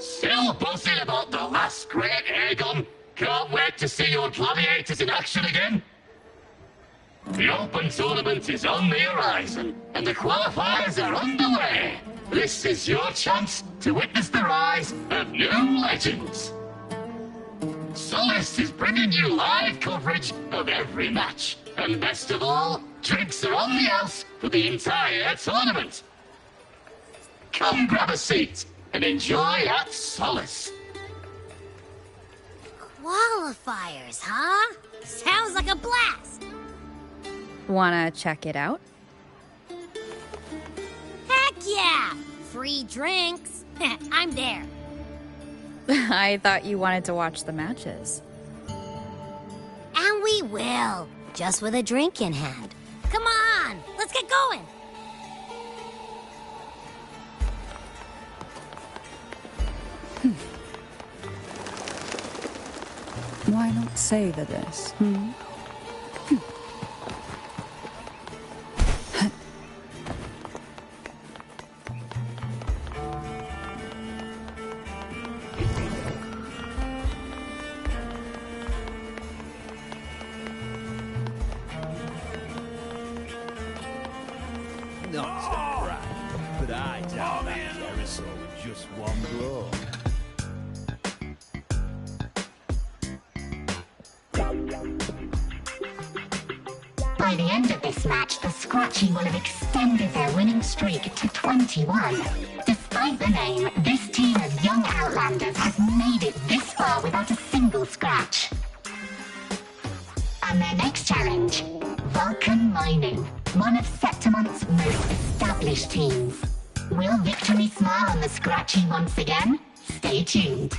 Still buzzing about the last great Aegon? Can't wait to see your gladiators in action again. The Open Tournament is on the horizon, and the qualifiers are underway. This is your chance to witness the rise of new legends. Solace is bringing you live coverage of every match. And best of all, drinks are on the house for the entire tournament. Come grab a seat and enjoy at Solace. Qualifiers, huh? Sounds like a blast! Wanna check it out? Heck yeah! Free drinks. I'm there. I thought you wanted to watch the matches. And we will. Just with a drink in hand. Come on, let's get going. Why not savor this, Not to brag, but I down that Jericho with just one blow. By the end of this match, the Scratchy will have extended their winning streak to 21. Despite the name, this team of young Outlanders has made it this far without a single scratch. And their next challenge, Vulcan Mining, one of Septimont's most established teams. Will victory smile on the Scratchy once again? Stay tuned.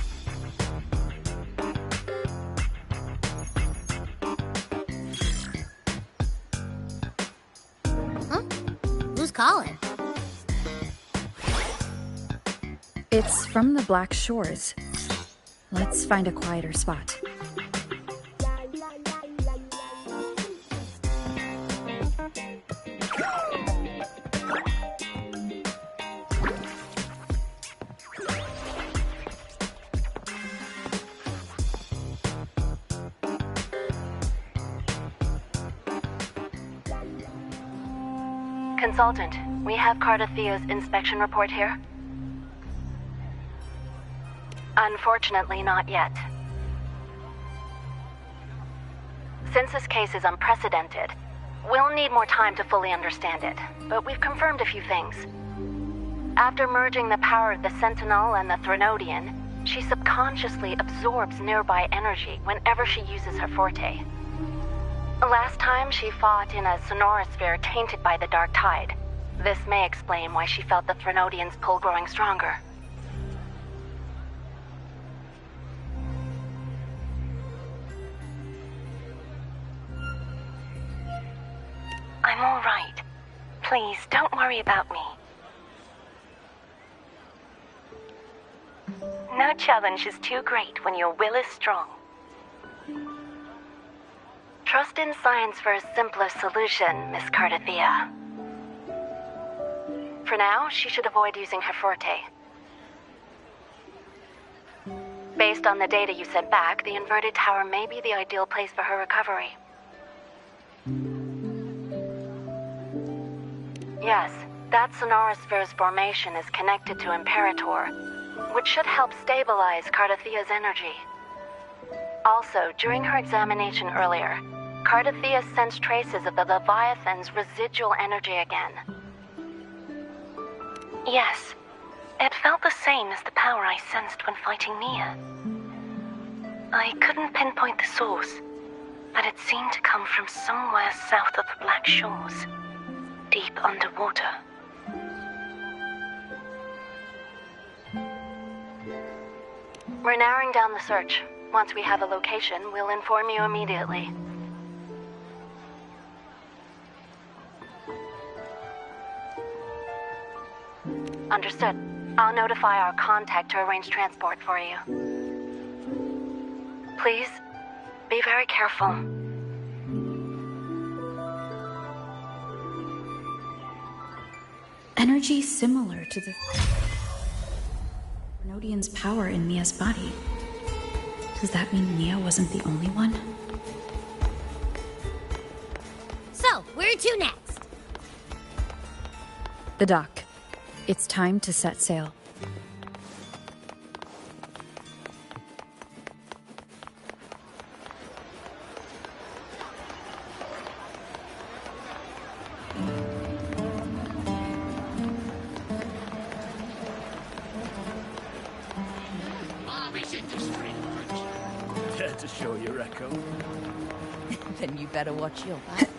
Who's calling? It's from the Black Shores. Let's find a quieter spot. Consultant, we have Cardathea's inspection report here. Unfortunately, not yet. Since this case is unprecedented, we'll need more time to fully understand it, but we've confirmed a few things. After merging the power of the Sentinel and the Threnodian, she subconsciously absorbs nearby energy whenever she uses her forte. Last time, she fought in a sonorosphere tainted by the Dark Tide. This may explain why she felt the Threnodian's pull growing stronger. I'm all right. Please, don't worry about me. No challenge is too great when your will is strong. Trust in science for a simpler solution, Miss Cardathea. For now, she should avoid using her forte. Based on the data you sent back, the inverted tower may be the ideal place for her recovery. Yes, that sonorosphere's formation is connected to Imperator, which should help stabilize Cardathea's energy. Also, during her examination earlier, Cardathea sensed traces of the Leviathan's residual energy again. Yes, it felt the same as the power I sensed when fighting Nia. I couldn't pinpoint the source, but it seemed to come from somewhere south of the Black Shores, deep underwater. We're narrowing down the search. Once we have a location, we'll inform you immediately. Understood. I'll notify our contact to arrange transport for you. Please, be very careful. Energy similar to the Thrunodian's power in Mia's body. Does that mean Mia wasn't the only one? So, where to next? The dock. It's time to set sail. Care to show your echo? Then you better watch your back.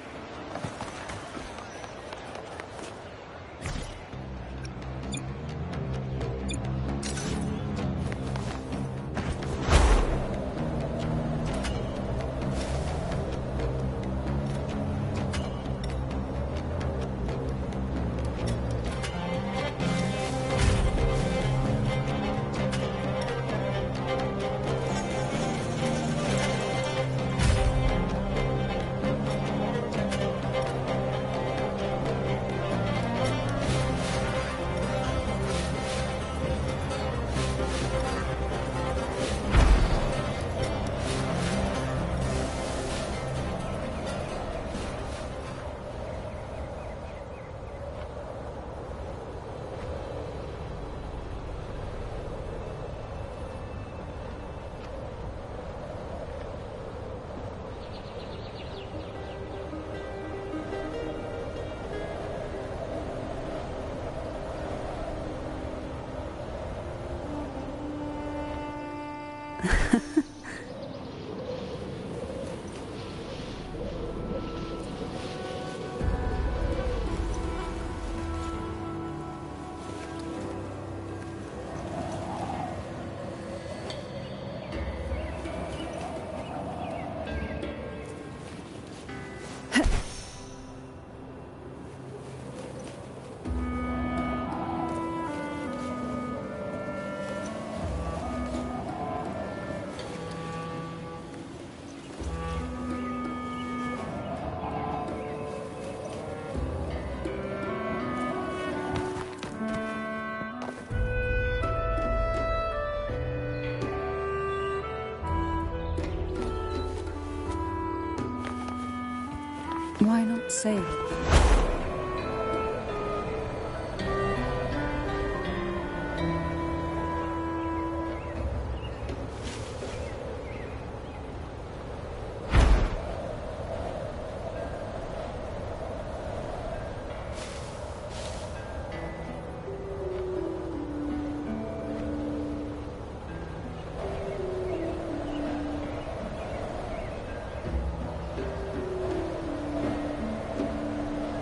Why not say?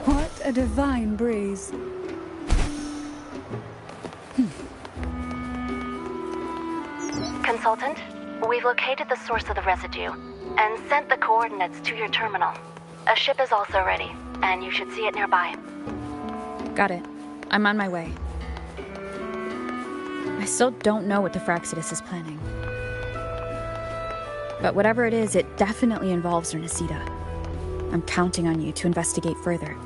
What a divine breeze. Consultant, we've located the source of the residue and sent the coordinates to your terminal. A ship is also ready, and you should see it nearby. Got it. I'm on my way. I still don't know what the Fraxidus is planning. But whatever it is, it definitely involves Renesita. I'm counting on you to investigate further.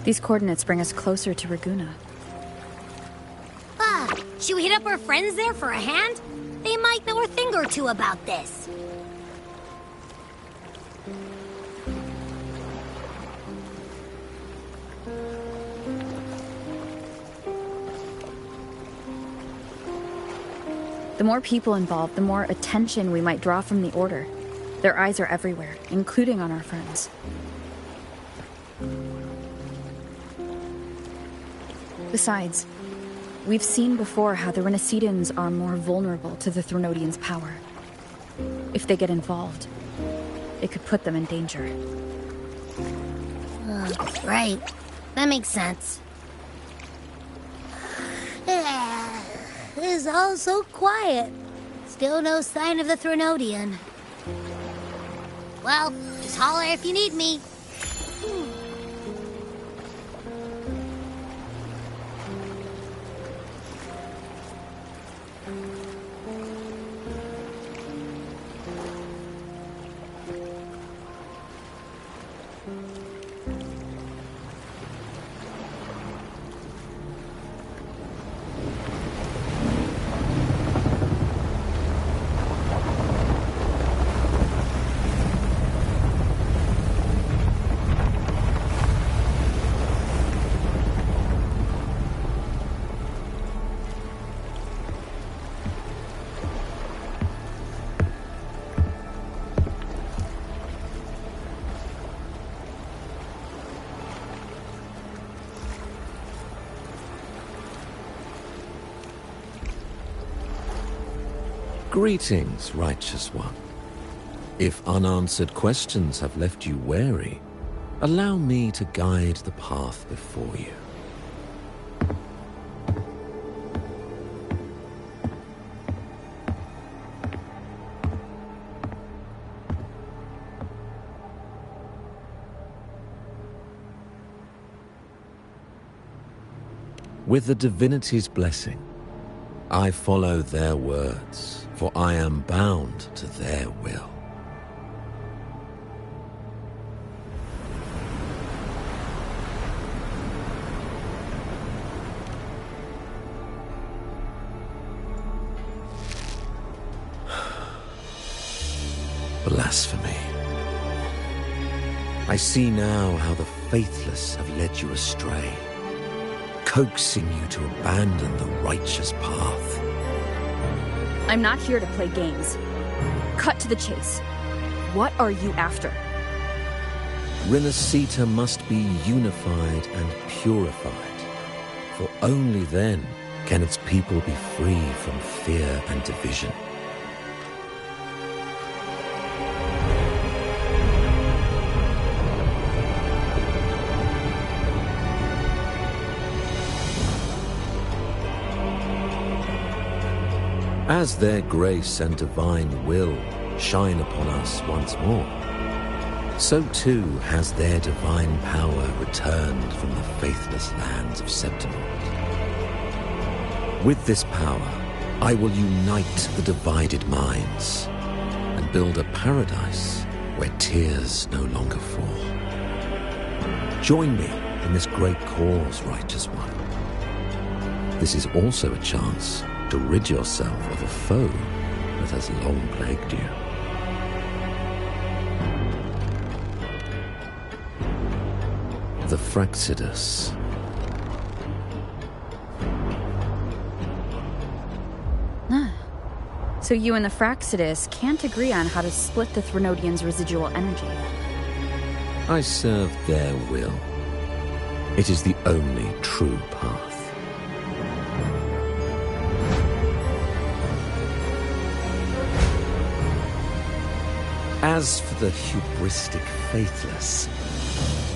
These coordinates bring us closer to Raguna. Should we hit up our friends there for a hand? They might know a thing or two about this. The more people involved, the more attention we might draw from the Order. Their eyes are everywhere, including on our friends. Besides, we've seen before how the Renesitans are more vulnerable to the Thrunodians' power. If they get involved, it could put them in danger. Right. That makes sense. It's all so quiet. Still no sign of the Threnodian. Well, just holler if you need me. Greetings, righteous one. If unanswered questions have left you wary, allow me to guide the path before you. With the divinity's blessing, I follow their words, for I am bound to their will. Blasphemy. I see now how the faithless have led you astray, coaxing you to abandon the righteous path. I'm not here to play games. Cut to the chase. What are you after? Rinascita must be unified and purified, for only then can its people be free from fear and division. As their grace and divine will shine upon us once more, so too has their divine power returned from the faithless lands of Septimund. With this power, I will unite the divided minds and build a paradise where tears no longer fall. Join me in this great cause, righteous one. This is also a chance to rid yourself of a foe that has long plagued you. The Fraxidus. So you and the Fraxidus can't agree on how to split the Threnodian's residual energy. I serve their will. It is the only true path. As for the hubristic faithless,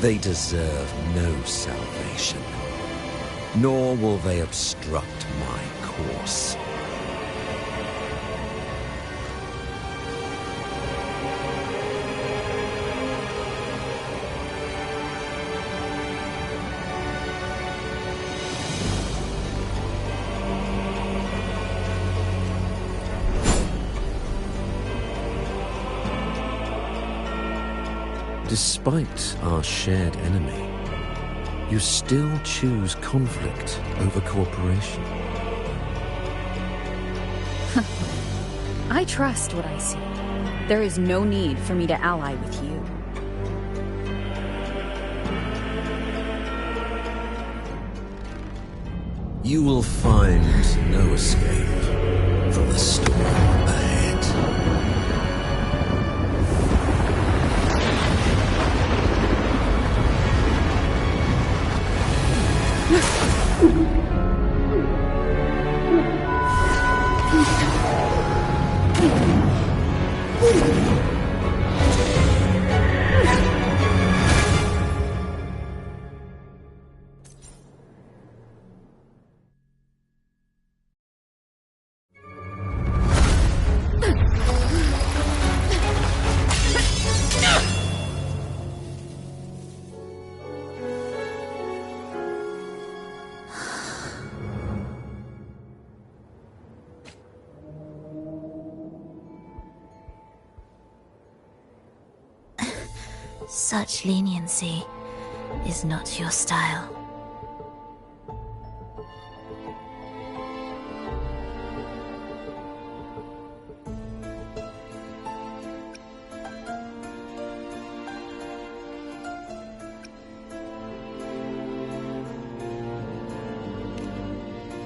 they deserve no salvation, nor will they obstruct my course. Despite our shared enemy, you still choose conflict over cooperation. I trust what I see. There is no need for me to ally with you. You will find no escape from the storm ahead. Such leniency is not your style.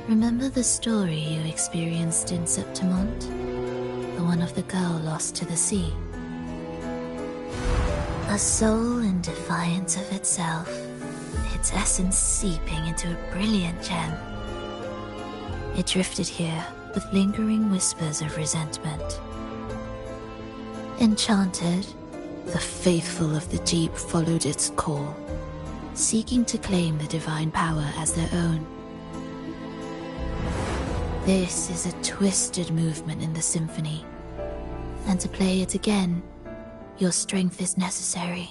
Remember the story you experienced in Septimont? The one of the girl lost to the sea? A soul in defiance of itself, its essence seeping into a brilliant gem. It drifted here with lingering whispers of resentment. Enchanted, the faithful of the deep followed its call, seeking to claim the divine power as their own. This is a twisted movement in the symphony, and to play it again, your strength is necessary.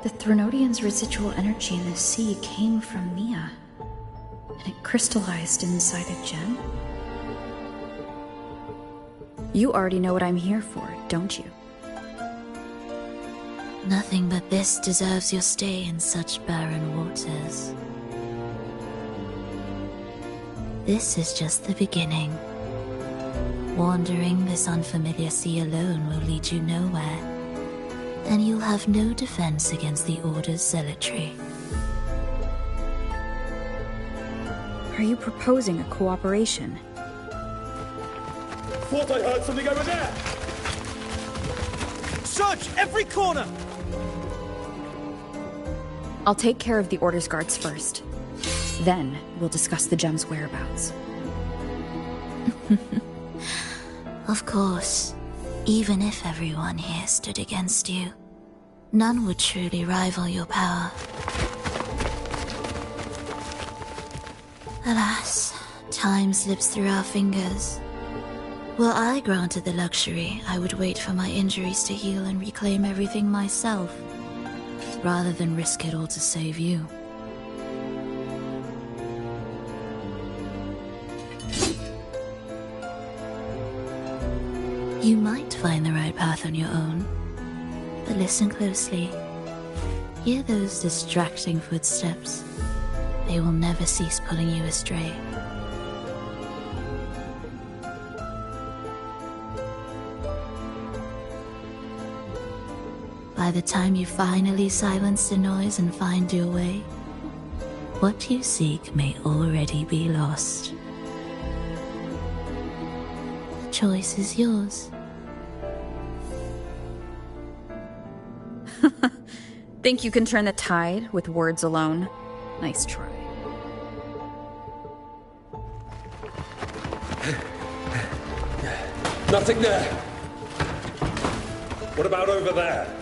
The Threnodian's residual energy in the sea came from Mia, and it crystallized inside a gem. You already know what I'm here for, don't you? Nothing but this deserves your stay in such barren waters. This is just the beginning. Wandering this unfamiliar sea alone will lead you nowhere, and you'll have no defense against the Order's zealotry. Are you proposing a cooperation? Thought I heard something over there! Search every corner! I'll take care of the Order's guards first. Then, we'll discuss the gem's whereabouts. Of course, even if everyone here stood against you, none would truly rival your power. Alas, time slips through our fingers. Were I granted the luxury, I would wait for my injuries to heal and reclaim everything myself, rather than risk it all to save you. You might find the right path on your own, but listen closely. Hear those distracting footsteps. They will never cease pulling you astray. By the time you finally silence the noise and find your way, what you seek may already be lost. The choice is yours. Think you can turn the tide with words alone? Nice try. Nothing there. What about over there?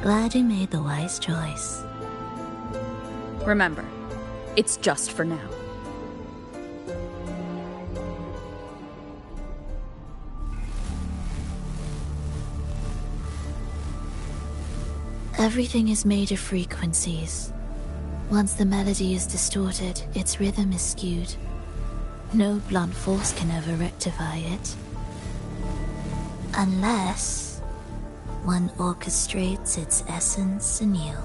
Glad you made the wise choice. Remember, it's just for now. Everything is made of frequencies. Once the melody is distorted, its rhythm is skewed. No blunt force can ever rectify it. Unless one orchestrates its essence anew.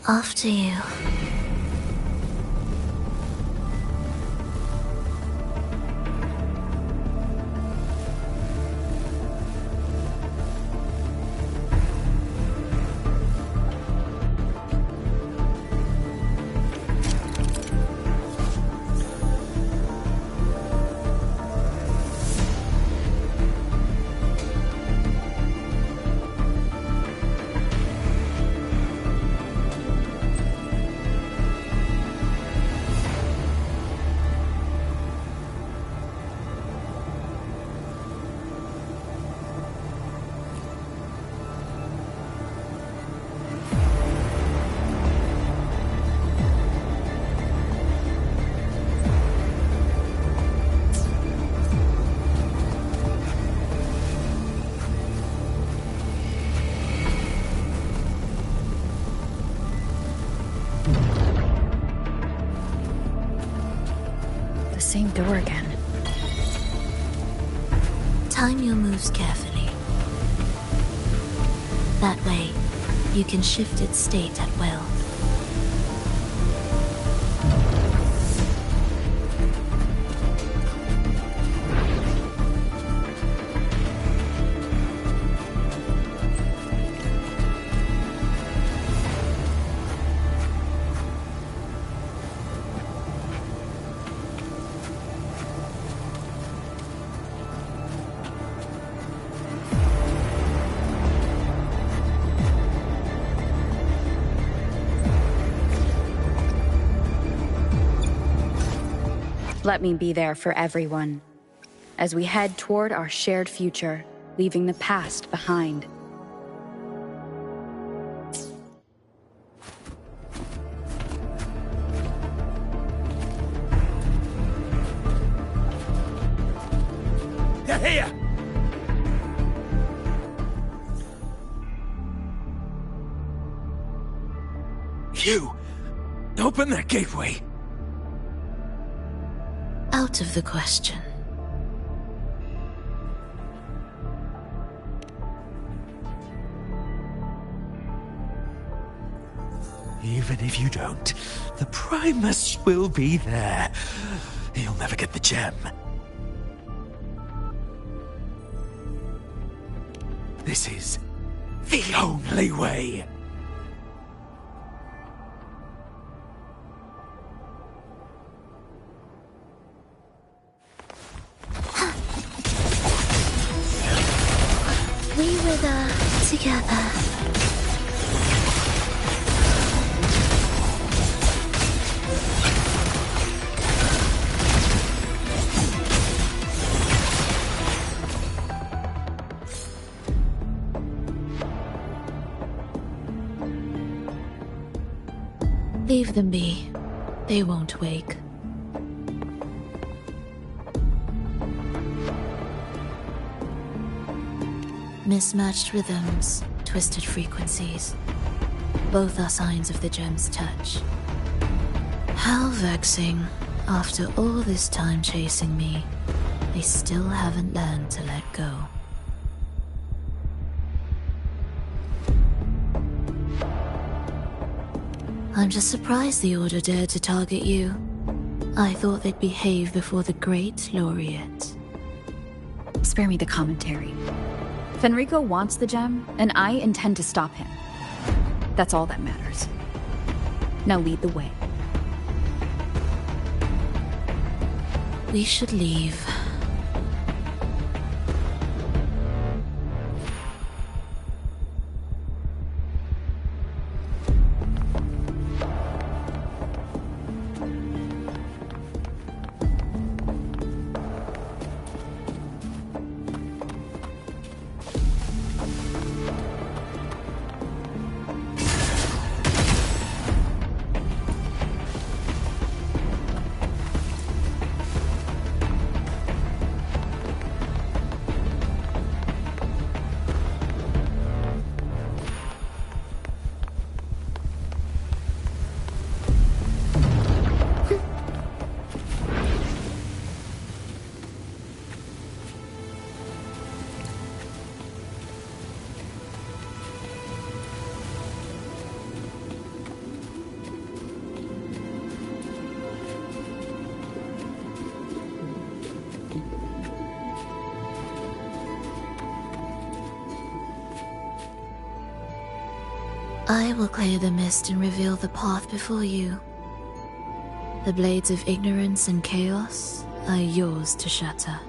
After you. same door again. Time your moves carefully. That way, you can shift its state at will. Let me be there for everyone, as we head toward our shared future, leaving the past behind. They're here! You! Open that gateway! Out of the question. Even if you don't, the Primus will be there. You'll never get the gem. This is the only way. We wither together. Leave them be. They won't wake. Mismatched rhythms, twisted frequencies. Both are signs of the gem's touch. How vexing. After all this time chasing me, they still haven't learned to let go. I'm just surprised the Order dared to target you. I thought they'd behave before the Great Laureate. Spare me the commentary. Fenrico wants the gem, and I intend to stop him. That's all that matters. Now lead the way. We should leave. I will clear the mist and reveal the path before you. The blades of ignorance and chaos are yours to shatter.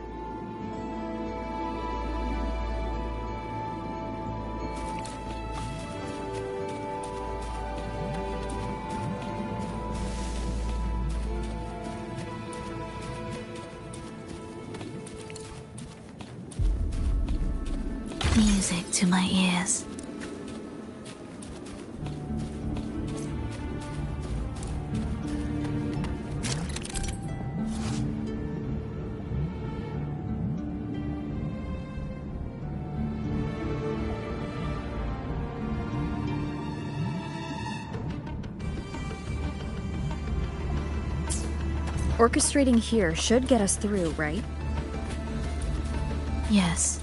Music to my ears. Orchestrating here should get us through, right? Yes.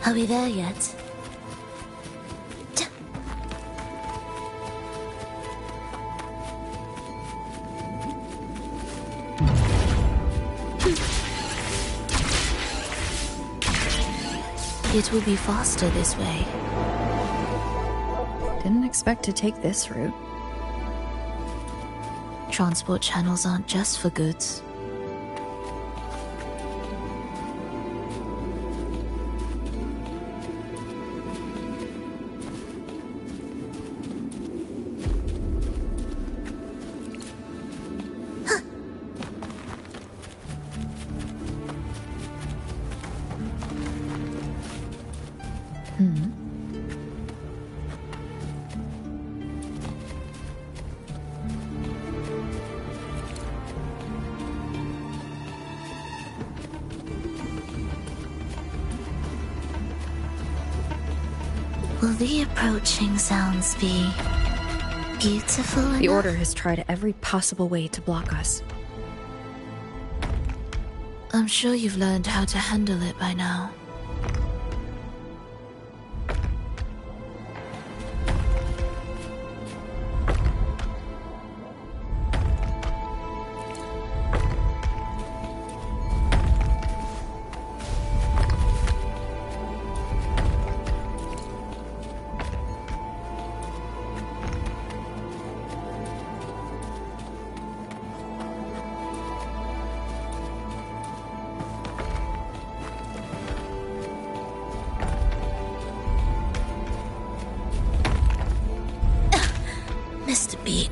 Are we there yet? It will be faster this way. Didn't expect to take this route. Transport channels aren't just for goods. Will the approaching sounds be beautiful enough? The Order has tried every possible way to block us. I'm sure you've learned how to handle it by now. Mr. Beat.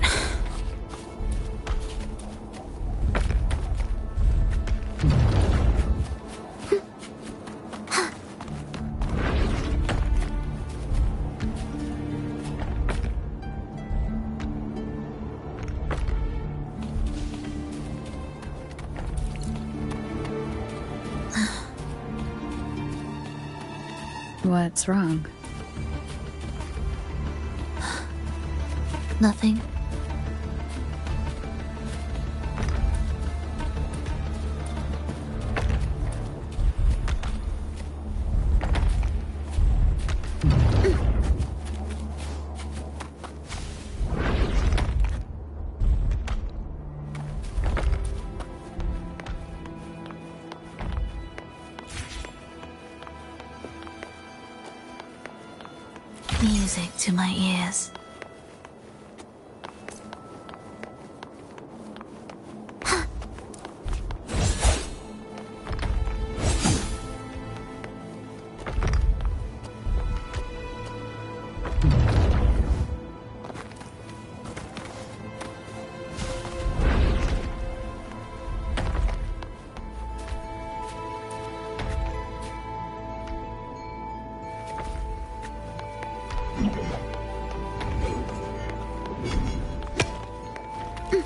What's wrong? Nothing. Music to my ears.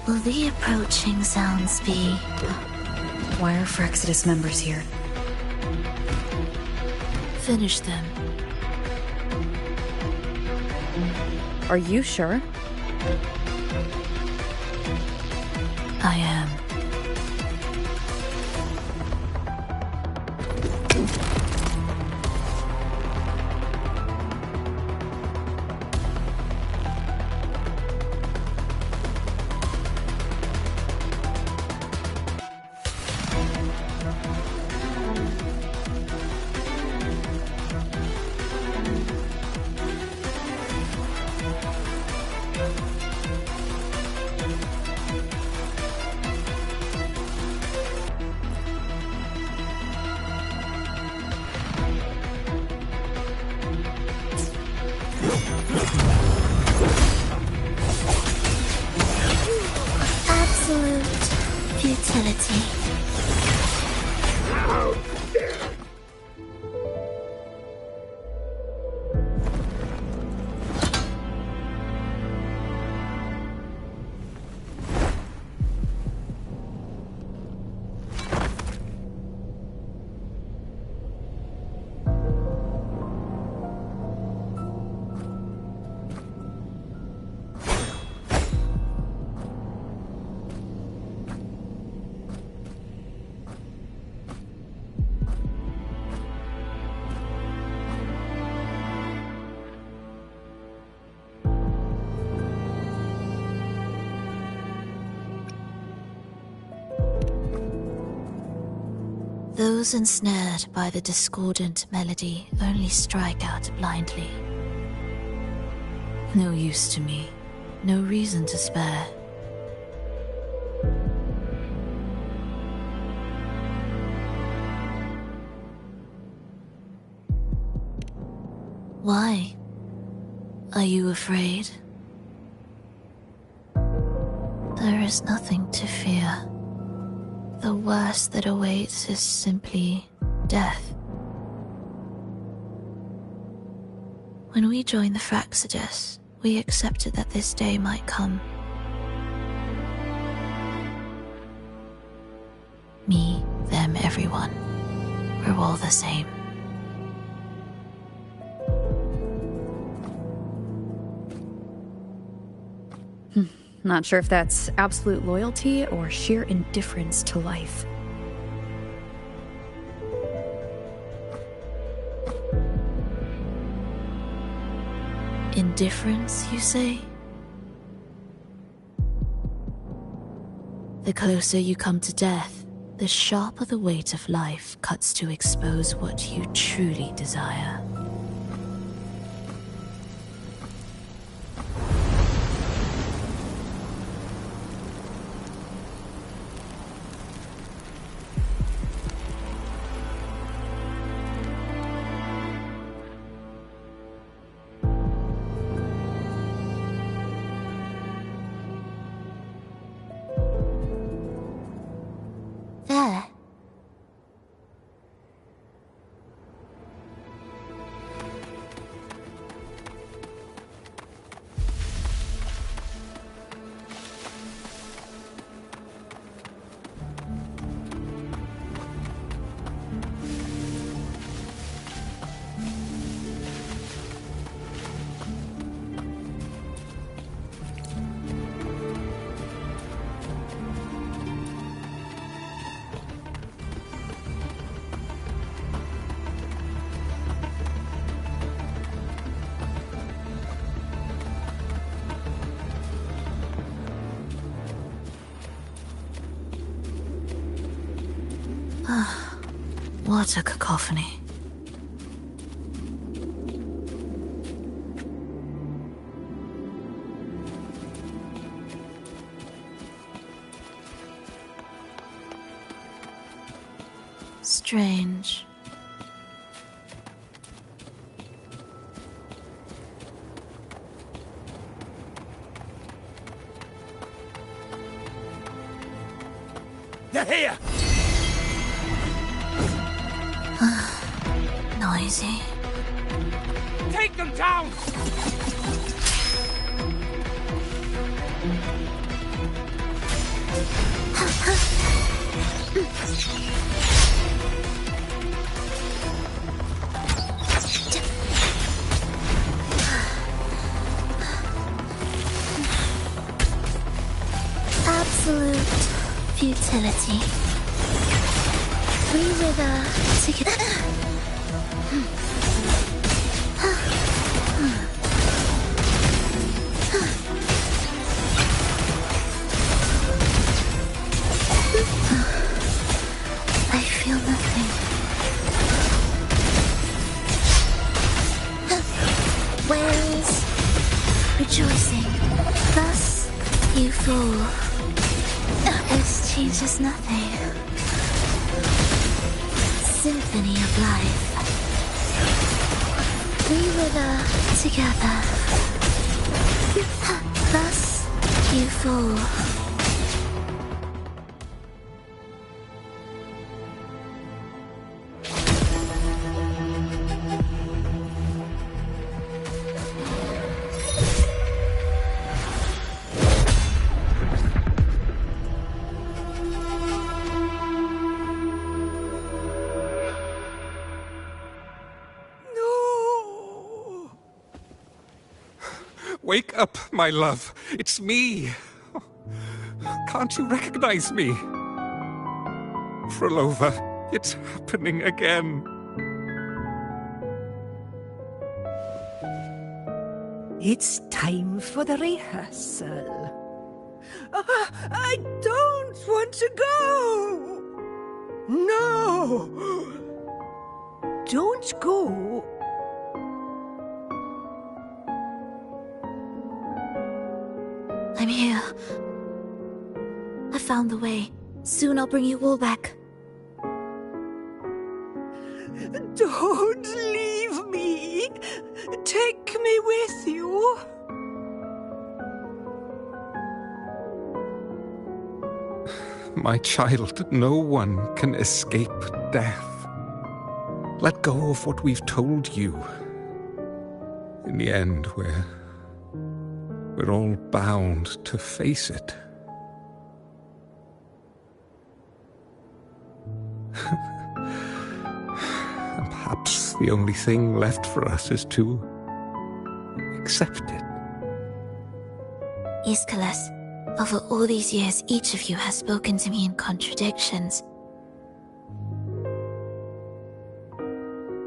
Will the approaching sounds be... Why are Frexodus members here? Finish them. Are you sure? I am. futility. Those ensnared by the discordant melody only strike out blindly. No use to me, no reason to spare. Why? Are you afraid? There is nothing to fear. The worst that awaits is simply death. When we joined the Fraxidus, we accepted that this day might come. Me, them, everyone. We're all the same. Not sure if that's absolute loyalty or sheer indifference to life. Indifference, you say? The closer you come to death, the sharper the weight of life cuts to expose what you truly desire. There. What a cacophony. Strange. They're here! Noisy. Take them down! Absolute futility. We wither together. I feel nothing. Whales rejoicing. Thus you fall. This changes nothing. Symphony of life. We wither together. Thus you fall. Wake up, my love. It's me. Can't you recognize me? Frolova, it's happening again. It's time for the rehearsal. I don't want to go! No! Don't go! I'm here. I found the way. Soon I'll bring you all back. Don't leave me! Take me with you! My child, no one can escape death. Let go of what we've told you. In the end, we're all bound to face it. And perhaps the only thing left for us is to accept it. Aeschylus, over all these years, each of you has spoken to me in contradictions.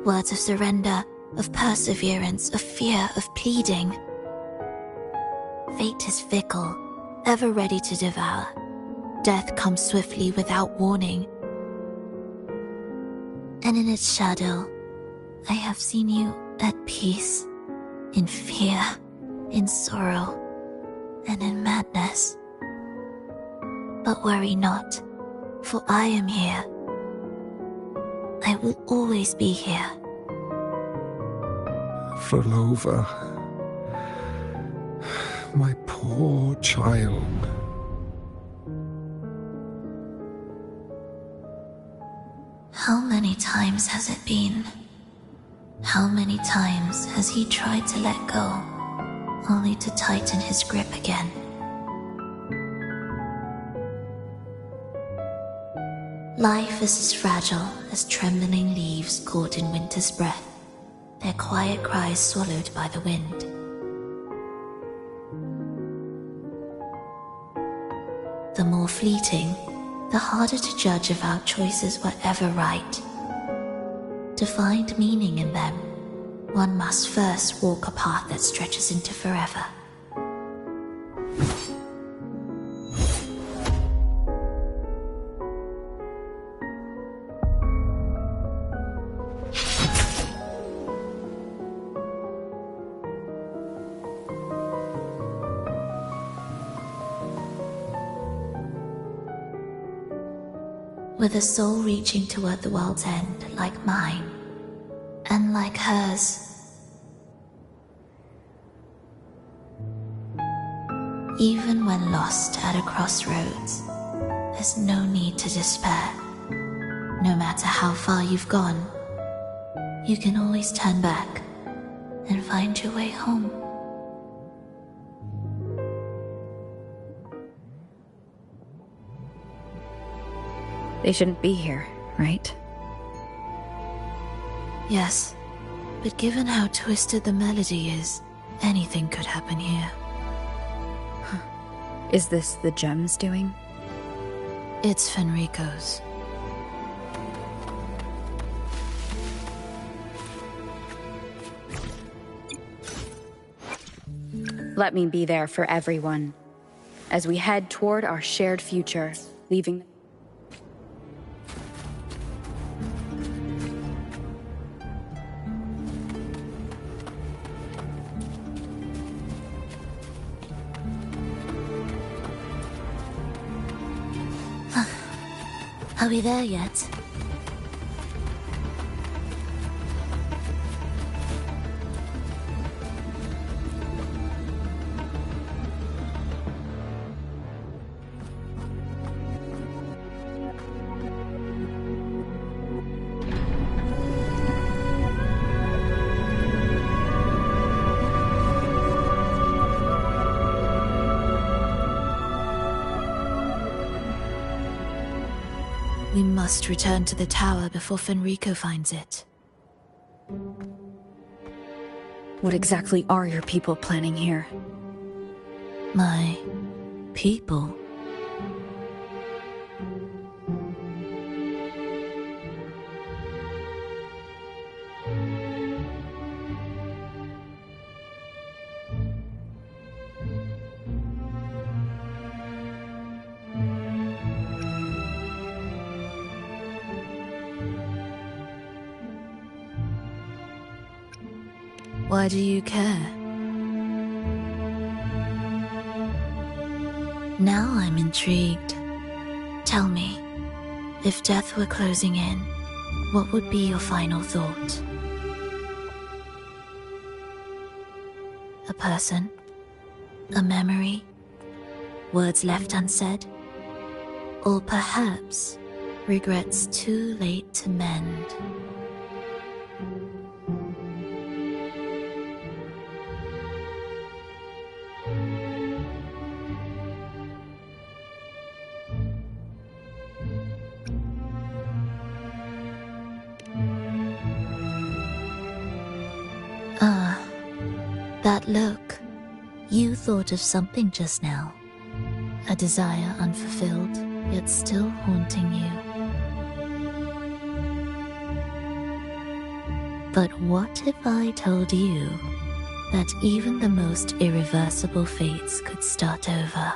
Words of surrender, of perseverance, of fear, of pleading. Fate is fickle, ever ready to devour. Death comes swiftly without warning. And in its shadow, I have seen you at peace, in fear, in sorrow, and in madness. But worry not, for I am here. I will always be here. Frolova, my poor child. How many times has it been? How many times has he tried to let go, only to tighten his grip again? Life is as fragile as trembling leaves caught in winter's breath, their quiet cries swallowed by the wind. The more fleeting, the harder to judge if our choices were ever right. To find meaning in them, one must first walk a path that stretches into forever. With a soul reaching toward the world's end, like mine, and like hers. Even when lost at a crossroads, there's no need to despair. No matter how far you've gone, you can always turn back and find your way home. They shouldn't be here, right? Yes, but given how twisted the melody is, anything could happen here. Is this the gem's doing? It's Fenrico's. Let me be there for everyone, as we head toward our shared future, leaving... Are we there yet? We must return to the tower before Fenrico finds it. What exactly are your people planning here? My people. Why do you care? Now I'm intrigued. Tell me, if death were closing in, what would be your final thought? A person? A memory? Words left unsaid? Or perhaps regrets too late to mend? That look. You thought of something just now. A desire unfulfilled, yet still haunting you. But what if I told you that even the most irreversible fates could start over?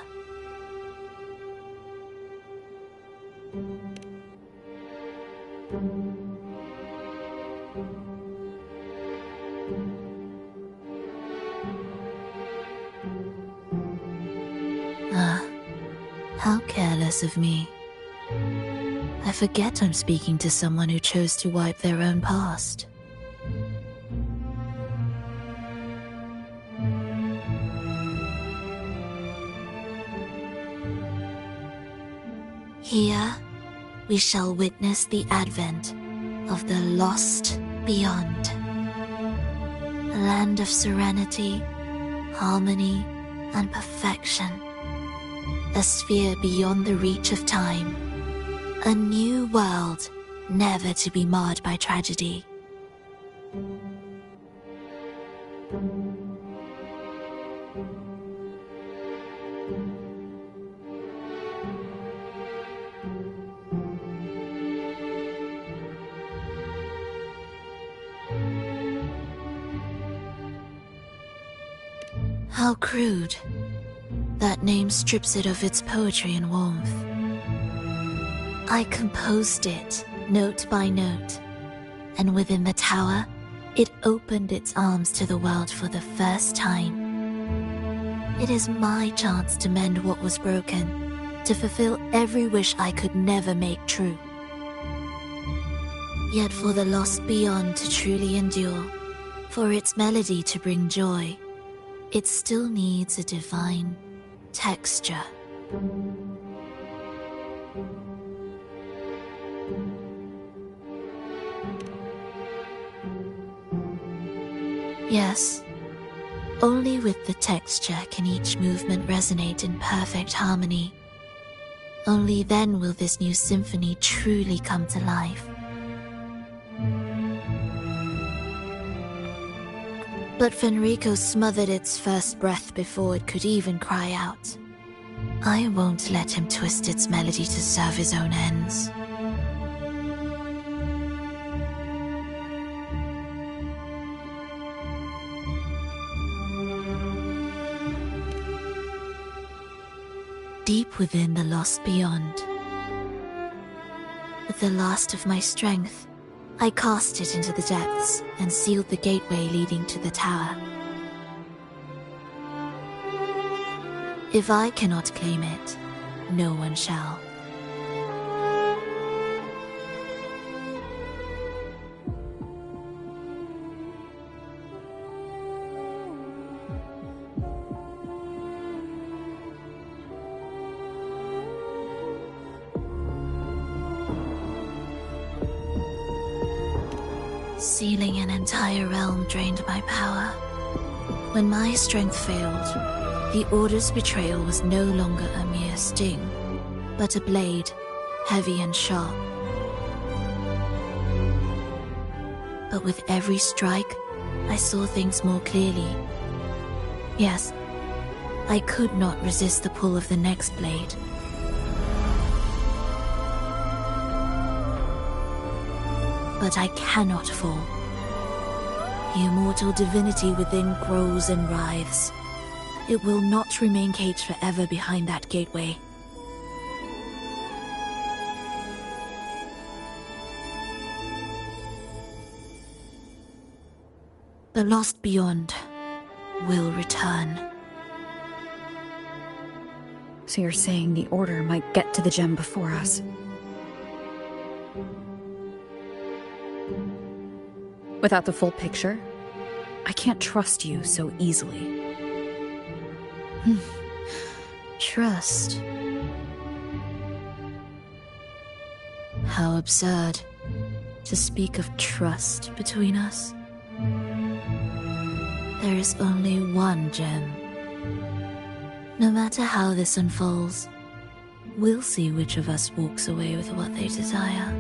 How careless of me. I forget I'm speaking to someone who chose to wipe their own past. Here, we shall witness the advent of the lost beyond. A land of serenity, harmony, and perfection. A sphere beyond the reach of time. A new world, never to be marred by tragedy. How crude. That name strips it of its poetry and warmth. I composed it, note by note, and within the tower, it opened its arms to the world for the first time. It is my chance to mend what was broken, to fulfill every wish I could never make true. Yet for the lost beyond to truly endure, for its melody to bring joy, it still needs a divine texture. Yes, only with the texture can each movement resonate in perfect harmony. Only then will this new symphony truly come to life. But Fenrico smothered its first breath before it could even cry out. I won't let him twist its melody to serve his own ends. Deep within the lost beyond, with the last of my strength, I cast it into the depths and sealed the gateway leading to the tower. If I cannot claim it, no one shall. Sealing an entire realm drained my power. When my strength failed, the Order's betrayal was no longer a mere sting, but a blade, heavy and sharp. But with every strike, I saw things more clearly. Yes, I could not resist the pull of the next blade. But I cannot fall. The immortal divinity within grows and writhes. It will not remain caged forever behind that gateway. The lost beyond will return. So you're saying the Order might get to the gem before us? Without the full picture, I can't trust you so easily. Trust? How absurd to speak of trust between us. There is only one gem. No matter how this unfolds, we'll see which of us walks away with what they desire.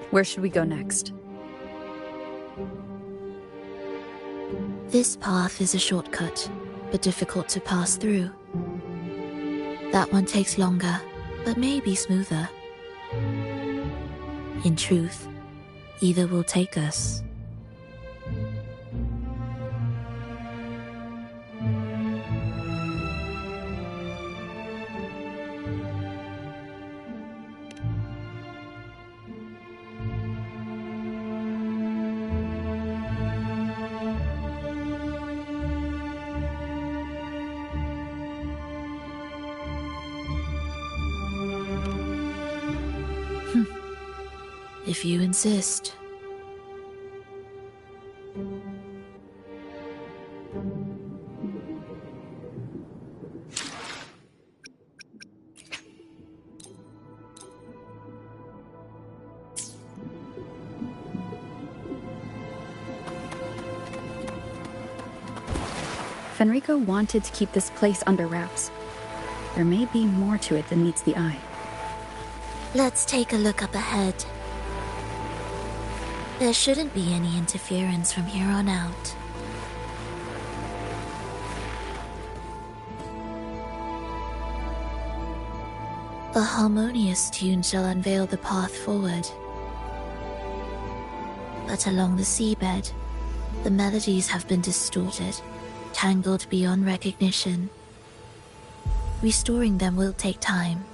Where should we go next? This path is a shortcut, but difficult to pass through. That one takes longer, but may be smoother. In truth, either will take us. If you insist. Fenrico wanted to keep this place under wraps. There may be more to it than meets the eye. Let's take a look up ahead. There shouldn't be any interference from here on out. A harmonious tune shall unveil the path forward. But along the seabed, the melodies have been distorted, tangled beyond recognition. Restoring them will take time.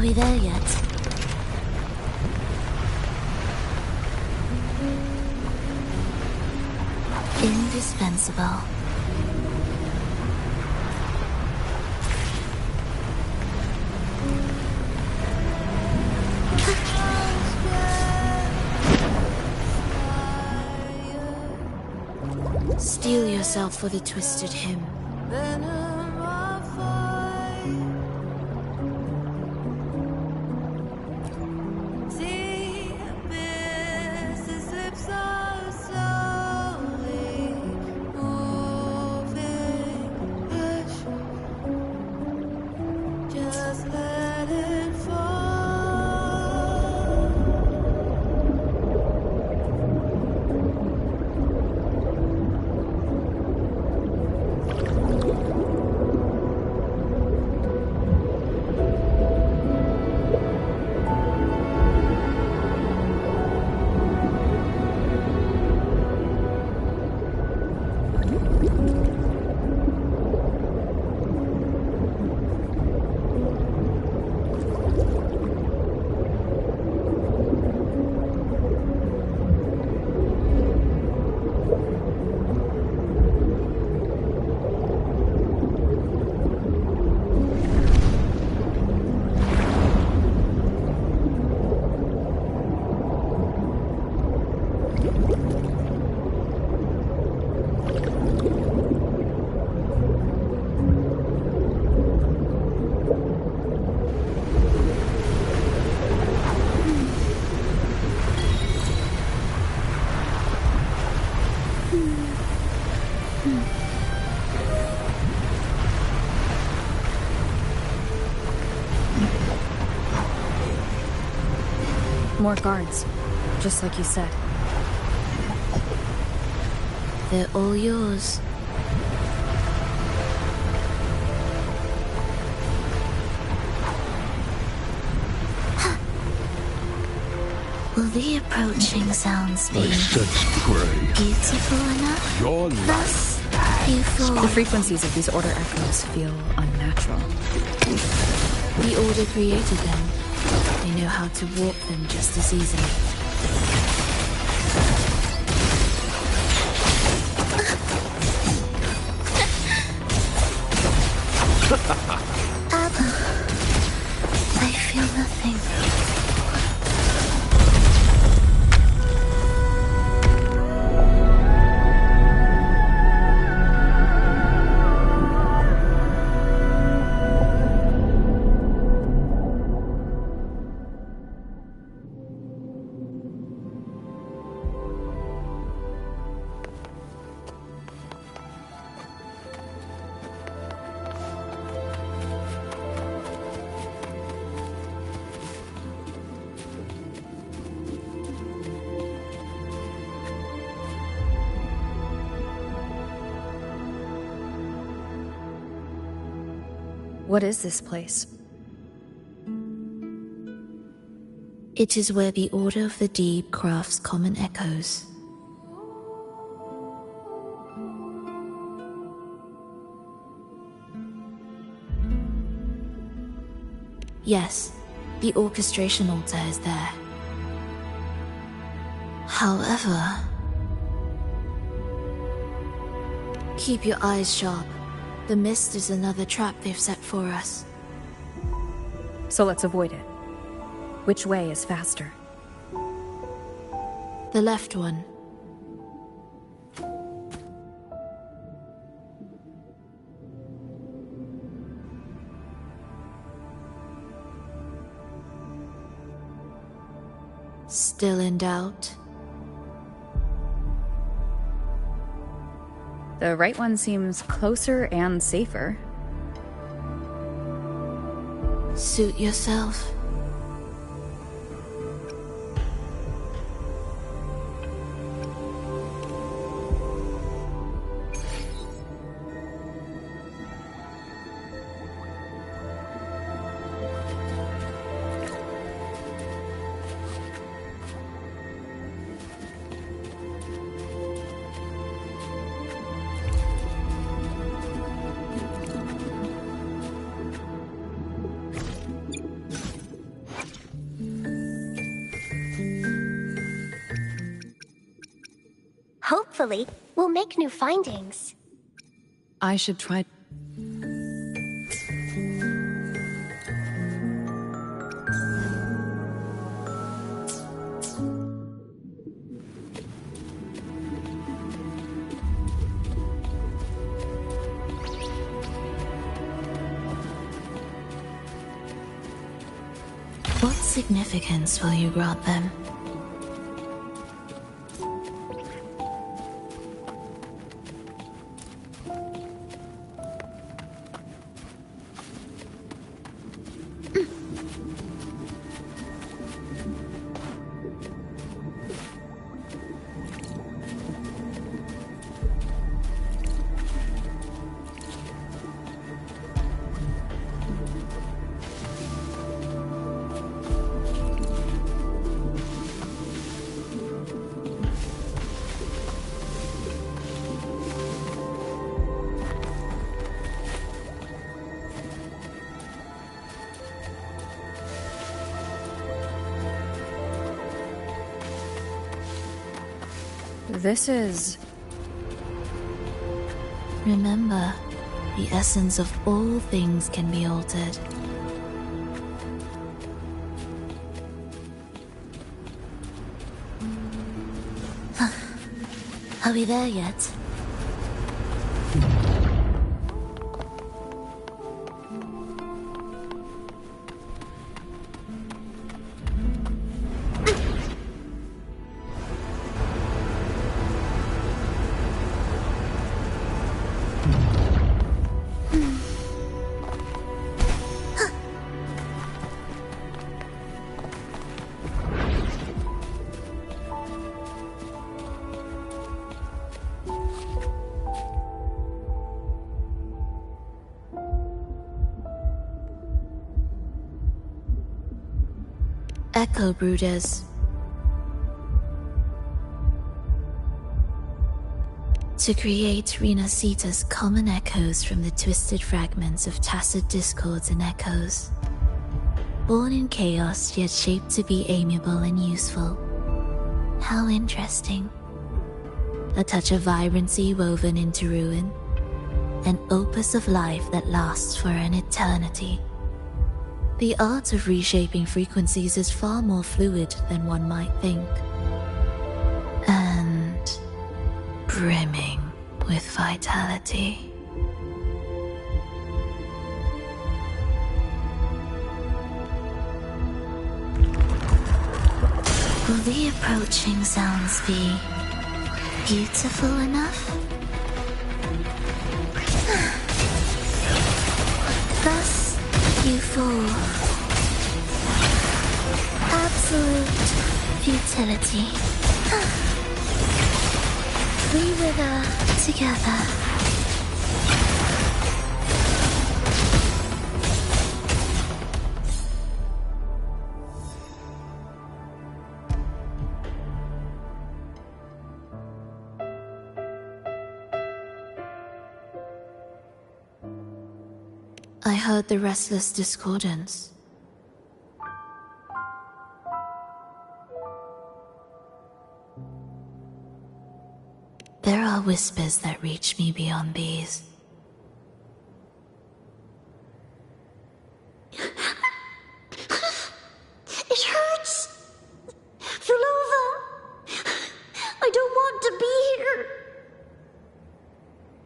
we there yet? Indispensable. Steel yourself for the twisted hymn. More guards, just like you said. They're all yours. Will the approaching sounds be beautiful enough? Your Thus, you fall. The frequencies of these Order echoes feel unnatural. The Order created them. They know how to warp them just as easily. I feel nothing. What is this place? It is where the Order of the Deep crafts common echoes. Yes, the orchestration altar is there. However, keep your eyes sharp. The mist is another trap they've set for us. So let's avoid it. Which way is faster? The left one. Still in doubt? The right one seems closer and safer. Suit yourself. Hopefully, we'll make new findings. I should try. What significance will you grant them? This is... Remember, the essence of all things can be altered. Are we there yet? Echo Brooders. To create Renasita's common echoes from the twisted fragments of tacit discords and echoes. Born in chaos, yet shaped to be amiable and useful. How interesting. A touch of vibrancy woven into ruin. An opus of life that lasts for an eternity. The art of reshaping frequencies is far more fluid than one might think. And brimming with vitality. Will the approaching sounds be beautiful enough? Thus, you fall. Absolute futility. We wither together. I heard the restless discordance. There are whispers that reach me beyond these. It hurts! Vulova! I don't want to be here!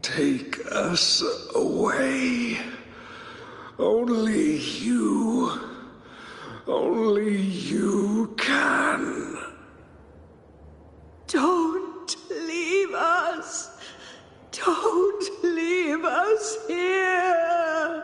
Take us away. Only you can. Don't leave us. Don't leave us here.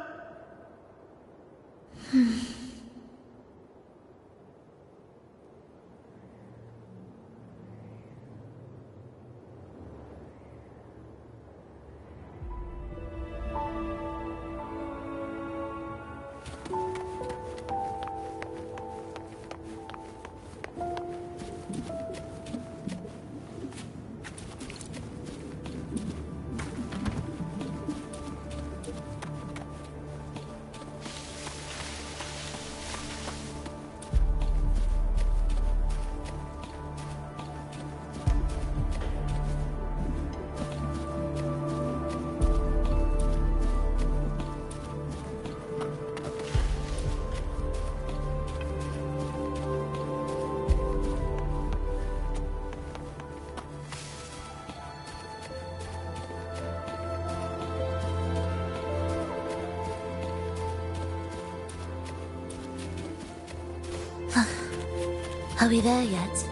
Are we there yet?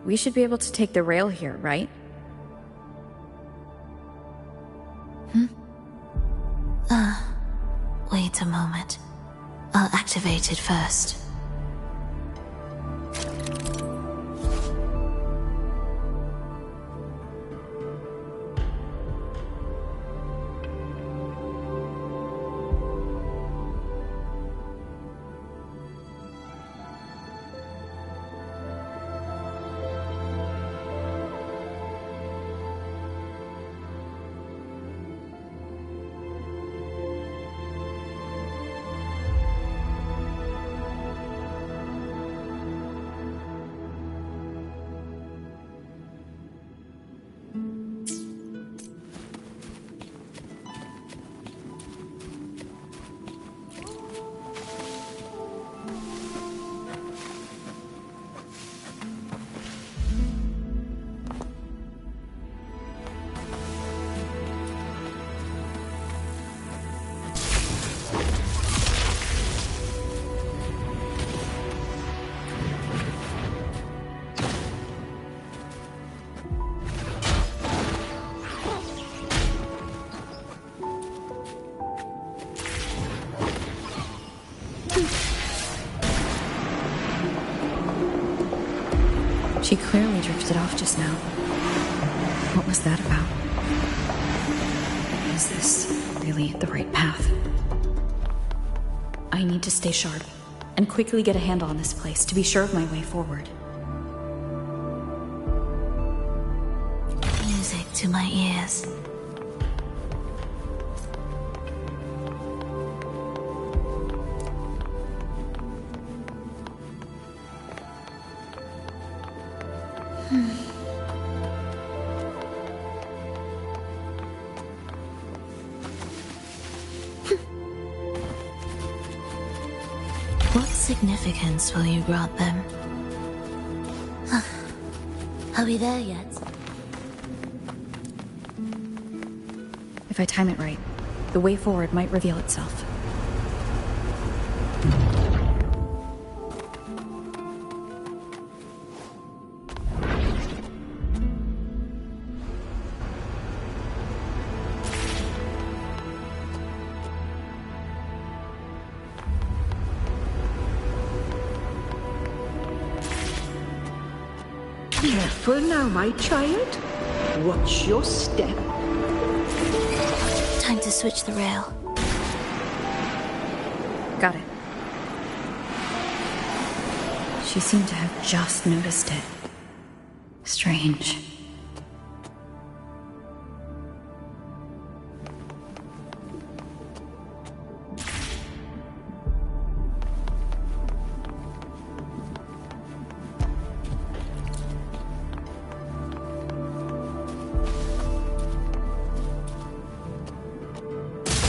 We should be able to take the rail here, right? Wait a moment. I'll activate it first. She clearly drifted off just now. What was that about? Is this really the right path? I need to stay sharp and quickly get a handle on this place to be sure of my way forward. Music to my ears. What significance will you grant them? Are we there yet? If I time it right, the way forward might reveal itself. Careful now, my child. Watch your step. Time to switch the rail. Got it. She seemed to have just noticed it. Strange.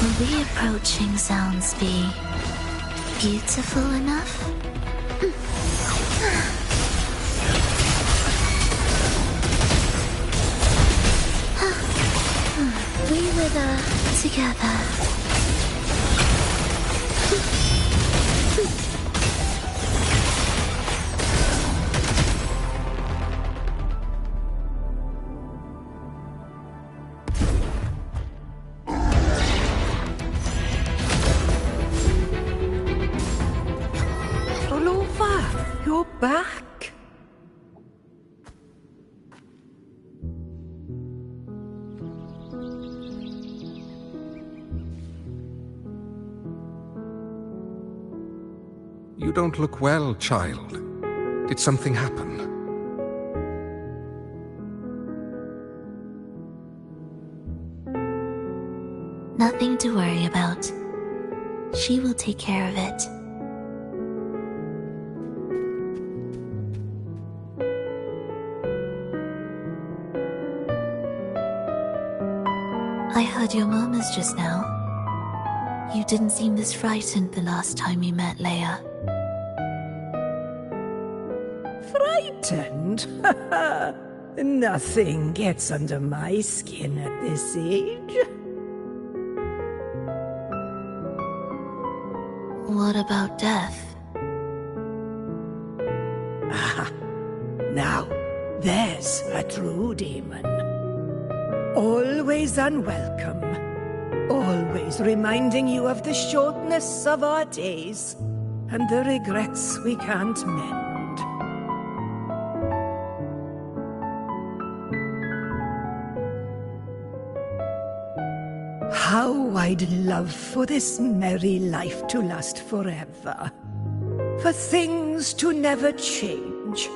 Will the approaching sounds be beautiful enough? We wither together. You're back. You don't look well, child. Did something happen? Nothing to worry about. She will take care of it. I heard your murmurs just now. You didn't seem this frightened the last time you met Leia. Frightened? Nothing gets under my skin at this age. What about death? Ah, now, there's a true demon. Always unwelcome. Always reminding you of the shortness of our days and the regrets we can't mend. How I'd love for this merry life to last forever. For things to never change,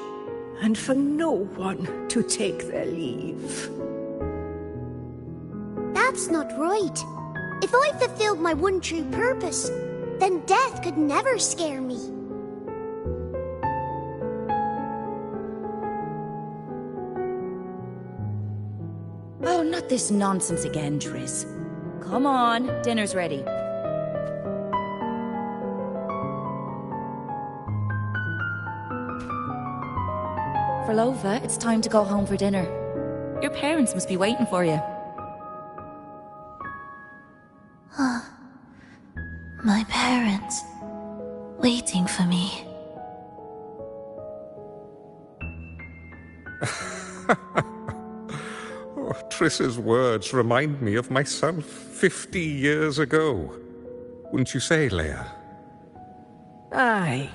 and for no one to take their leave. That's not right. If I fulfilled my one true purpose, then death could never scare me. Oh, not this nonsense again, Triss. Come on, dinner's ready. Frolova, it's time to go home for dinner. Your parents must be waiting for you. My parents, waiting for me. Oh, Triss's words remind me of myself 50 years ago. Wouldn't you say, Leia? Aye.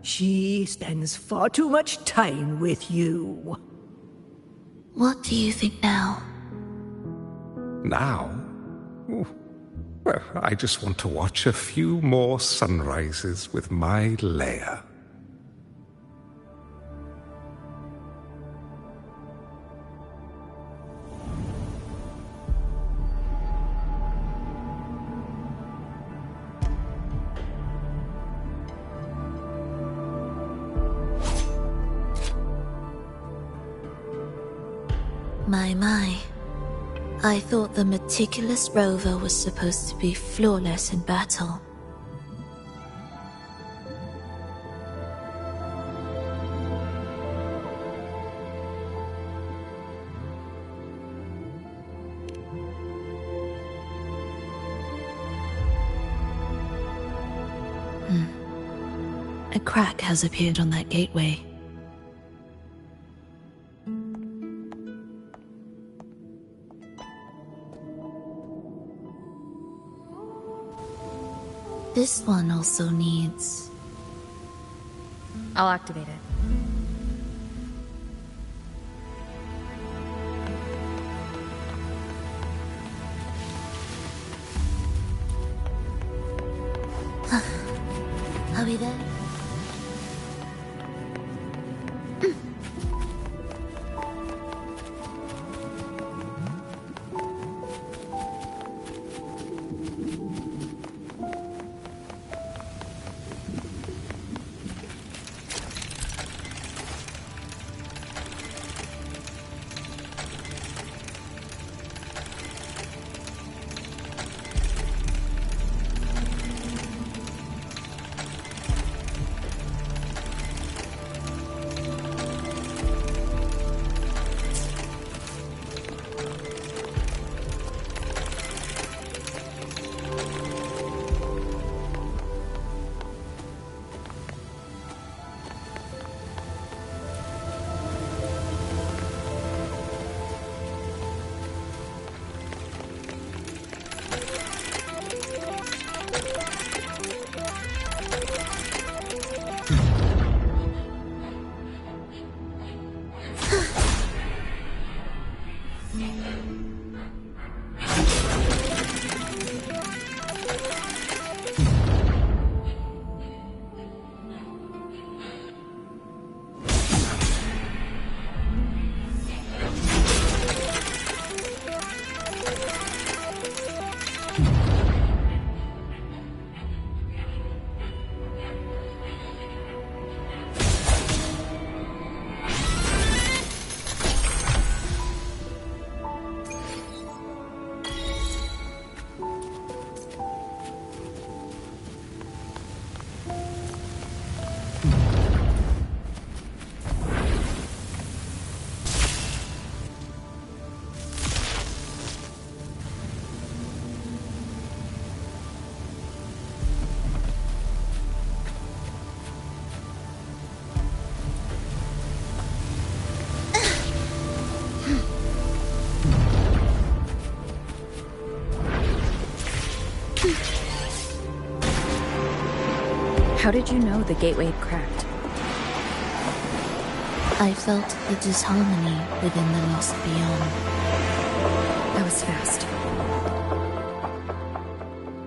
She spends far too much time with you. What do you think now? Now? Ooh. Well, I just want to watch a few more sunrises with my Leia. My. I thought the meticulous rover was supposed to be flawless in battle. A crack has appeared on that gateway. This one also needs... I'll activate it. Are we there? How did you know the gateway had cracked? I felt the disharmony within the lost beyond. That was fast.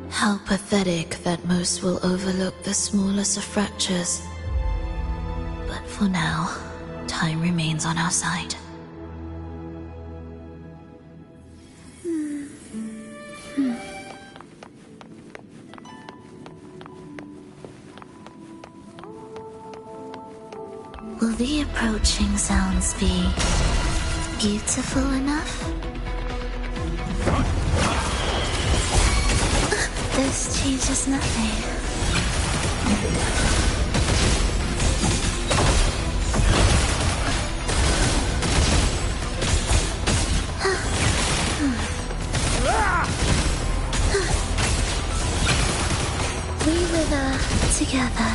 How pathetic that most will overlook the smallest of fractures. But for now, time remains on our side. Will the approaching sounds be beautiful enough? This changes nothing. We wither together.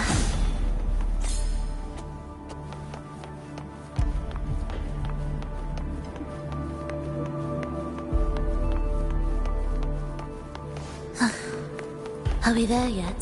Are we there yet?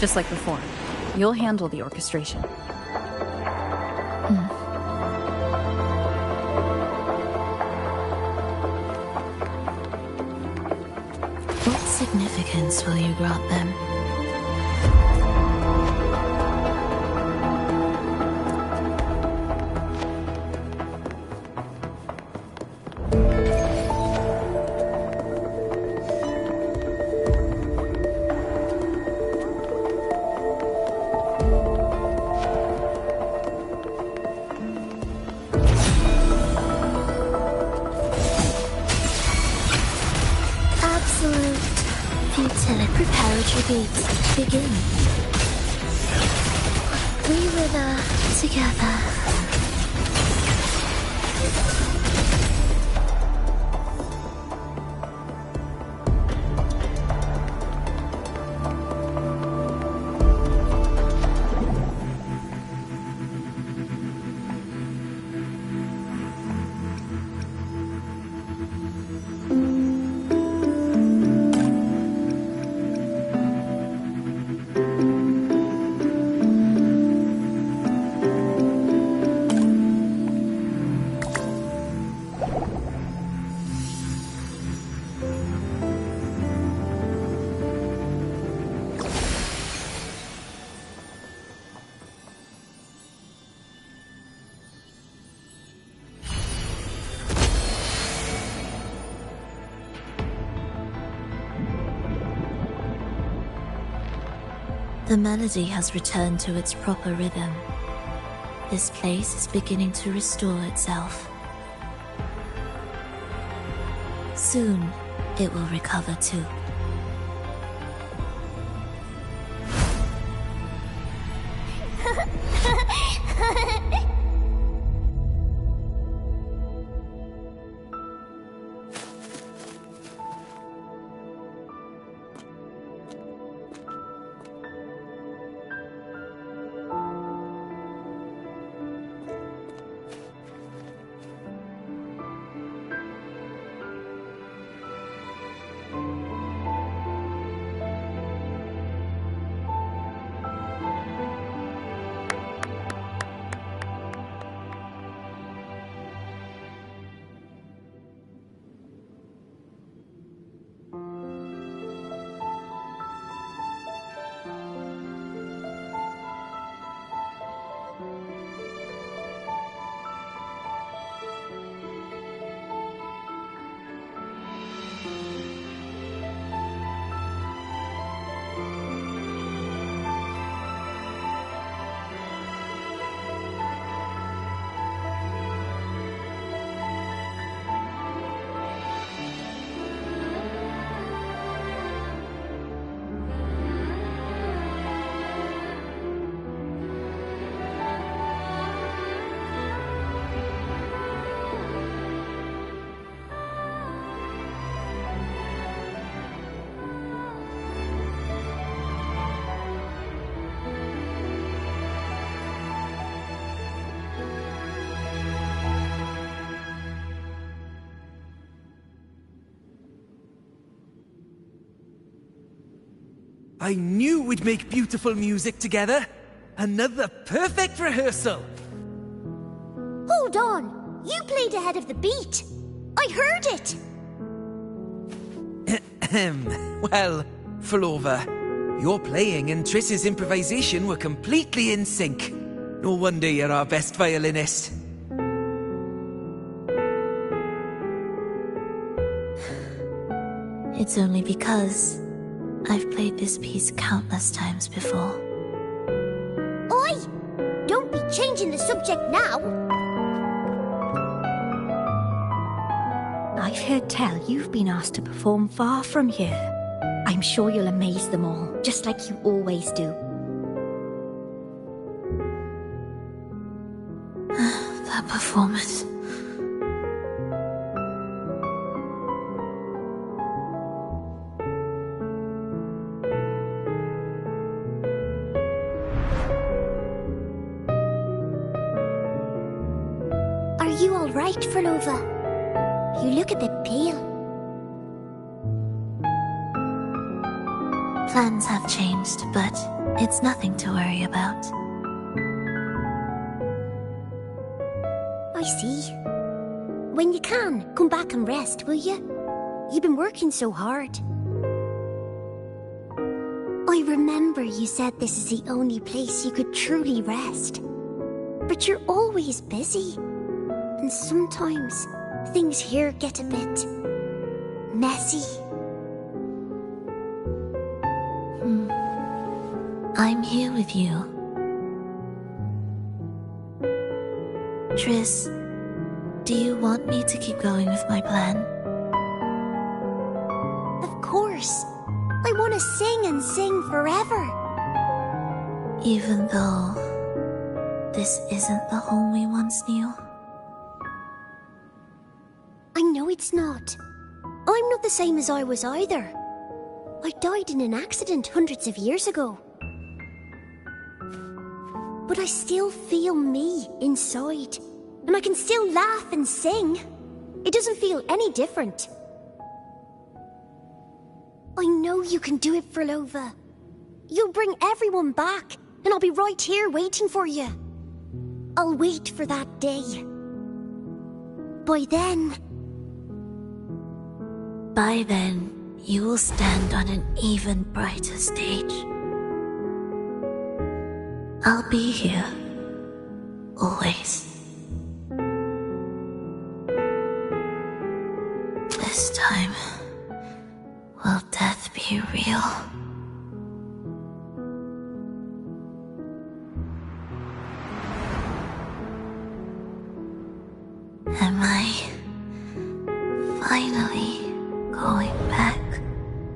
Just like before, you'll handle the orchestration. What significance will you grant them? Begin. We wither together. The melody has returned to its proper rhythm. This place is beginning to restore itself. Soon, it will recover too. I knew we'd make beautiful music together. Another perfect rehearsal. Hold on! You played ahead of the beat! I heard it! Well, Flova, your playing and Triss's improvisation were completely in sync. No wonder you're our best violinist. It's only because I've played this piece countless times before. Oi! Don't be changing the subject now! I've heard tell you've been asked to perform far from here. I'm sure you'll amaze them all, just like you always do. That performance. Are you alright, Flova? You look a bit pale. Plans have changed, but it's nothing to worry about. I see. When you can, come back and rest, will you? You've been working so hard. I remember you said this is the only place you could truly rest. But you're always busy. And sometimes things here get a bit messy. I'm here with you. Triss, do you want me to keep going with my plan? Of course. I want to sing and sing forever. Even though this isn't the home we once knew? I know it's not. I'm not the same as I was either. I died in an accident hundreds of years ago. But I still feel me inside. And I can still laugh and sing. It doesn't feel any different. I know you can do it, Flova. You'll bring everyone back, and I'll be right here waiting for you. I'll wait for that day. By then, you will stand on an even brighter stage. I'll be here. Always. This time, will death be real? Am I finally going back?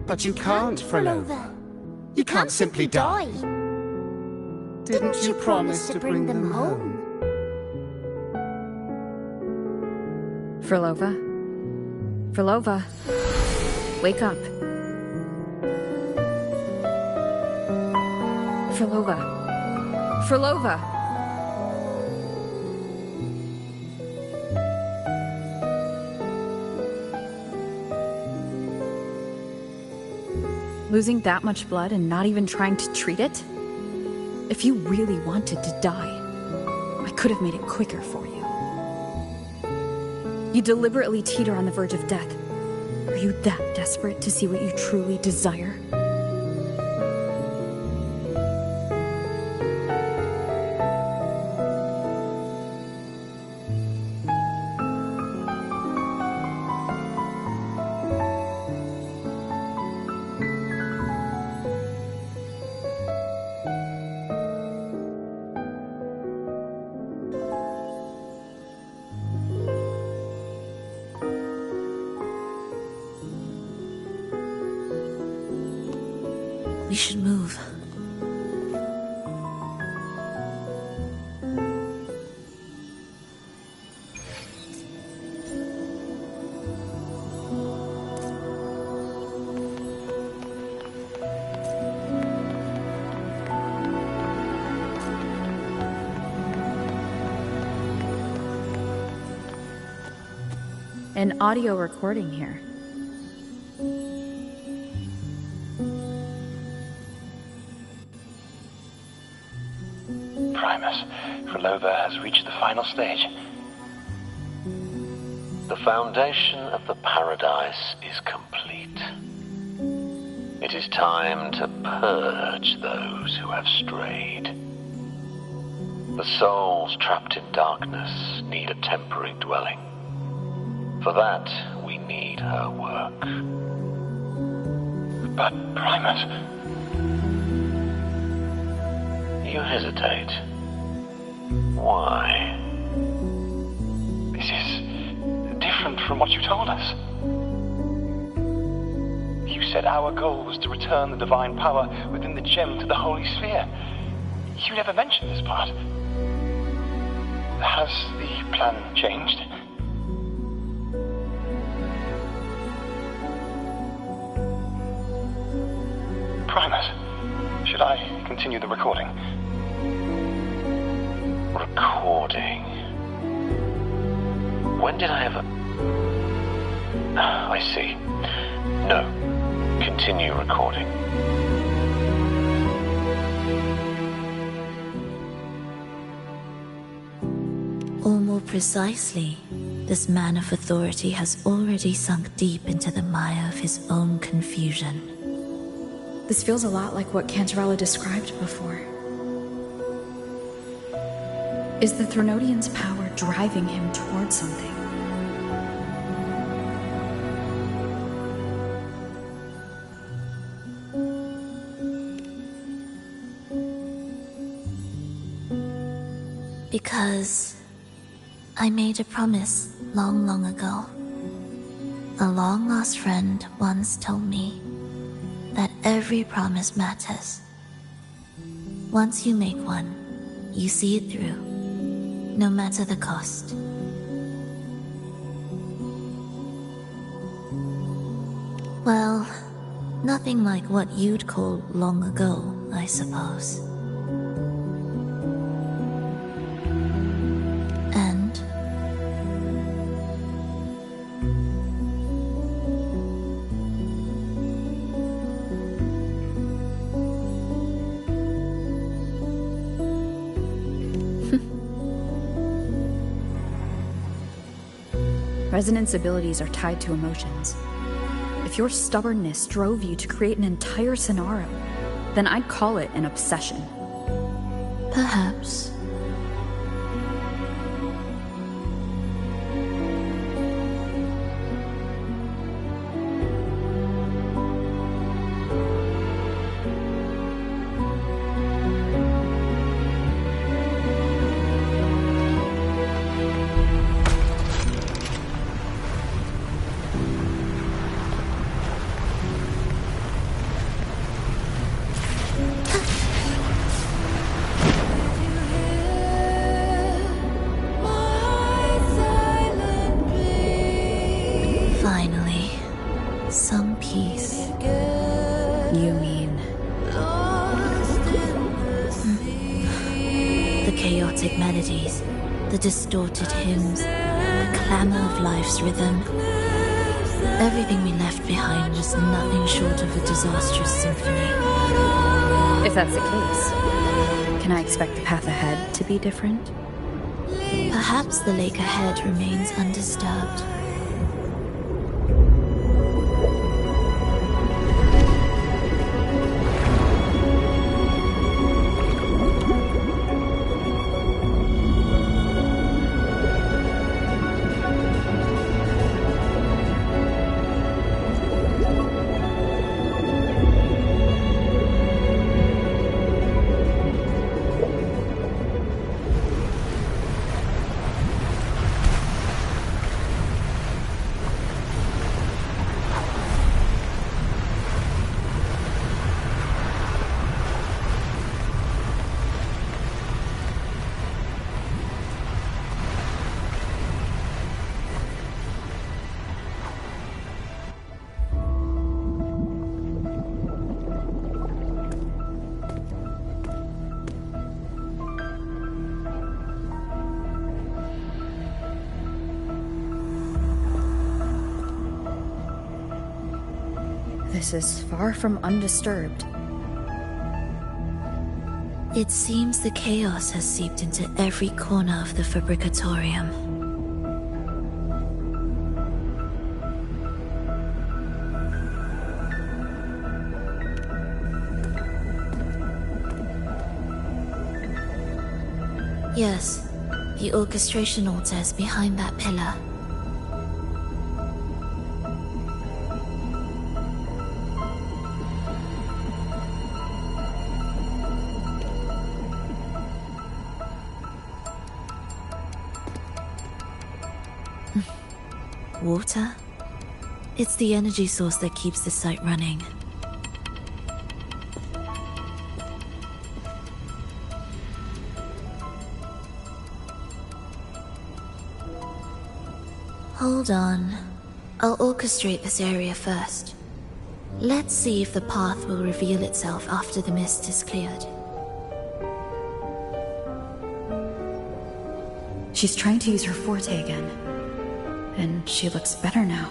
But you can't, Flova. You can't simply die. Didn't you promise to bring them home? Flova? Flova? Wake up. Flova? Flova? Losing that much blood and not even trying to treat it? If you really wanted to die, I could have made it quicker for you. You deliberately teeter on the verge of death. Are you that desperate to see what you truly desire? We should move. An audio recording here. Frolova has reached the final stage. The foundation of the paradise is complete. It is time to purge those who have strayed. The souls trapped in darkness need a temporary dwelling. For that, we need her work. But, Primus... You hesitate. Why? This is different from what you told us. You said our goal was to return the divine power within the gem to the Holy Sphere. You never mentioned this part. Has the plan changed? Primus, should I continue the recording? Recording? When did I ever... I see. No. Continue recording. Or more precisely, this man of authority has already sunk deep into the mire of his own confusion. This feels a lot like what Cantarella described before. Is the Threnodian's power driving him towards something? Because I made a promise long, long ago. A long-lost friend once told me that every promise matters. Once you make one, you see it through, no matter the cost. Well, nothing like what you'd call long ago, I suppose. And Resonance abilities are tied to emotions. If your stubbornness drove you to create an entire scenario, then I'd call it an obsession. perhaps. Finally, some peace. You mean? The chaotic melodies, the distorted hymns, the clamor of life's rhythm. Everything we left behind was nothing short of a disastrous symphony. If that's the case, can I expect the path ahead to be different? Perhaps the lake ahead remains undisturbed. This is far from undisturbed. It seems the chaos has seeped into every corner of the Fabricatorium. Yes, the orchestration altar is behind that pillar. Water? It's the energy source that keeps the site running. Hold on. I'll orchestrate this area first. Let's see if the path will reveal itself after the mist is cleared. She's trying to use her forte again. And she looks better now.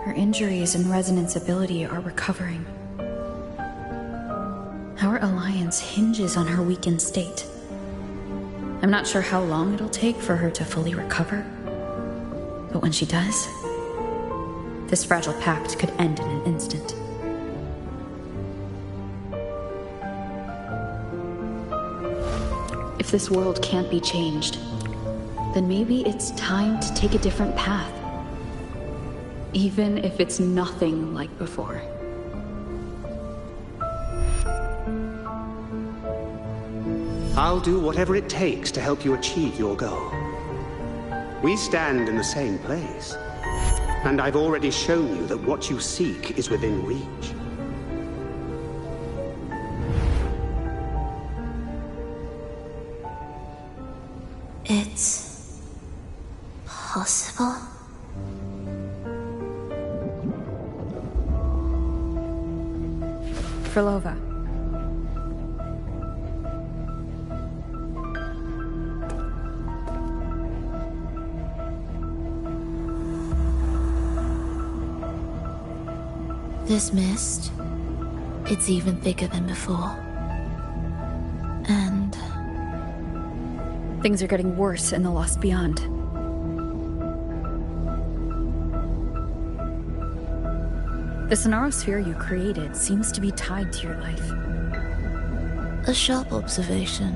Her injuries and resonance ability are recovering. Our alliance hinges on her weakened state. I'm not sure how long it'll take for her to fully recover. But when she does, this fragile pact could end in an instant. If this world can't be changed, then maybe it's time to take a different path. Even if it's nothing like before. I'll do whatever it takes to help you achieve your goal. We stand in the same place, and I've already shown you that what you seek is within reach. It's possible? Frolova. This mist, it's even thicker than before. And things are getting worse in the Lost Beyond. The Sonarosphere you created seems to be tied to your life. a sharp observation.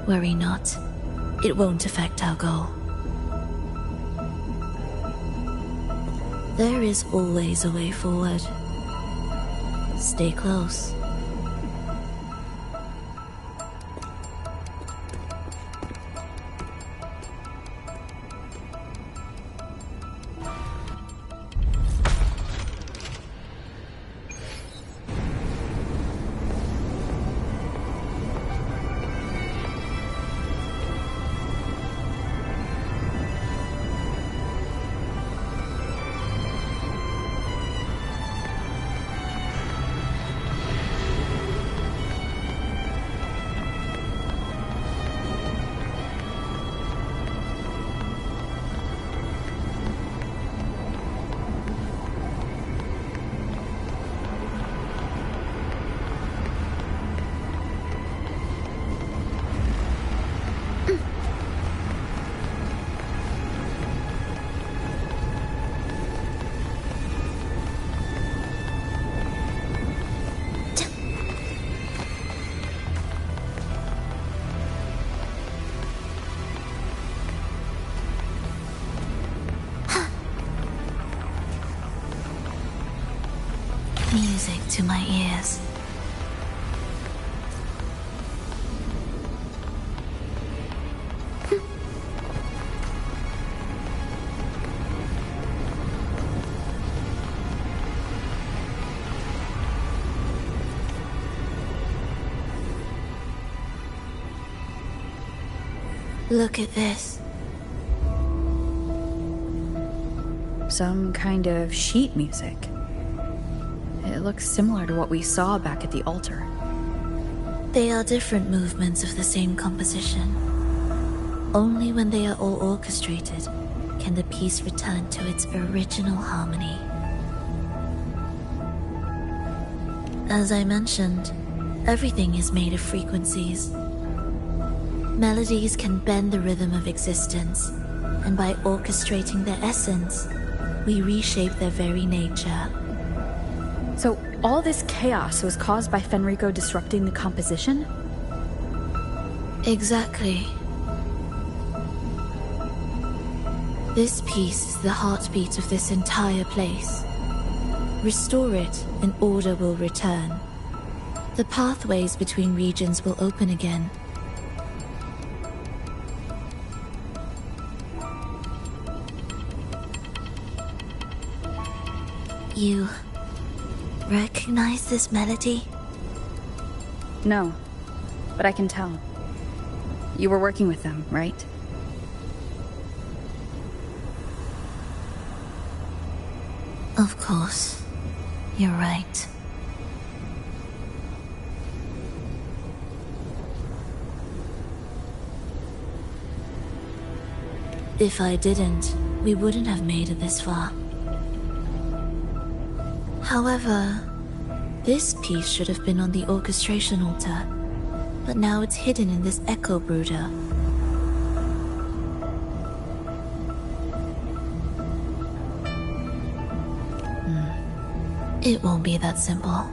Worry not. It won't affect our goal. There is always a way forward. Stay close. Music to my ears. Look at this. Some kind of sheet music. It looks similar to what we saw back at the altar. They are different movements of the same composition. Only when they are all orchestrated can the piece return to its original harmony. As I mentioned, everything is made of frequencies. Melodies can bend the rhythm of existence, and by orchestrating their essence, we reshape their very nature. So all this chaos was caused by Fenrico disrupting the composition? Exactly. This piece is the heartbeat of this entire place. Restore it, and order will return. The pathways between regions will open again. You recognize this melody? No, but I can tell. You were working with them, right? Of course. You're right. If I didn't, we wouldn't have made it this far. However, this piece should have been on the orchestration altar, but now it's hidden in this echo brooder. It won't be that simple.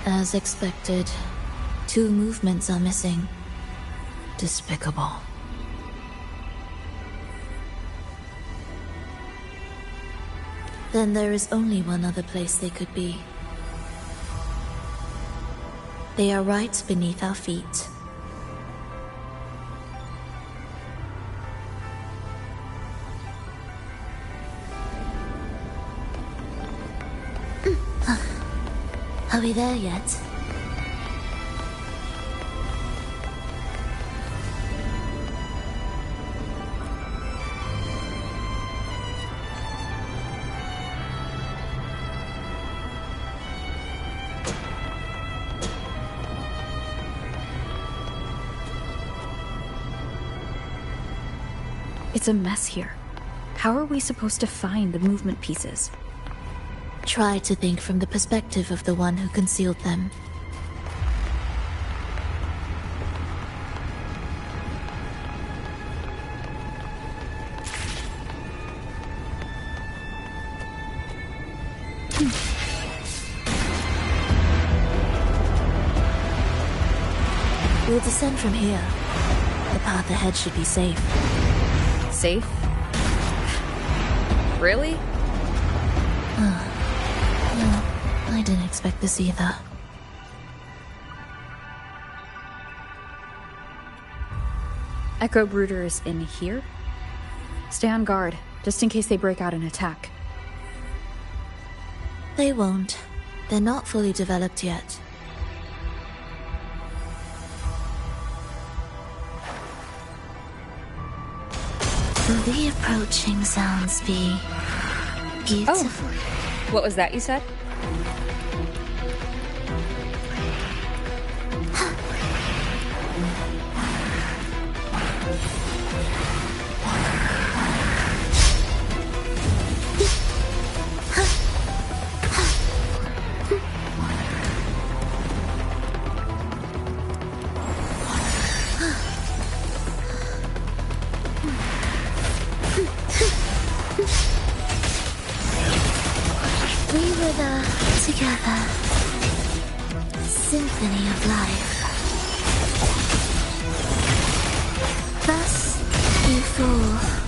As expected, 2 movements are missing. Despicable. Then there is only one other place they could be. They are right beneath our feet. Are we there yet? It's a mess here. How are we supposed to find the movement pieces? Try to think from the perspective of the one who concealed them. We'll descend from here. The path ahead should be safe. Safe? Really? No, I didn't expect this either. Echo Brooder is in here? Stay on guard, just in case they break out and attack. They won't. They're not fully developed yet. Will the approaching sounds be beautiful? Oh, what was that you said? together. Symphony of life. Thus you fall.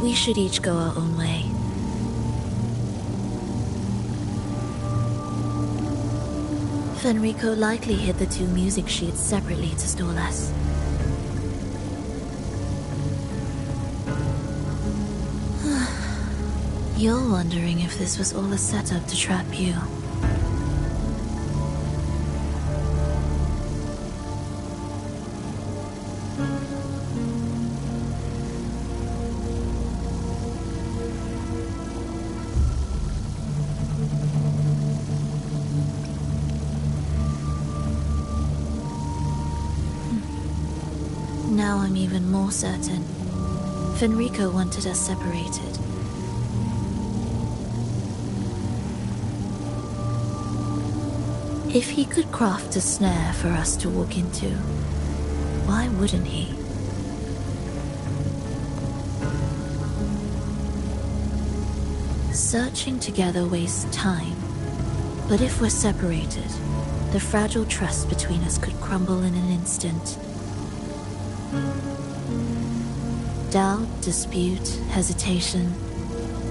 We should each go our own way. Fenrico likely hid the two music sheets separately to stall us. You're wondering if this was all a setup to trap you. Now I'm even more certain. Fenrico wanted us separated. If he could craft a snare for us to walk into, why wouldn't he? Searching together wastes time, but if we're separated, the fragile trust between us could crumble in an instant. Doubt, dispute, hesitation,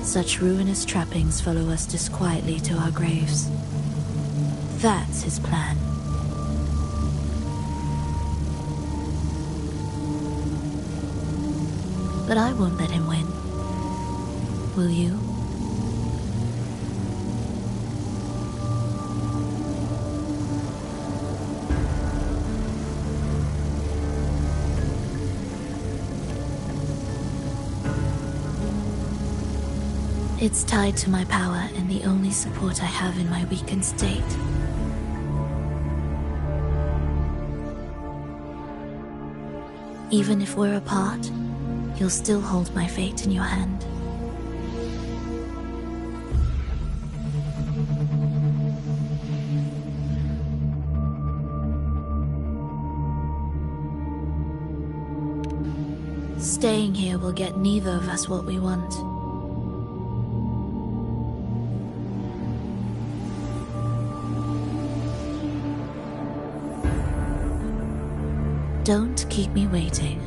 such ruinous trappings follow us disquietly to our graves. That's his plan. But I won't let him win. Will you? It's tied to my power and the only support I have in my weakened state. Even if we're apart, you'll still hold my fate in your hand. Staying here will get neither of us what we want. Don't keep me waiting.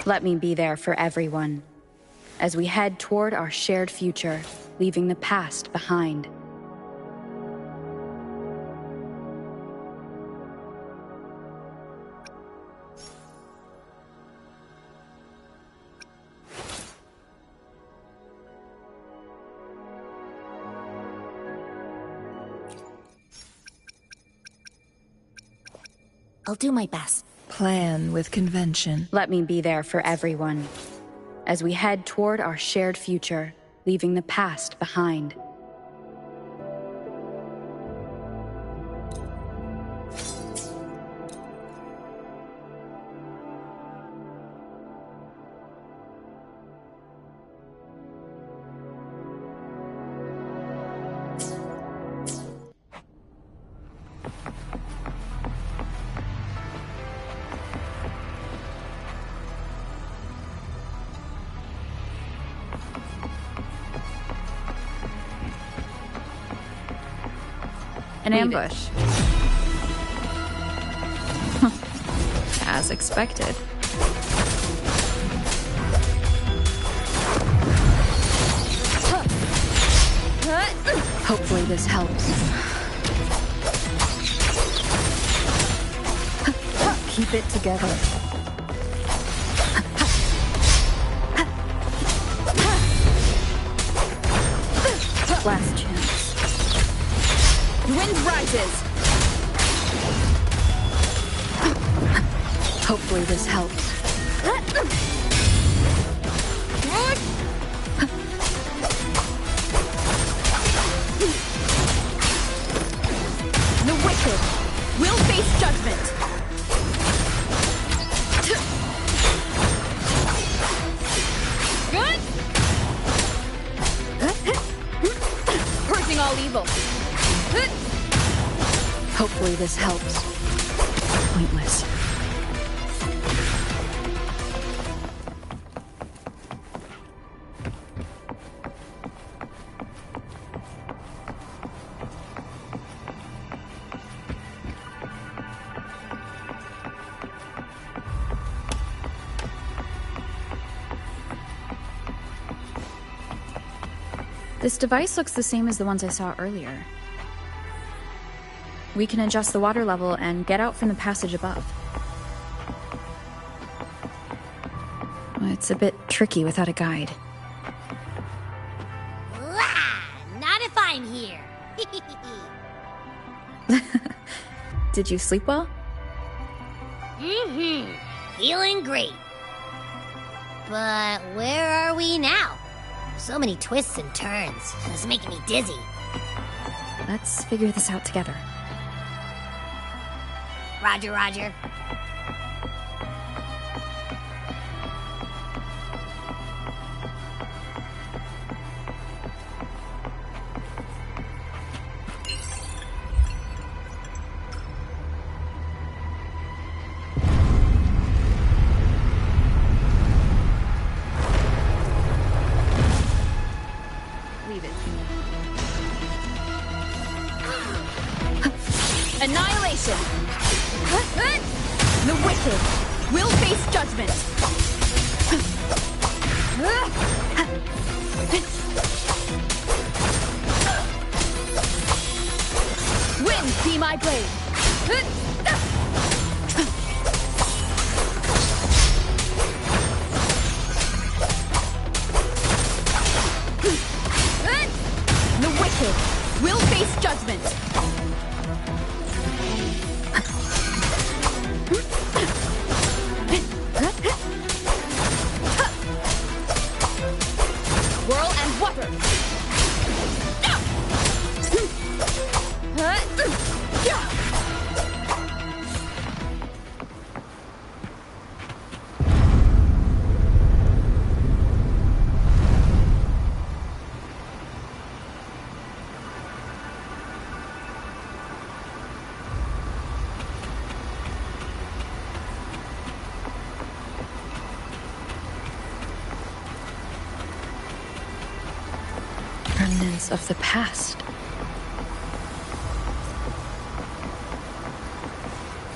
Let me be there for everyone, as we head toward our shared future, leaving the past behind. I'll do my best. Plan with convention. Let me be there for everyone, as we head toward our shared future, leaving the past behind. An ambush. As expected. Hopefully this helps. Keep it together. Last chance. The wind rises. Hopefully this helps. The wicked will face judgment. Good. Purging all evil. Hopefully this helps. Pointless. This device looks the same as the ones I saw earlier. We can adjust the water level and get out from the passage above. It's a bit tricky without a guide. Not if I'm here. Did you sleep well? Feeling great. But where are we now? So many twists and turns. It's making me dizzy. Let's figure this out together. Roger, roger. Leave it. Annihilation. The wicked will face judgment. Wind be my blade. The wicked will face judgment. Whirl and water. Remnants of the past.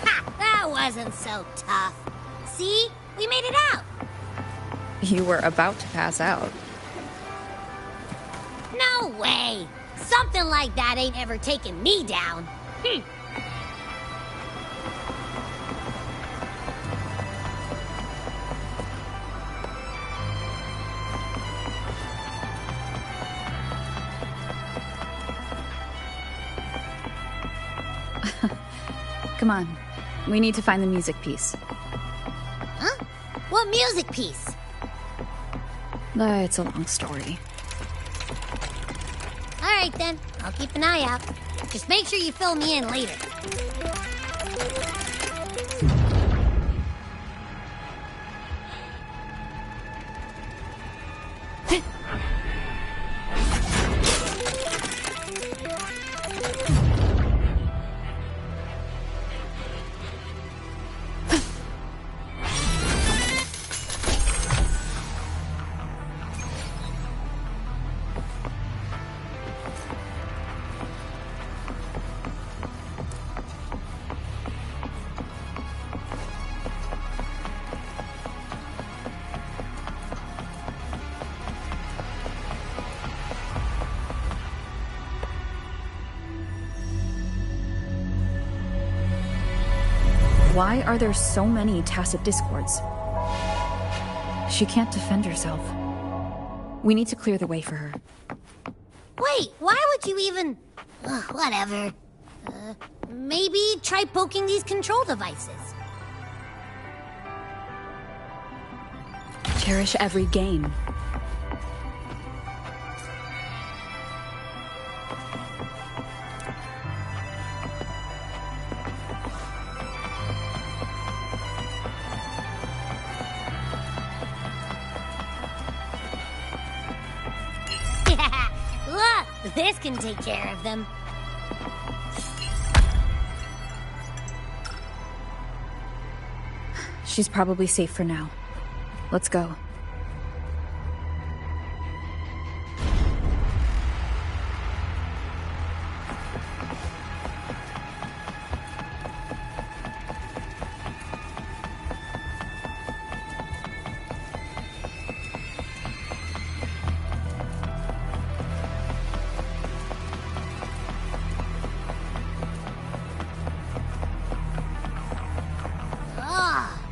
Ha! That wasn't so tough. See? We made it out. You were about to pass out. No way. Something like that ain't ever taken me down. Come on. We need to find the music piece. Huh? What music piece? It's a long story. All right, then. I'll keep an eye out. Just make sure you fill me in later. Why are there so many tacit discords? She can't defend herself. We need to clear the way for her. Wait, why would you even... whatever. Maybe try poking these control devices. Cherish every game. Look, this can take care of them. She's probably safe for now. Let's go.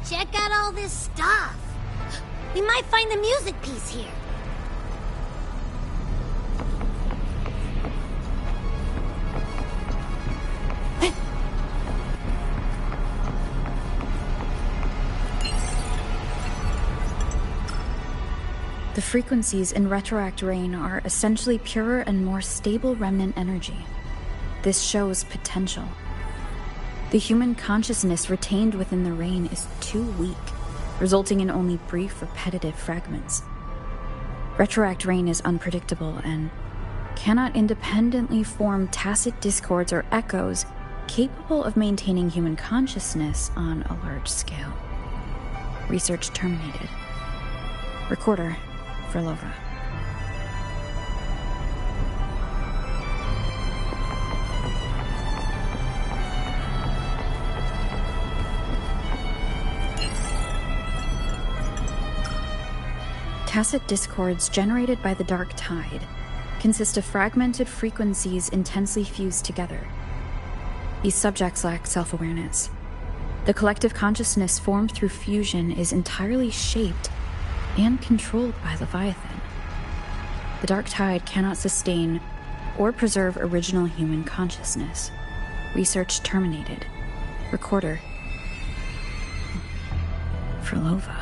Check out all this stuff. We might find the music piece here. The frequencies in Retroact Rain are essentially purer and more stable remnant energy. This shows potential. The human consciousness retained within the rain is too weak, resulting in only brief, repetitive fragments. Retroact Rain is unpredictable and cannot independently form tacit discords or echoes capable of maintaining human consciousness on a large scale. Research terminated. Recorder, Frolova. Tacit discords generated by the dark tide consist of fragmented frequencies intensely fused together. These subjects lack self-awareness. The collective consciousness formed through fusion is entirely shaped and controlled by Leviathan. The dark tide cannot sustain or preserve original human consciousness. Research terminated. Recorder. Frolova.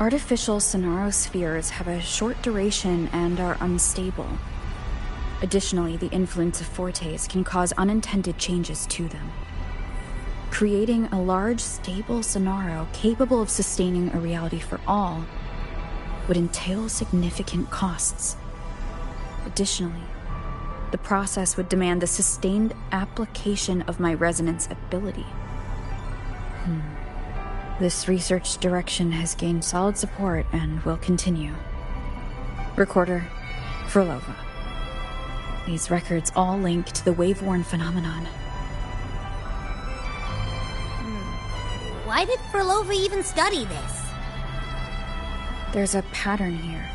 Artificial sonarospheres have a short duration and are unstable. Additionally, the influence of fortes can cause unintended changes to them. Creating a large, stable sonaro capable of sustaining a reality for all would entail significant costs. Additionally, the process would demand the sustained application of my resonance ability. This research direction has gained solid support and will continue. Recorder, Frolova. These records all link to the wave-worn phenomenon. Why did Frolova even study this? There's a pattern here.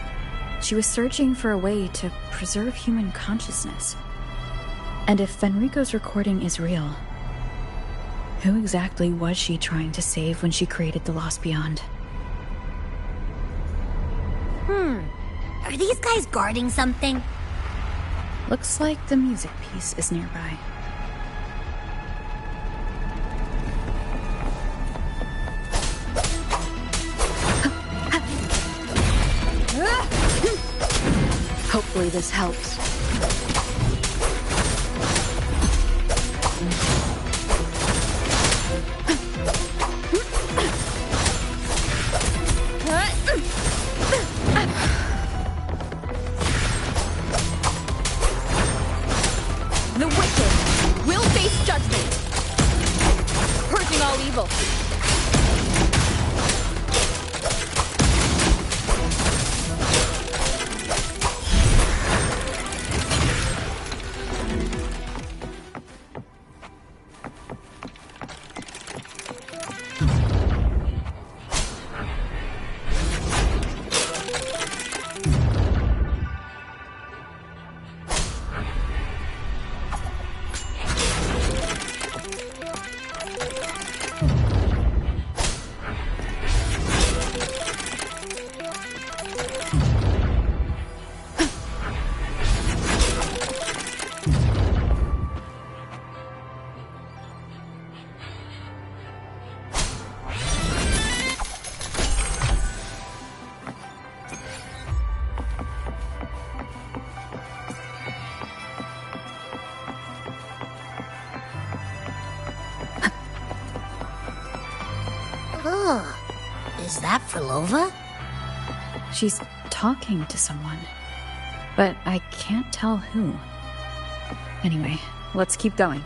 She was searching for a way to preserve human consciousness. And if Fenrico's recording is real, who exactly was she trying to save when she created the Lost Beyond? Are these guys guarding something? Looks like the music piece is nearby. Hopefully this helps. The wicked will face judgment, purging all evil. Oh, is that Frolova? She's talking to someone, but I can't tell who. Anyway, let's keep going.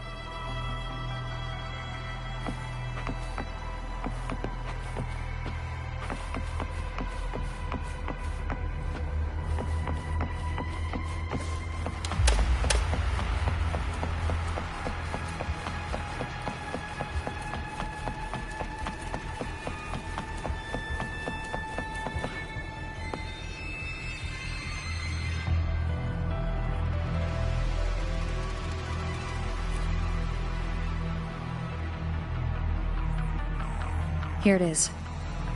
Here it is.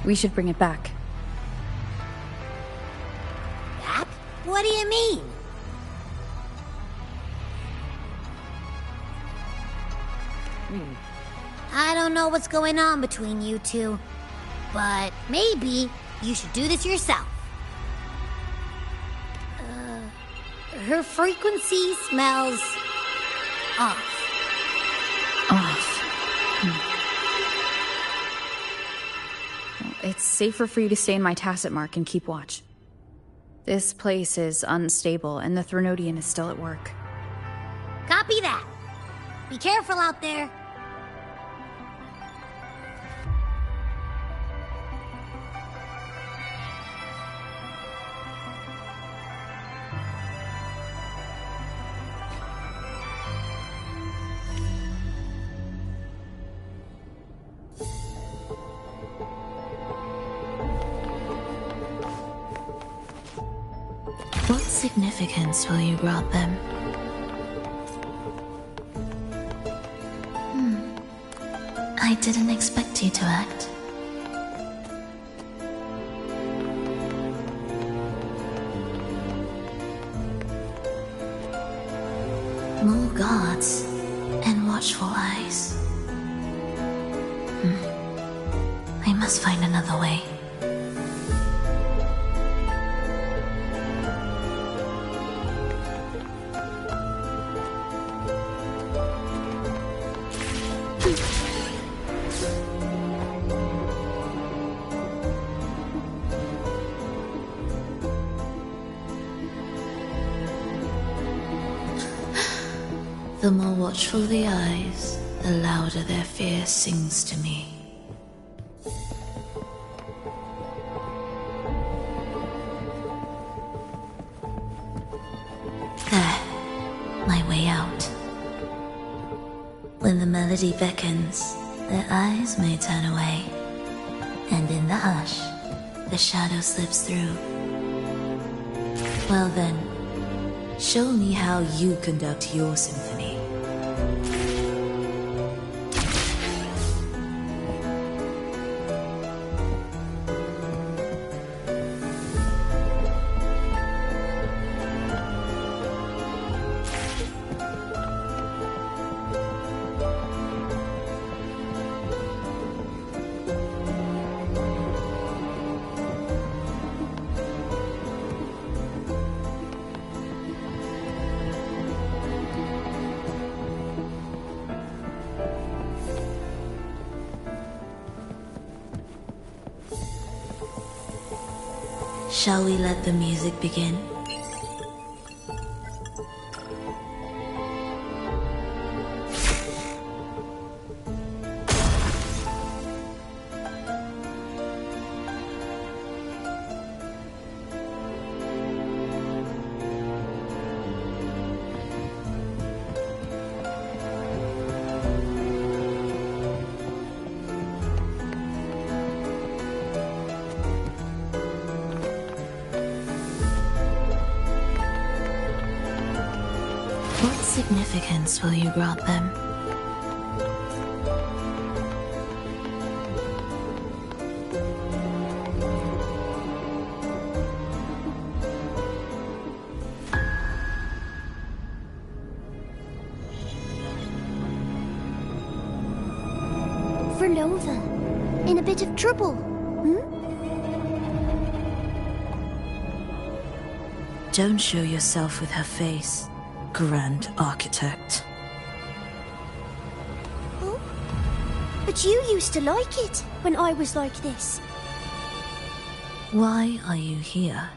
We should bring it back. Back? What do you mean? I don't know what's going on between you two, but maybe you should do this yourself. Her frequency smells off. It's safer for you to stay in my tacit mark and keep watch. This place is unstable, and the Threnodian is still at work. Copy that. Be careful out there. What significance will you grant them? I didn't expect you to act. More guards and watchful eyes. I must find another way. The more watchful the eyes, the louder their fear sings to me. There, my way out. When the melody beckons, their eyes may turn away, and in the hush, the shadow slips through. Well then, show me how you conduct your symphony. Shall we let the music begin? What significance will you grant them? Frolova, in a bit of trouble, Don't show yourself with her face, Grand Architect. But you used to like it when I was like this. Why are you here?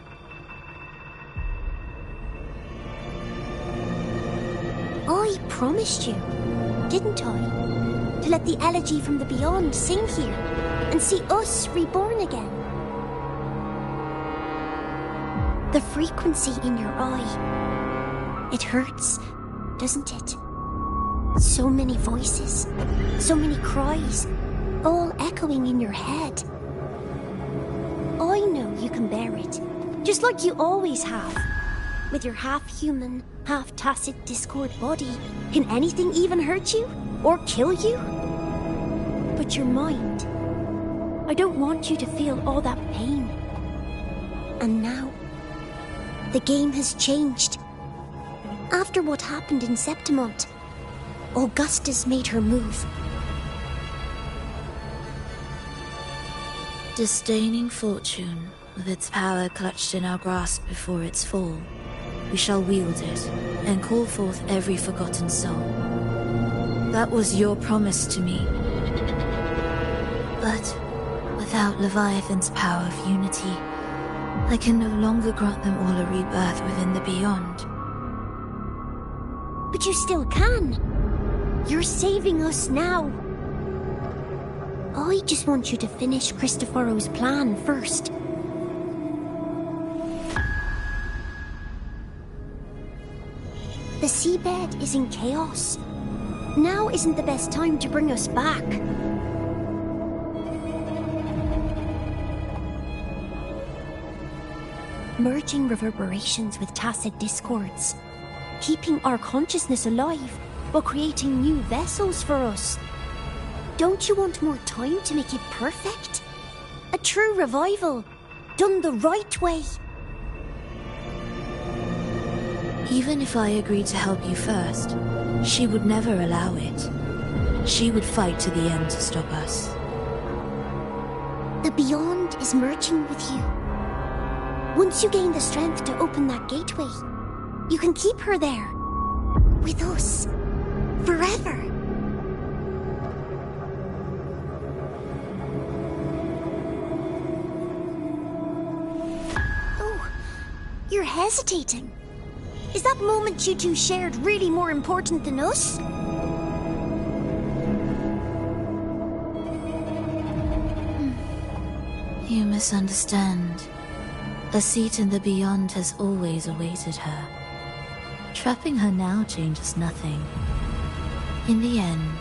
I promised you, didn't I? To let the elegy from the beyond sing here and see us reborn again. The frequency in your eye. It hurts, doesn't it? So many voices, so many cries, all echoing in your head. I know you can bear it, just like you always have. With your half-human, half-tacit Discord body, can anything even hurt you? Or kill you? But your mind, I don't want you to feel all that pain. And now, the game has changed. After what happened in Septimont, Augustus made her move. Disdaining fortune, with its power clutched in our grasp before its fall, we shall wield it and call forth every forgotten soul. That was your promise to me. But without Leviathan's power of unity, I can no longer grant them all a rebirth within the beyond. But you still can. You're saving us now. I just want you to finish Cristoforo's plan first. The seabed is in chaos. Now isn't the best time to bring us back. Merging reverberations with tacit discords. Keeping our consciousness alive while creating new vessels for us. Don't you want more time to make it perfect? A true revival, done the right way. Even if I agreed to help you first, she would never allow it. She would fight to the end to stop us. The Beyond is merging with you. Once you gain the strength to open that gateway, you can keep her there. With us. Forever. Oh, you're hesitating. Is that moment you two shared really more important than us? You misunderstand. A seat in the Beyond has always awaited her. Trapping her now changes nothing. In the end,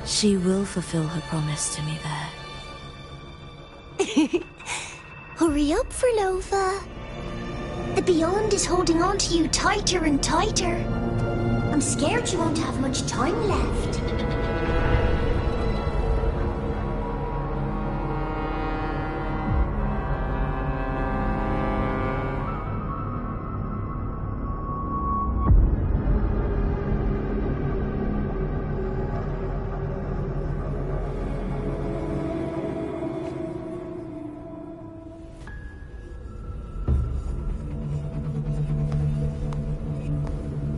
she will fulfill her promise to me there. Hurry up, Furlova. The Beyond is holding on to you tighter and tighter. I'm scared you won't have much time left.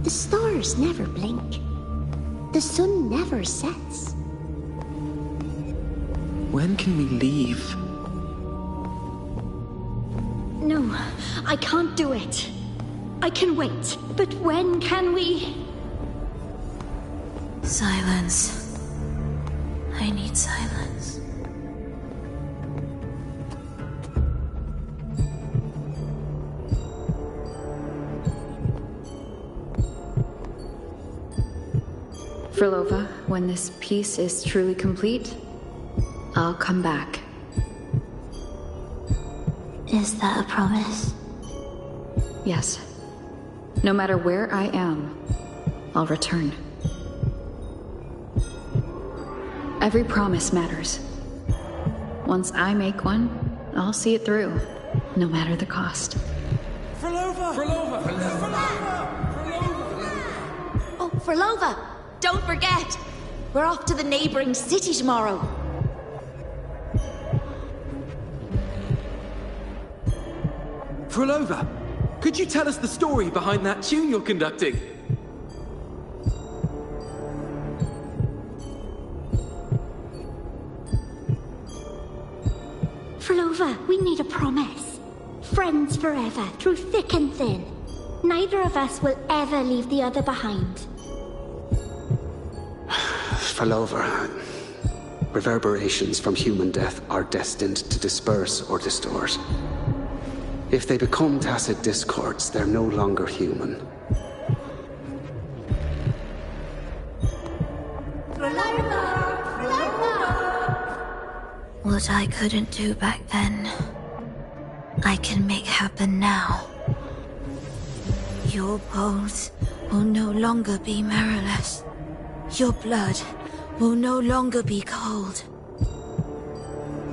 The stars never blink. The sun never sets. When can we leave? No, I can't do it. I can wait, but when can we? Silence. I need silence. Furlova, when this piece is truly complete, I'll come back. Is that a promise? Yes. No matter where I am, I'll return. Every promise matters. Once I make one, I'll see it through, no matter the cost. Furlova! Furlova! Oh, Furlova! Don't forget! We're off to the neighboring city tomorrow. Furlova, could you tell us the story behind that tune you're conducting? Frolova, we need a promise. Friends forever, through thick and thin. Neither of us will ever leave the other behind. Frolova, reverberations from human death are destined to disperse or distort. If they become tacit discords, they're no longer human. What I couldn't do back then, I can make happen now. Your bones will no longer be marrowless. Your blood will no longer be cold.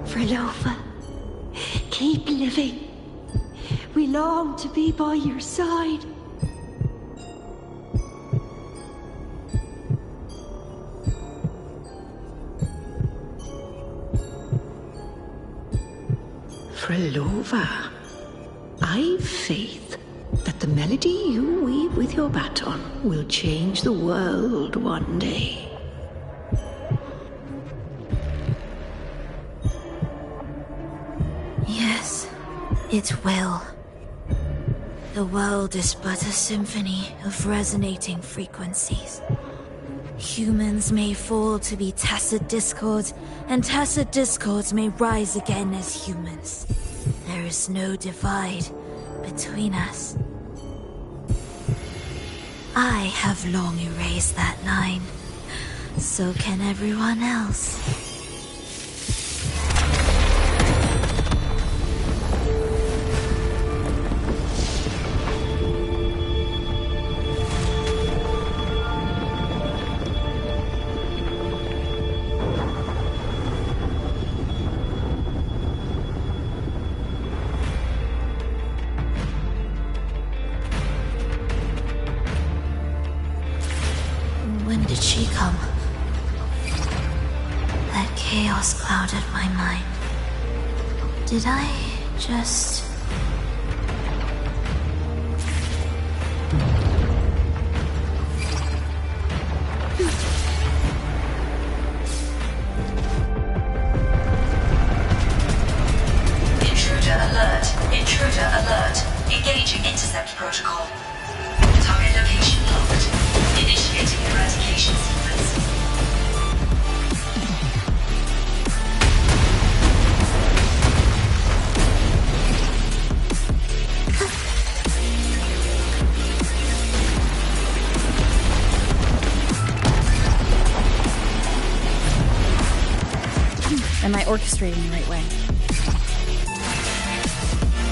Frolova, keep living. We long to be by your side. Frolova, I've faith that the melody you weave with your baton will change the world one day. Yes, it will. The world is but a symphony of resonating frequencies. Humans may fall to be tacit discords, and tacit discords may rise again as humans. There is no divide between us. I have long erased that line. So can everyone else. When did she come? That chaos clouded my mind. Did I just... Intruder alert. Intruder alert. Engaging intercept protocol. Target location locked. Initiating eradication sequence. Am I orchestrating the right way?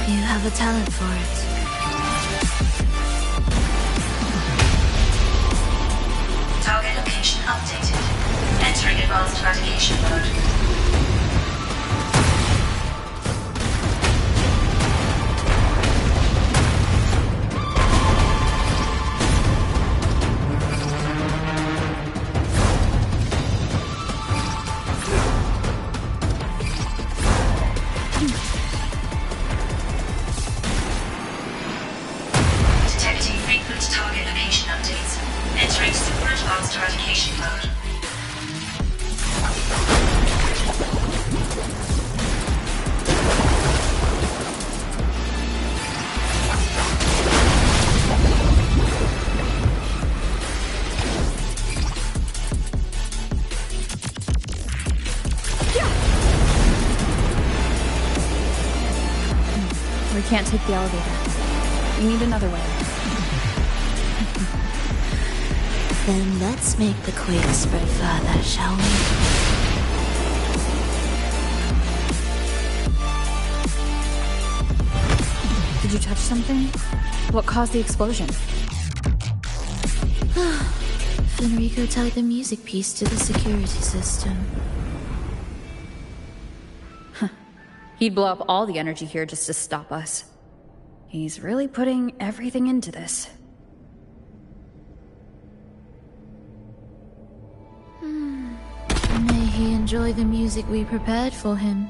You have a talent for it. Target location updated. Entering advanced eradication mode. Detecting frequent target location updates. Entering super advanced eradication mode. We can't take the elevator. We need another way. Then let's make the quake spread further, shall we? Did you touch something? What caused the explosion? Fenrico tied the music piece to the security system. He'd blow up all the energy here just to stop us. He's really putting everything into this. May he enjoy the music we prepared for him.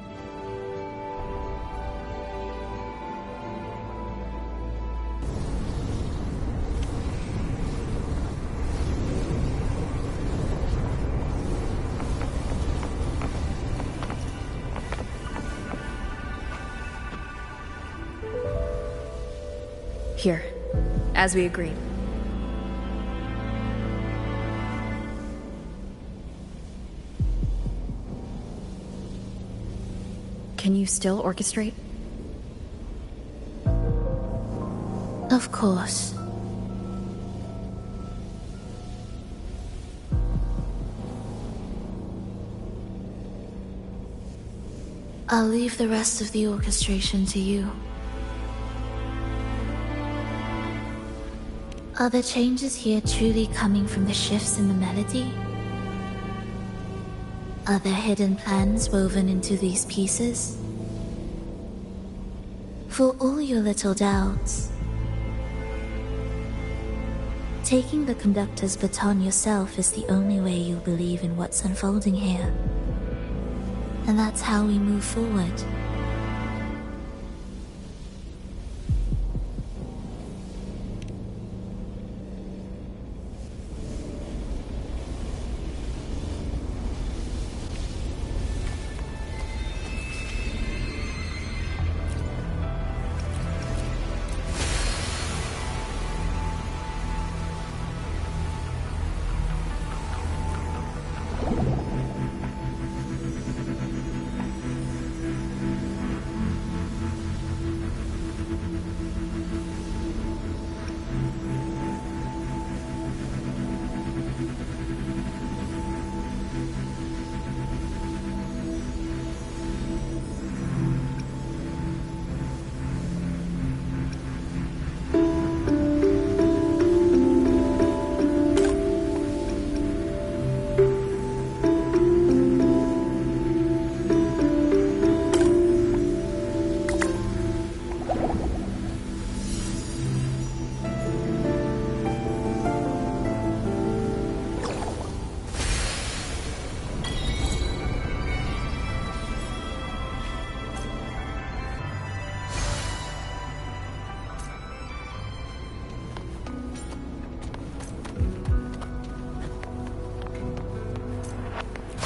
Here, as we agreed. Can you still orchestrate? Of course. I'll leave the rest of the orchestration to you. Are the changes here truly coming from the shifts in the melody? Are there hidden plans woven into these pieces? For all your little doubts, taking the conductor's baton yourself is the only way you'll believe in what's unfolding here. And that's how we move forward.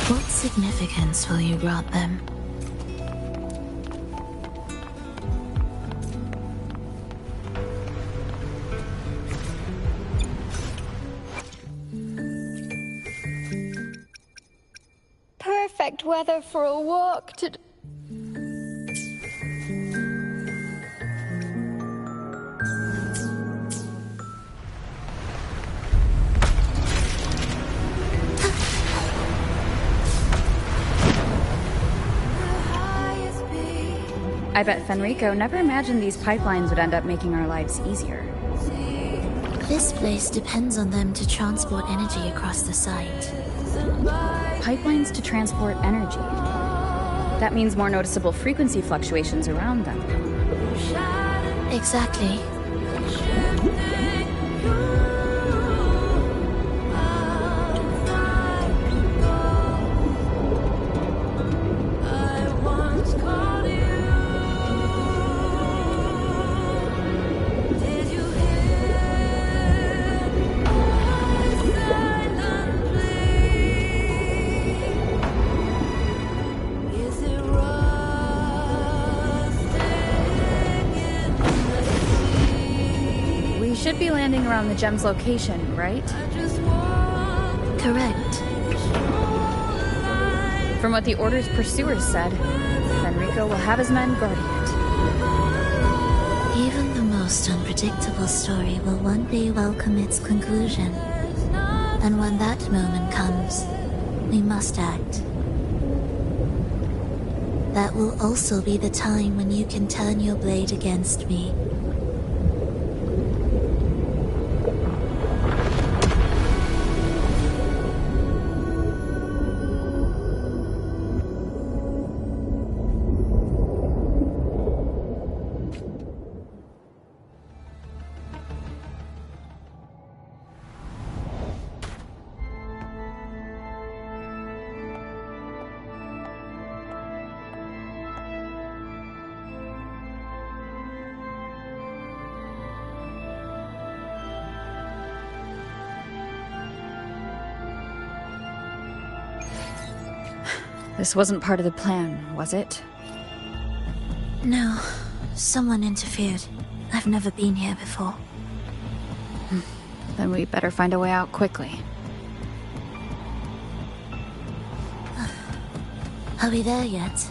What significance will you grant them? Perfect weather for a walk to... I bet Fenrico never imagined these pipelines would end up making our lives easier. This place depends on them to transport energy across the site. Pipelines to transport energy. That means more noticeable frequency fluctuations around them. Exactly. Should be landing around the gem's location, right? Correct. From what the Order's pursuers said, Fenrico will have his men guarding it. Even the most unpredictable story will one day welcome its conclusion. And when that moment comes, we must act. That will also be the time when you can turn your blade against me. This wasn't part of the plan, was it? No. Someone interfered. I've never been here before. Then we better find a way out quickly. Are we there yet?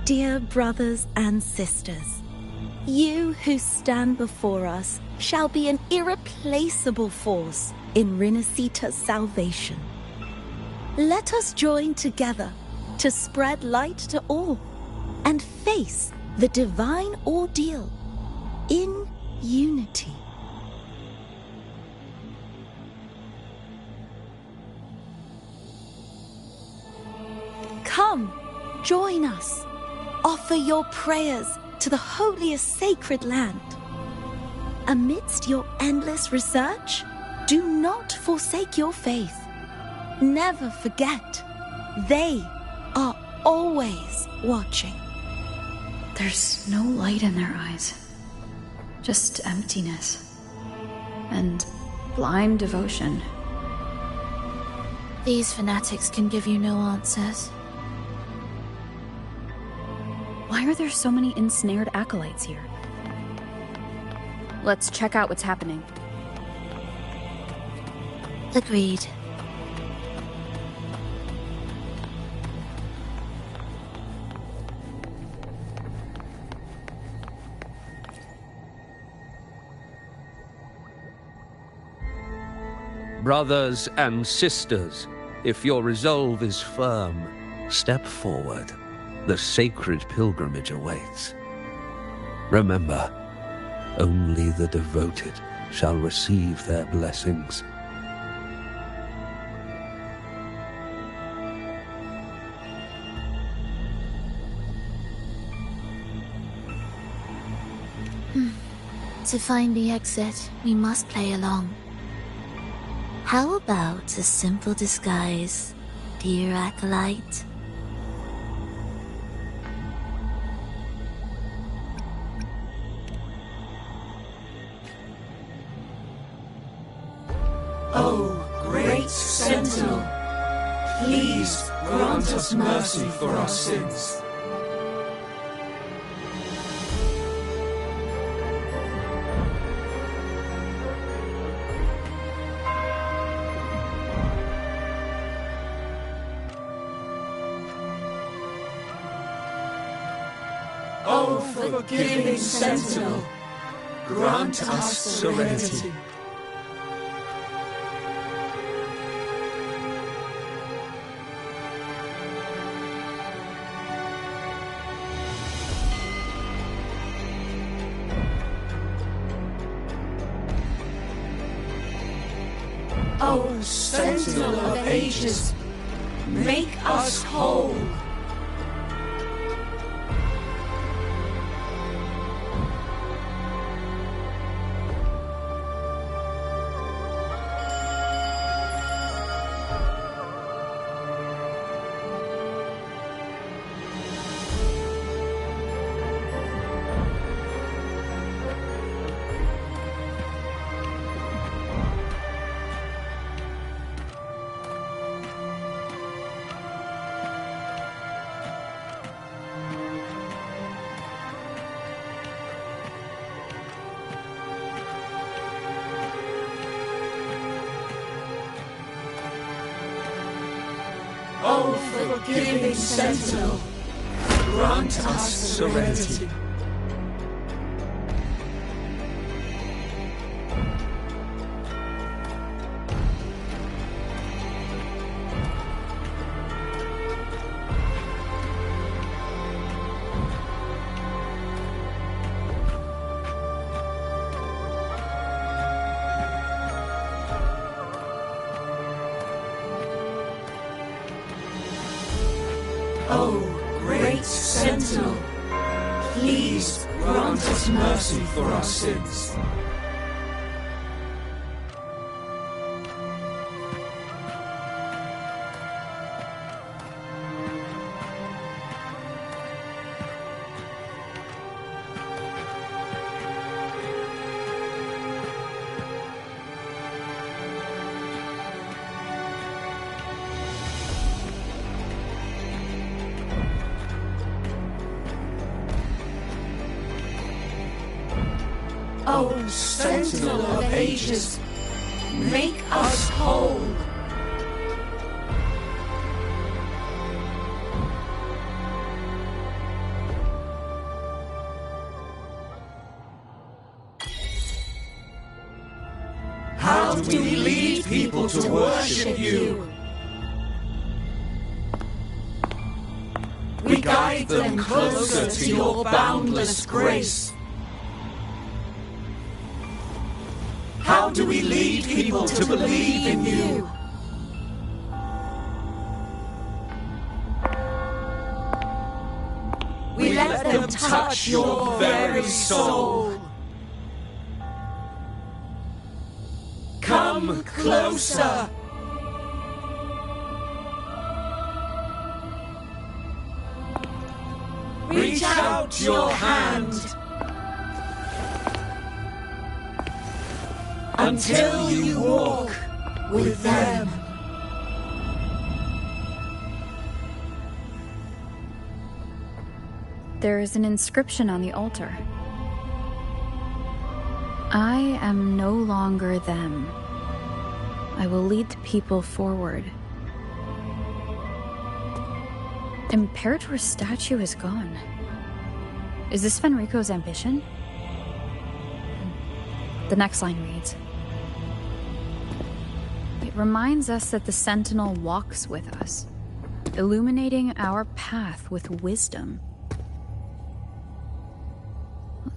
Dear brothers and sisters, you who stand before us shall be an irreplaceable force in Rinasita's salvation. Let us join together to spread light to all and face the divine ordeal in unity. Come, join us. Offer your prayers to the holiest sacred land. Amidst your endless research, do not forsake your faith. Never forget, they are always watching. There's no light in their eyes, just emptiness and blind devotion. These fanatics can give you no answers. Why are there so many ensnared acolytes here? Let's check out what's happening. Agreed. Brothers and sisters, if your resolve is firm, step forward. The sacred pilgrimage awaits. Remember, only the devoted shall receive their blessings. To find the exit, we must play along. How about a simple disguise, dear acolyte? O great Sentinel, please grant us mercy for our sins. O forgiving Sentinel, grant us serenity. O Sentinel of Ages, make us whole. O forgiving Sentinel, grant us serenity. O great Sentinel, Please grant us mercy for our sins. O Sentinel of Ages, make us whole. How do we lead people to worship you? We guide them closer to your boundless grace. How do we lead people to believe in you? We let them touch your very soul. Come closer. Reach out your hand. Until you walk with them. There is an inscription on the altar. I am no longer them. I will lead the people forward. Imperator's statue is gone. Is this Fenrico's ambition? The next line reads, it reminds us that the Sentinel walks with us, illuminating our path with wisdom.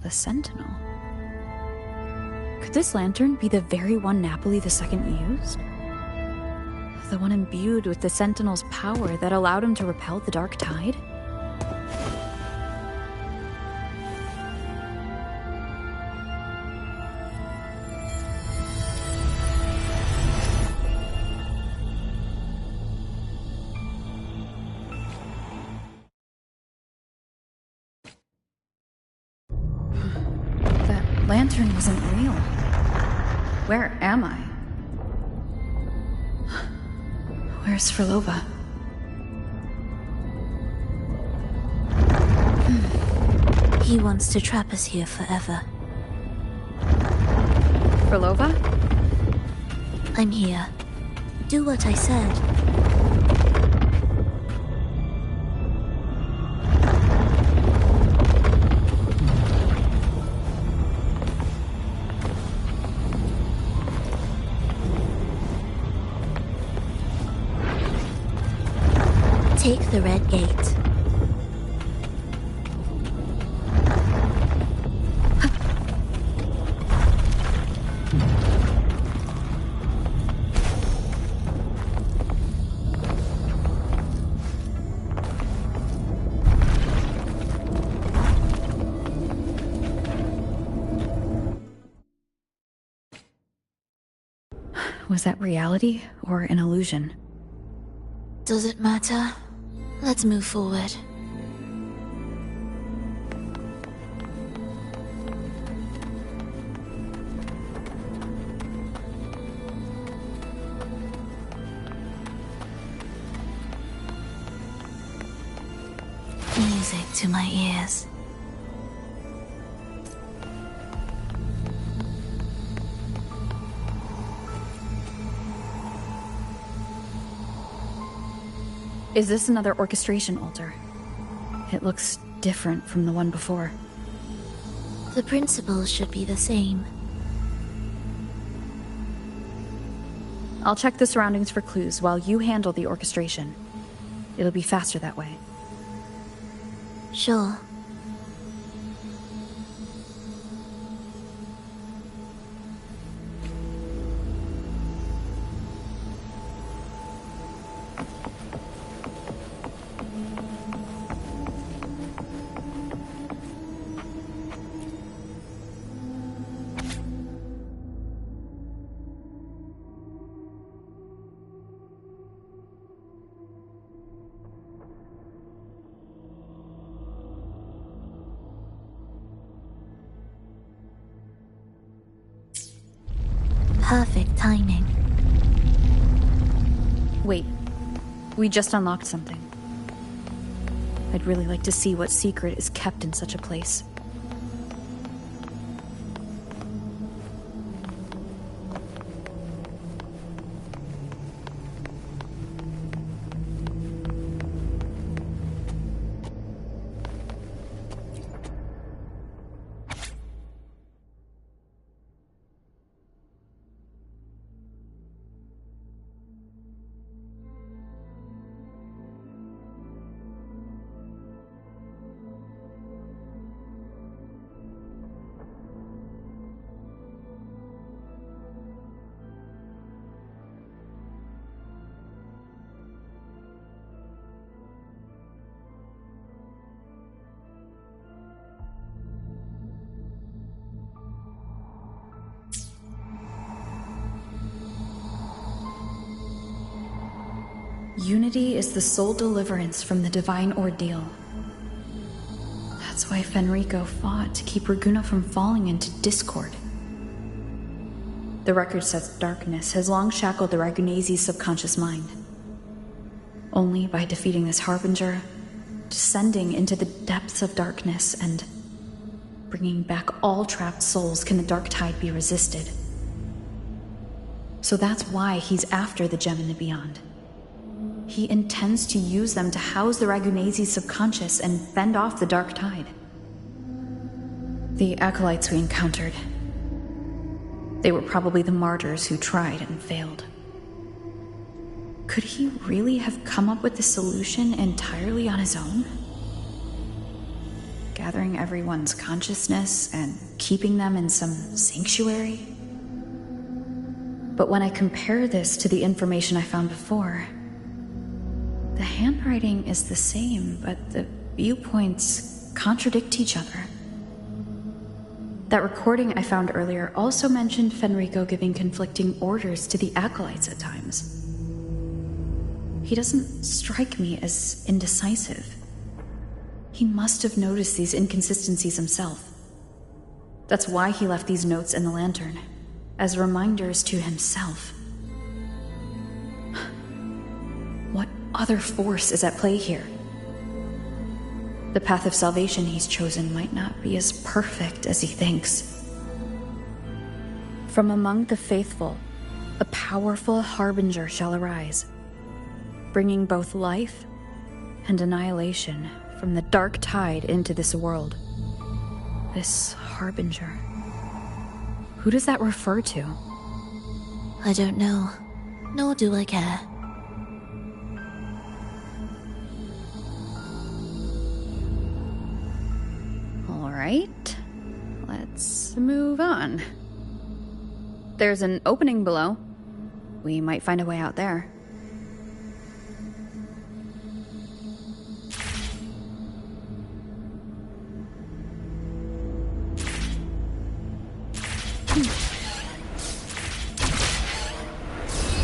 The Sentinel? Could this lantern be the very one Napoli II used? The one imbued with the Sentinel's power that allowed him to repel the Dark Tide? Lantern wasn't real. Where am I? Where's Frolova? He wants to trap us here forever. Frolova? I'm here. Do what I said. Take the red gate. Was that reality or an illusion? Does it matter? Let's move forward. Music to my ears. Is this another orchestration altar? It looks different from the one before. The principles should be the same. I'll check the surroundings for clues while you handle the orchestration. It'll be faster that way. Sure. perfect timing. Wait, we just unlocked something. I'd really like to see what secret is kept in such a place. Unity is the sole deliverance from the divine ordeal. That's why Fenrico fought to keep Raguna from falling into discord. The record says darkness has long shackled the Ragunese's subconscious mind. Only by defeating this harbinger, descending into the depths of darkness, and bringing back all trapped souls can the dark tide be resisted. So that's why he's after the gem in the beyond. He intends to use them to house the Ragunese's subconscious and fend off the dark tide. The acolytes we encountered, they were probably the martyrs who tried and failed. Could he really have come up with the solution entirely on his own? Gathering everyone's consciousness and keeping them in some sanctuary? But when I compare this to the information I found before, the handwriting is the same, but the viewpoints contradict each other. That recording I found earlier also mentioned Fenrico giving conflicting orders to the acolytes at times. He doesn't strike me as indecisive. He must have noticed these inconsistencies himself. That's why he left these notes in the lantern, as reminders to himself. What other force is at play here? The path of salvation he's chosen might not be as perfect as he thinks. From among the faithful, a powerful harbinger shall arise, bringing both life and annihilation from the dark tide into this world. This harbinger. Who does that refer to? I don't know, nor do I care. Alright, let's move on. There's an opening below. We might find a way out there.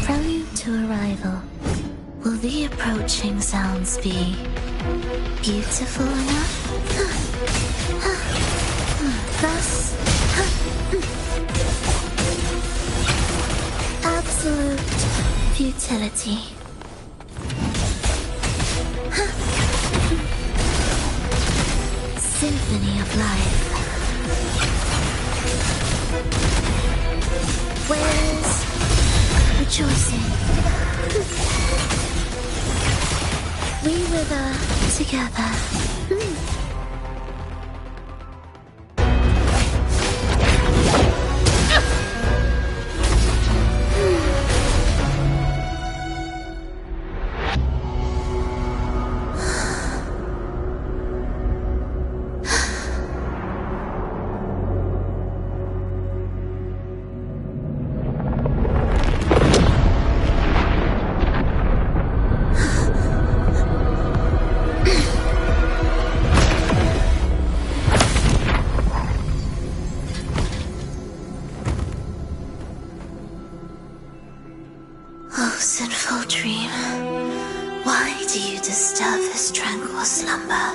Prelude to arrival. Will the approaching sounds be beautiful enough? Thus, absolute futility. Symphony of life. Where's rejoicing? We wither together. Sinful dream, why do you disturb this tranquil slumber?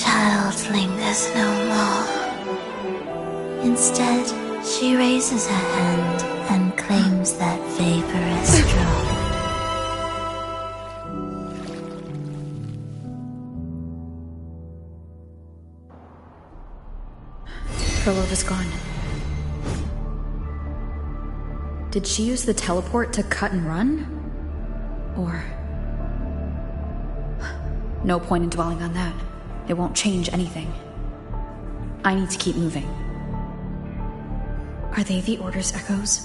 child lingers no more. Instead, she raises her hand and claims that vaporous drop. Frolova's gone. Did she use the teleport to cut and run? Or... No point in dwelling on that. It won't change anything. I need to keep moving. Are they the Order's echoes?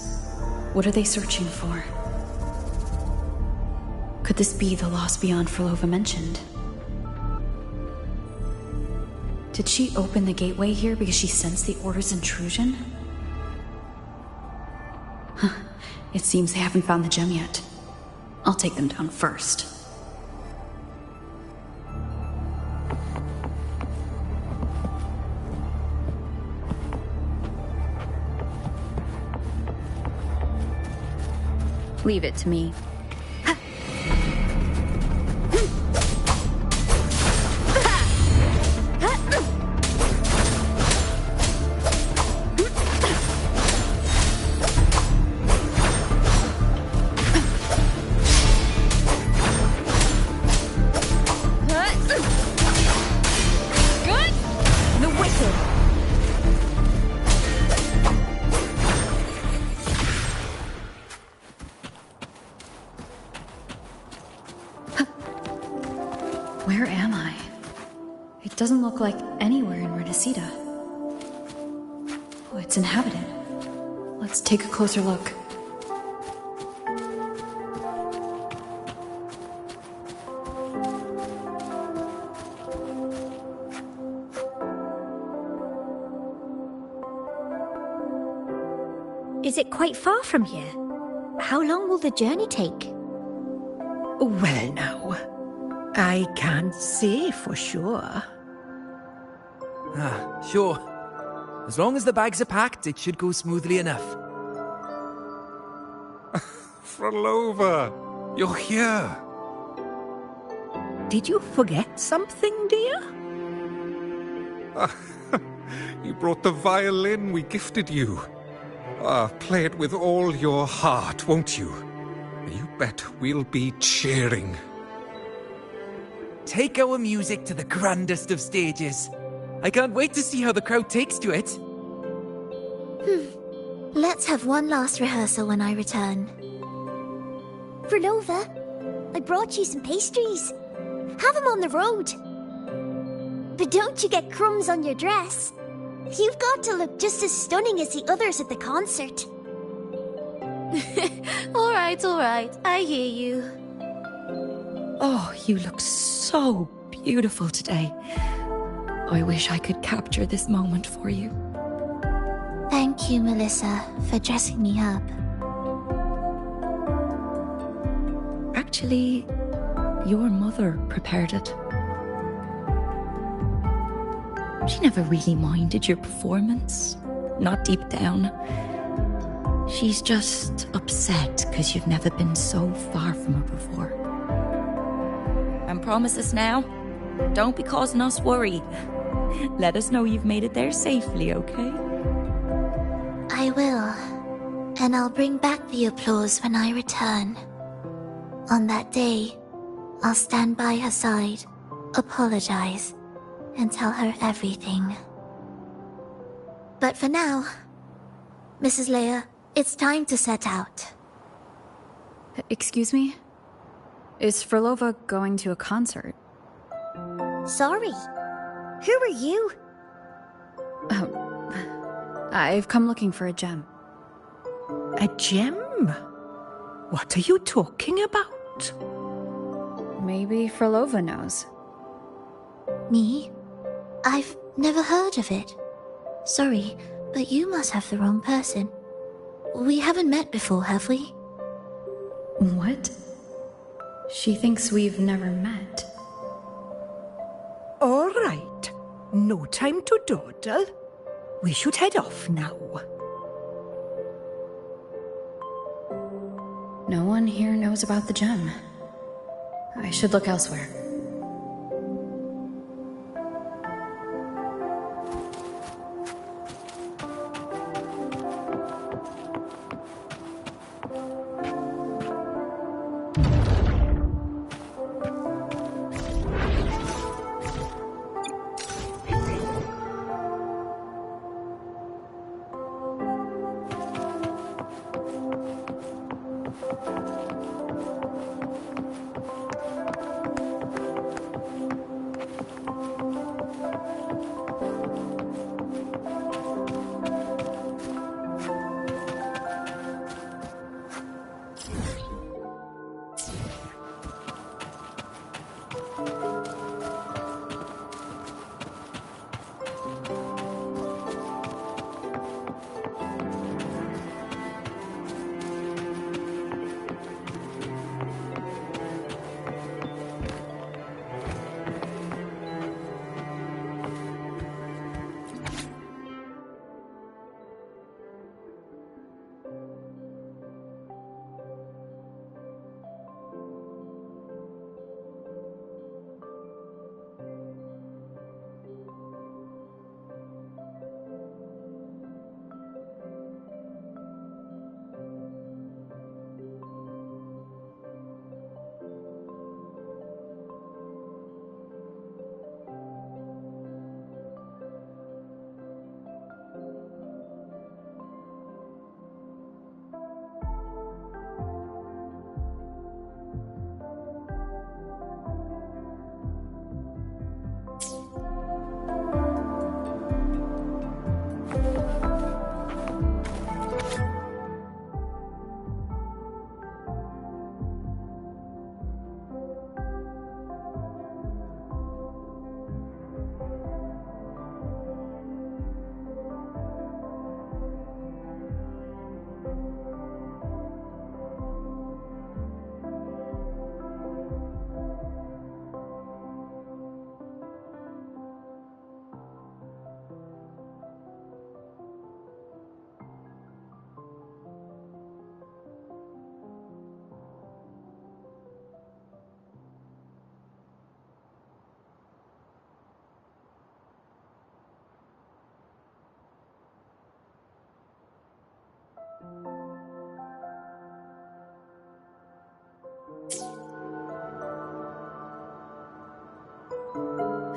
What are they searching for? Could this be the lost beyond Frolova mentioned? Did she open the gateway here because she sensed the Order's intrusion? It seems they haven't found the gem yet. I'll take them down first. Leave it to me. Where am I? It doesn't look like anywhere in Renacita. Oh, it's inhabited. Let's take a closer look. Is it quite far from here? How long will the journey take? Well now, I can't say for sure. Sure. As long as the bags are packed, it should go smoothly enough. Frolova, you're here. Did you forget something, dear? You brought the violin we gifted you. Play it with all your heart, won't you? You bet we'll be cheering. Take our music to the grandest of stages. I can't wait to see how the crowd takes to it. Let's have one last rehearsal when I return. Frolova, I brought you some pastries. Have them on the road. But don't you get crumbs on your dress. You've got to look just as stunning as the others at the concert. All right, I hear you. Oh, you look so beautiful today. I wish I could capture this moment for you. Thank you, Melissa, for dressing me up. Actually, your mother prepared it. She never really minded your performance, not deep down. She's just upset because you've never been so far from her before. And promise us now, don't be causing us worry. Let us know you've made it there safely, okay? I will. And I'll bring back the applause when I return. On that day, I'll stand by her side, apologize, and tell her everything. But for now, Mrs. Leia, it's time to set out. Excuse me? Is Frolova going to a concert? Sorry. Who are you? I've come looking for a gem. A gem? What are you talking about? Maybe Frolova knows. Me? I've never heard of it. Sorry, but you must have the wrong person. We haven't met before, have we? What? She thinks we've never met. All right. No time to dawdle. We should head off now. No one here knows about the gem. I should look elsewhere.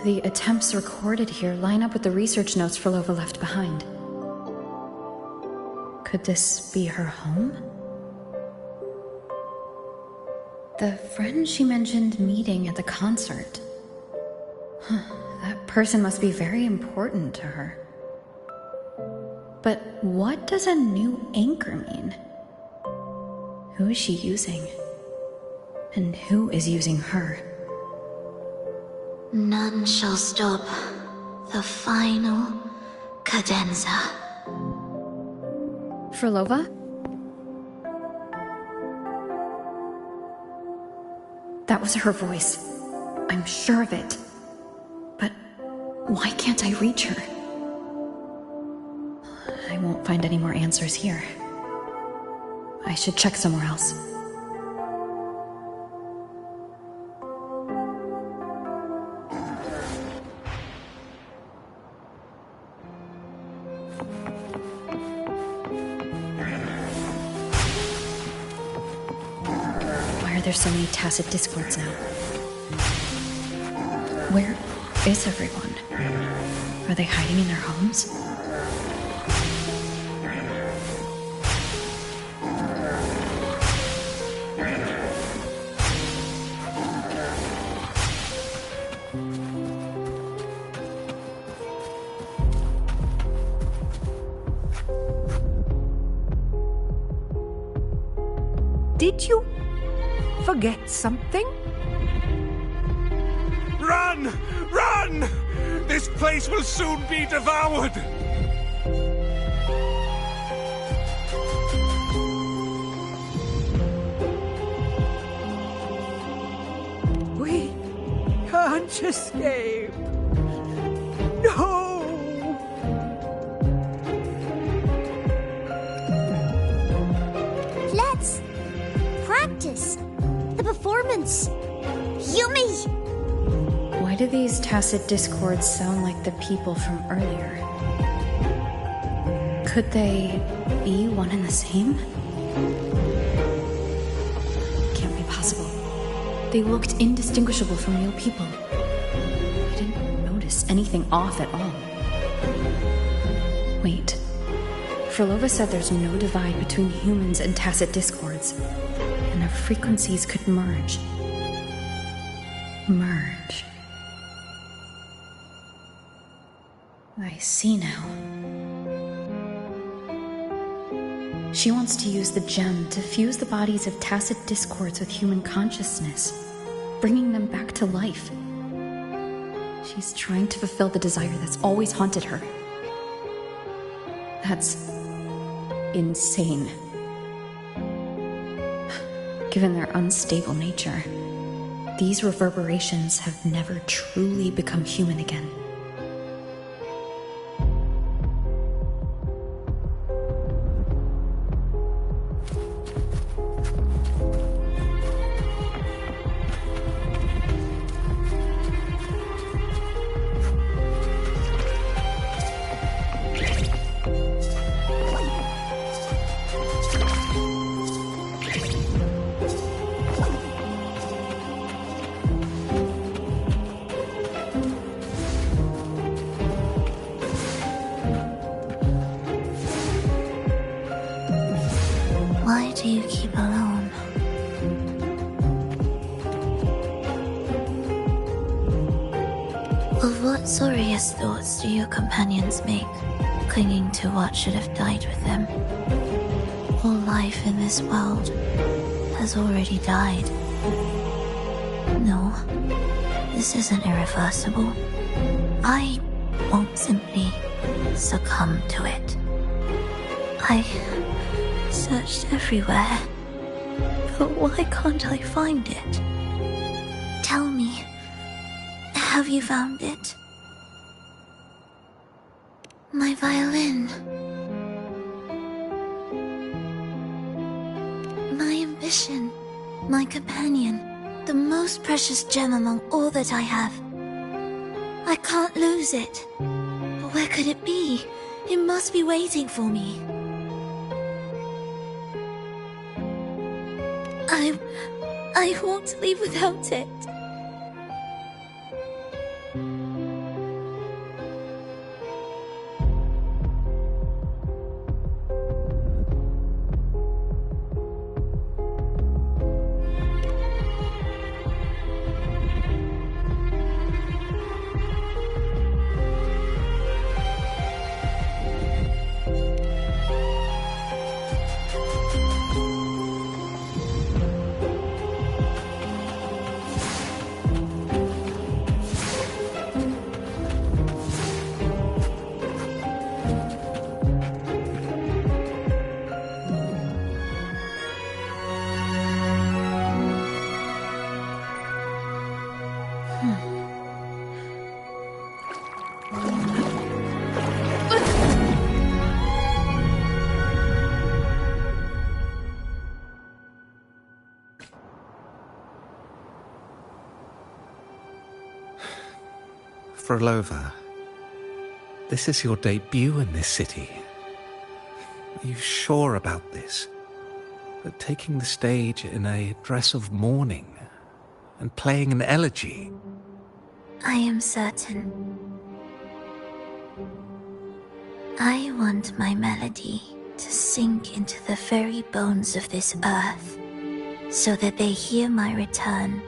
The attempts recorded here line up with the research notes Frolova left behind. Could this be her home? The friend she mentioned meeting at the concert. That person must be very important to her. But what does a new anchor mean? Who is she using? And who is using her? None shall stop the final cadenza. Frolova? That was her voice. I'm sure of it. But why can't I reach her? I won't find any more answers here. I should check somewhere else. Why are there so many tacit discords now? Where is everyone? Are they hiding in their homes? Did you forget something? Run! Run! This place will soon be devoured! We can't escape. No! Let's practice the performance. Yumi! Why do these tacit discords sound like the people from earlier? Could they be one and the same? Can't be possible. They looked indistinguishable from real people. I didn't notice anything off at all. Wait. Frolova said there's no divide between humans and tacit discords, and their frequencies could merge. Merge. I see now. She wants to use the gem to fuse the bodies of tacit discords with human consciousness, bringing them back to life. She's trying to fulfill the desire that's always haunted her. That's insane. Given their unstable nature, these reverberations have never truly become human again. Why do you keep alone? Of what sorriest thoughts do your companions make, clinging to what should have died with them? All life in this world has already died. No, this isn't irreversible. I won't simply succumb to it. I searched everywhere, but why can't I find it? Tell me, have you found it? My violin. My ambition. My companion. The most precious gem among all that I have. I can't lose it. But where could it be? It must be waiting for me. I won't leave without it. Frolova, this is your debut in this city. Are you sure about this? That taking the stage in a dress of mourning and playing an elegy? I am certain. I want my melody to sink into the very bones of this earth, so that they hear my return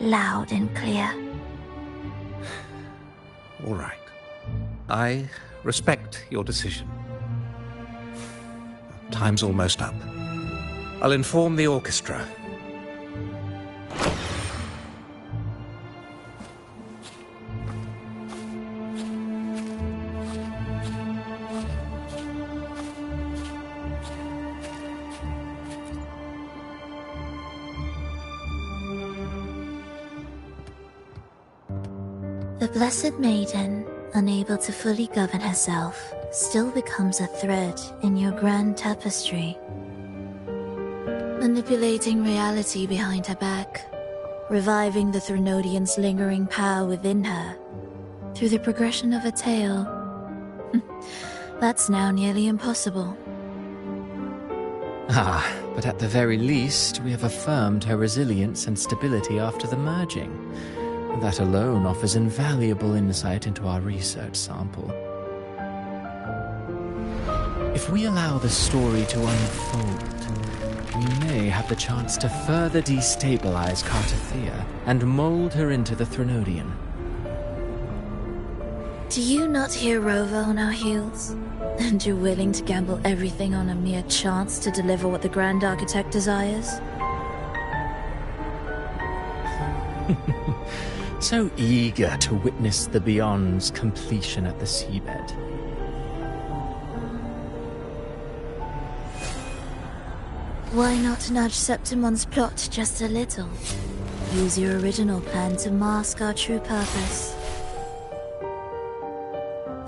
loud and clear. All right. I respect your decision. Time's almost up. I'll inform the orchestra. The Blessed Maiden, unable to fully govern herself, still becomes a thread in your grand tapestry. Manipulating reality behind her back, reviving the Threnodian's lingering power within her, through the progression of a tale. That's now nearly impossible. Ah, but at the very least, we have affirmed her resilience and stability after the merging. That alone offers invaluable insight into our research sample. If we allow the story to unfold, we may have the chance to further destabilize Cartathea and mold her into the Threnodian. Do you not hear Rover on our heels? And you're willing to gamble everything on a mere chance to deliver what the Grand Architect desires? So eager to witness the Beyond's completion at the seabed. Why not nudge Septimon's plot just a little? Use your original plan to mask our true purpose.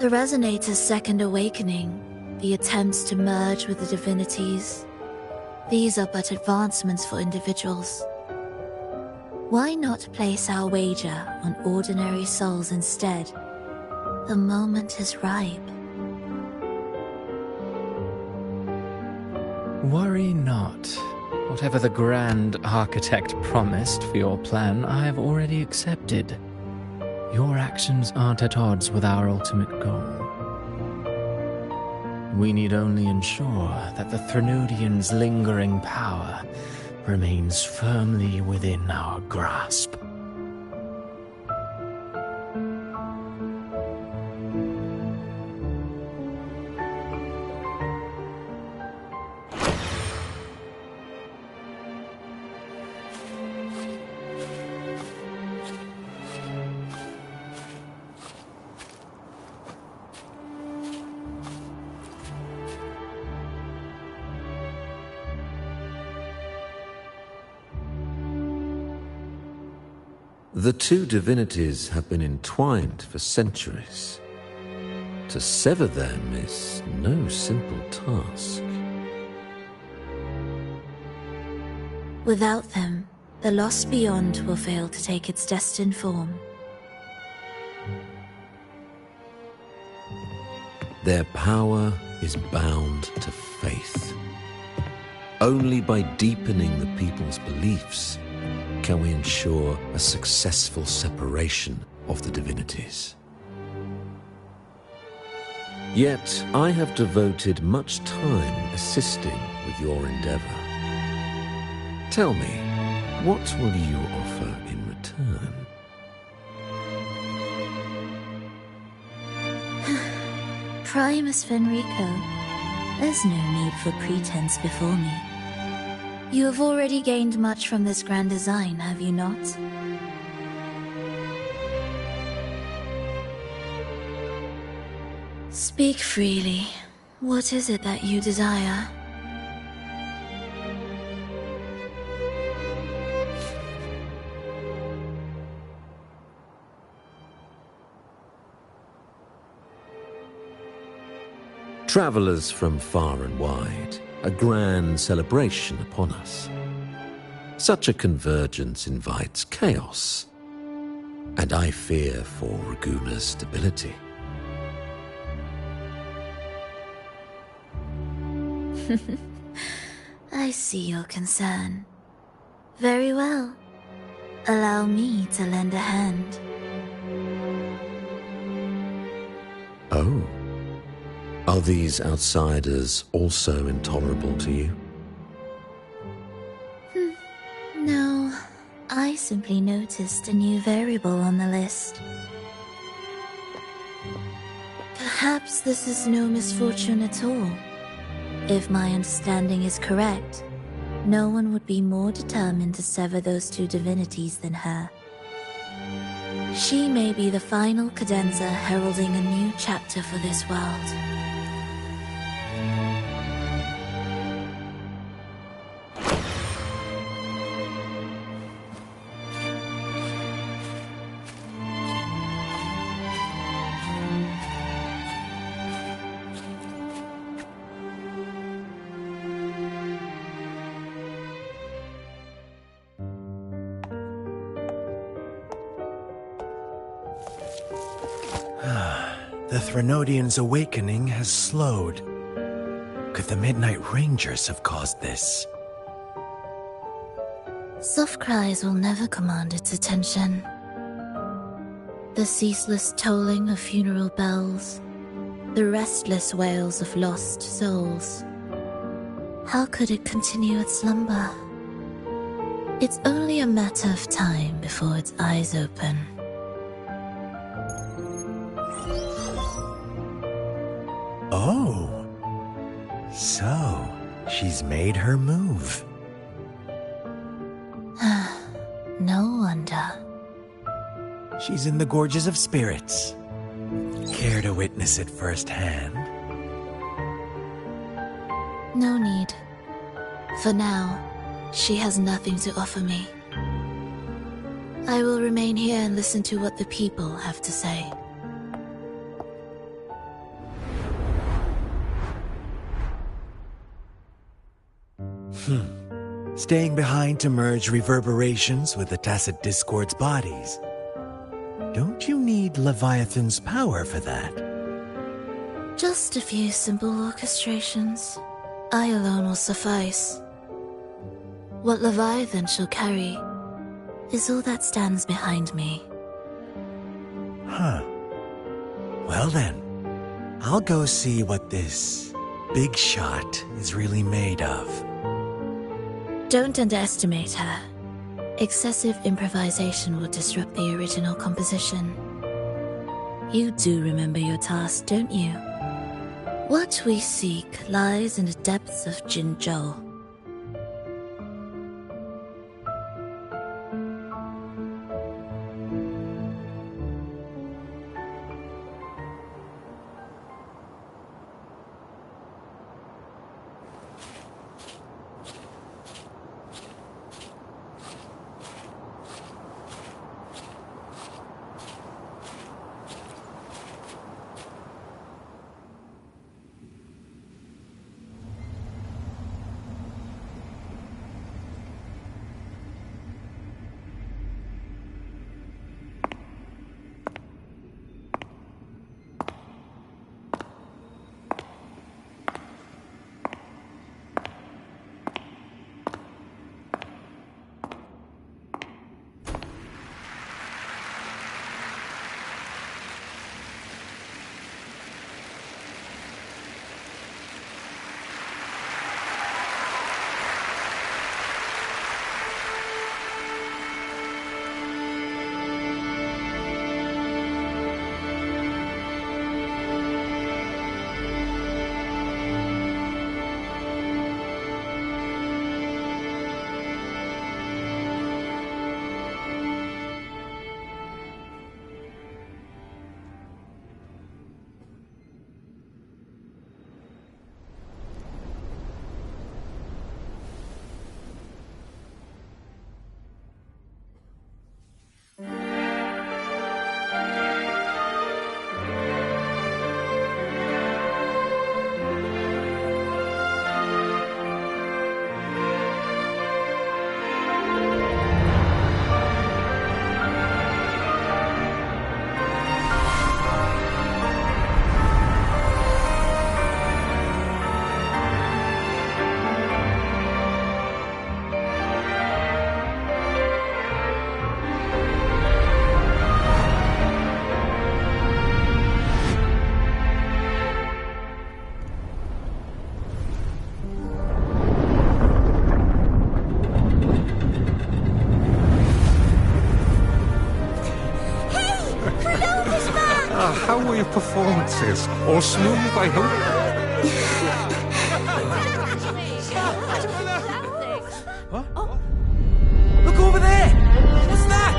The Resonator's second awakening, the attempts to merge with the divinities, these are but advancements for individuals. Why not place our wager on ordinary souls instead? The moment is ripe. Worry not. Whatever the Grand Architect promised for your plan, I have already accepted. Your actions aren't at odds with our ultimate goal. We need only ensure that the Threnodian's lingering power remains firmly within our grasp. The two divinities have been entwined for centuries. To sever them is no simple task. Without them, the lost beyond will fail to take its destined form. Their power is bound to faith. Only by deepening the people's beliefs can we ensure a successful separation of the divinities. Yet, I have devoted much time assisting with your endeavor. Tell me, what will you offer in return? Primus Fenrico, there's no need for pretense before me. You have already gained much from this grand design, have you not? Speak freely. What is it that you desire? Travelers from far and wide, a grand celebration upon us. Such a convergence invites chaos. And I fear for Raguna's stability. I see your concern. Very well. Allow me to lend a hand. Oh. Are these outsiders also intolerable to you? No, I simply noticed a new variable on the list. Perhaps this is no misfortune at all. If my understanding is correct, no one would be more determined to sever those two divinities than her. She may be the final cadenza heralding a new chapter for this world. The Threnodian's awakening has slowed. Could the Midnight Rangers have caused this? Soft cries will never command its attention. The ceaseless tolling of funeral bells, the restless wails of lost souls. How could it continue its slumber? It's only a matter of time before its eyes open. Oh. So, she's made her move. No wonder. She's in the Gorges of Spirits. Care to witness it firsthand? No need. For now, she has nothing to offer me. I will remain here and listen to what the people have to say. Staying behind to merge reverberations with the Tacit Discord's bodies. Don't you need Leviathan's power for that? Just a few simple orchestrations. I alone will suffice. What Leviathan shall carry is all that stands behind me. Huh. Well then, I'll go see what this big shot is really made of. Don't underestimate her. Excessive improvisation will disrupt the original composition. You do remember your task, don't you? What we seek lies in the depths of Jinzhou. how were your performances? All smooth, I hope? Look over there! What's that?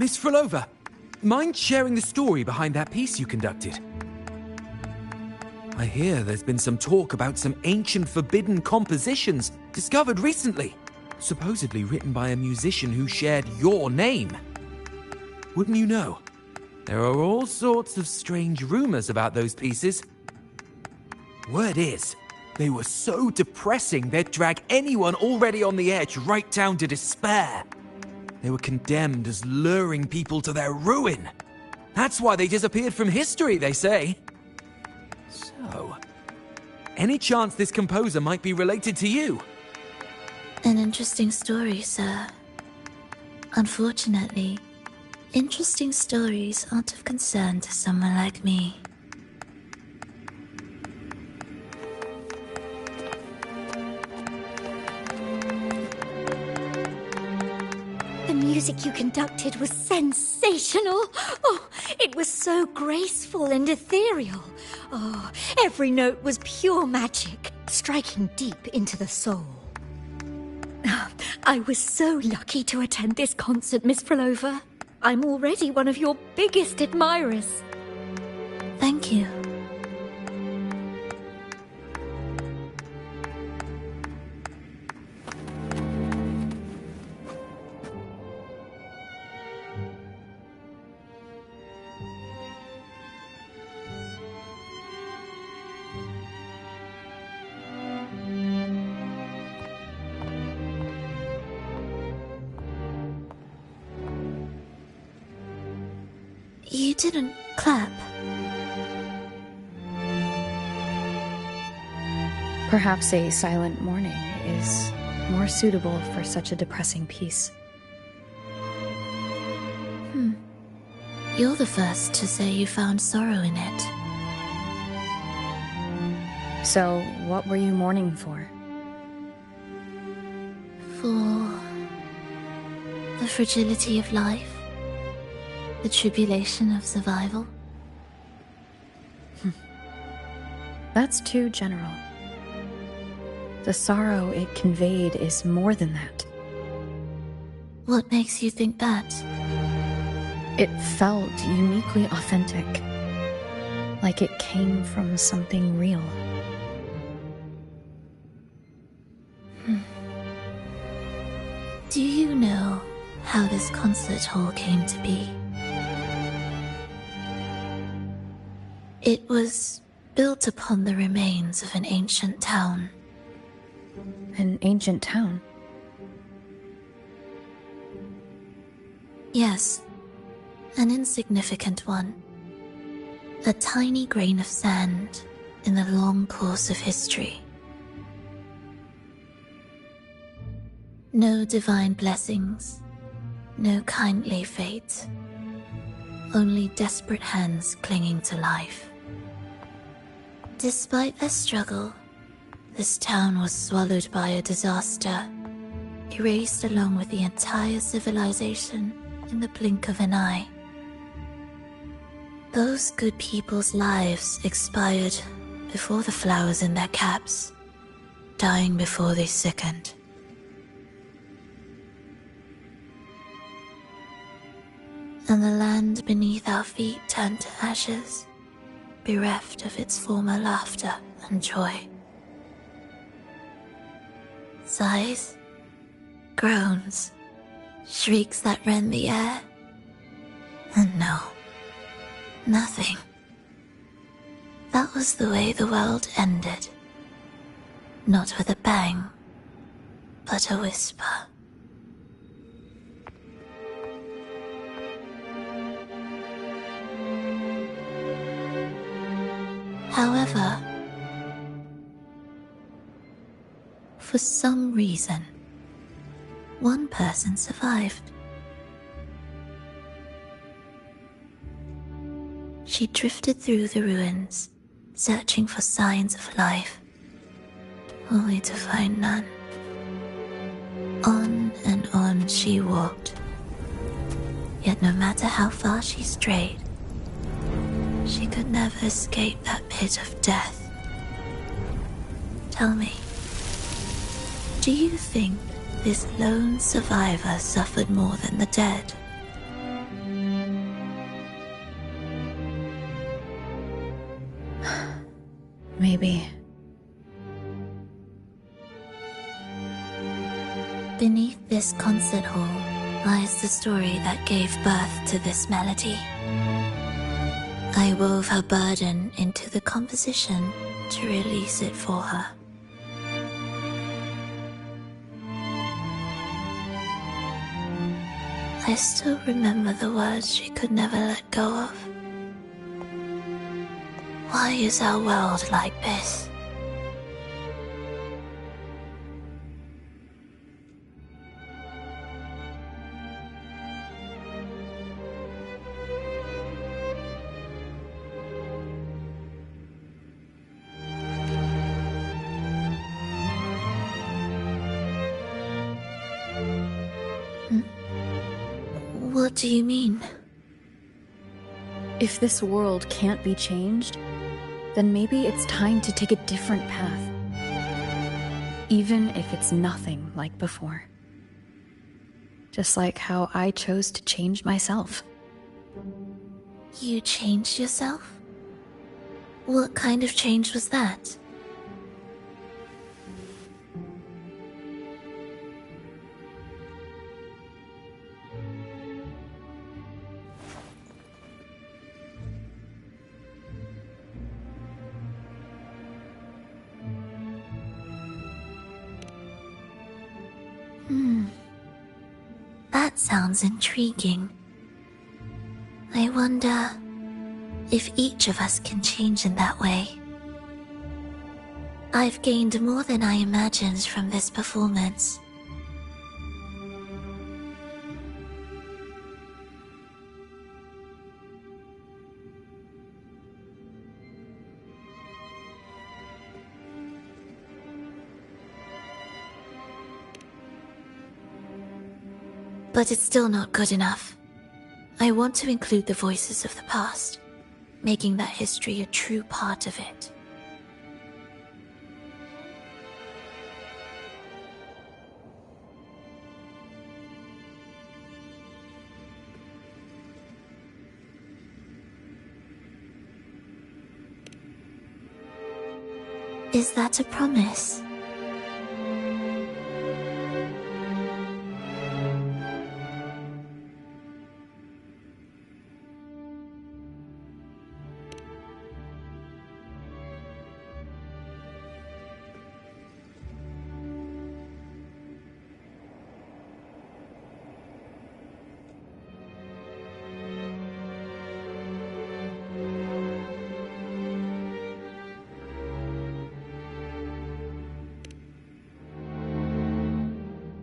Miss Frolova, mind sharing the story behind that piece you conducted? I hear there's been some talk about some ancient forbidden compositions discovered recently, supposedly written by a musician who shared your name. Wouldn't you know, there are all sorts of strange rumors about those pieces. Word is, they were so depressing they'd drag anyone already on the edge right down to despair. They were condemned as luring people to their ruin. That's why they disappeared from history, they say. So, any chance this composer might be related to you? An interesting story, sir. Unfortunately, interesting stories aren't of concern to someone like me. The music you conducted was sensational. Oh, it was so graceful and ethereal. Oh, every note was pure magic, striking deep into the soul. I was so lucky to attend this concert, Miss Frolova. I'm already one of your biggest admirers. Thank you. You didn't clap. Perhaps a silent mourning is more suitable for such a depressing piece. You're the first to say you found sorrow in it. So, what were you mourning for? For the fragility of life, the tribulation of survival. That's too general. The sorrow it conveyed is more than that. What makes you think that? It felt uniquely authentic, like it came from something real. Do you know how this concert hall came to be? It was built upon the remains of an ancient town. An ancient town? Yes, an insignificant one. A tiny grain of sand in the long course of history. No divine blessings, no kindly fate. Only desperate hands clinging to life. Despite their struggle, this town was swallowed by a disaster, erased along with the entire civilization in the blink of an eye. Those good people's lives expired before the flowers in their caps, dying before they sickened. And the land beneath our feet turned to ashes, bereft of its former laughter and joy. Sighs, groans, shrieks that rend the air. And no, nothing. That was the way the world ended. Not with a bang, but a whisper. However, for some reason, one person survived. She drifted through the ruins, searching for signs of life, only to find none. On and on she walked, yet no matter how far she strayed, she could never escape that pit of death. Tell me, do you think this lone survivor suffered more than the dead? Maybe. Beneath this concert hall lies the story that gave birth to this melody. I wove her burden into the composition to release it for her. I still remember the words she could never let go of. Why is our world like this? What do you mean? If this world can't be changed, then maybe it's time to take a different path. Even if it's nothing like before. Just like how I chose to change myself. You changed yourself? What kind of change was that? That sounds intriguing. I wonder if each of us can change in that way. I've gained more than I imagined from this performance. But it's still not good enough. I want to include the voices of the past, making that history a true part of it. Is that a promise?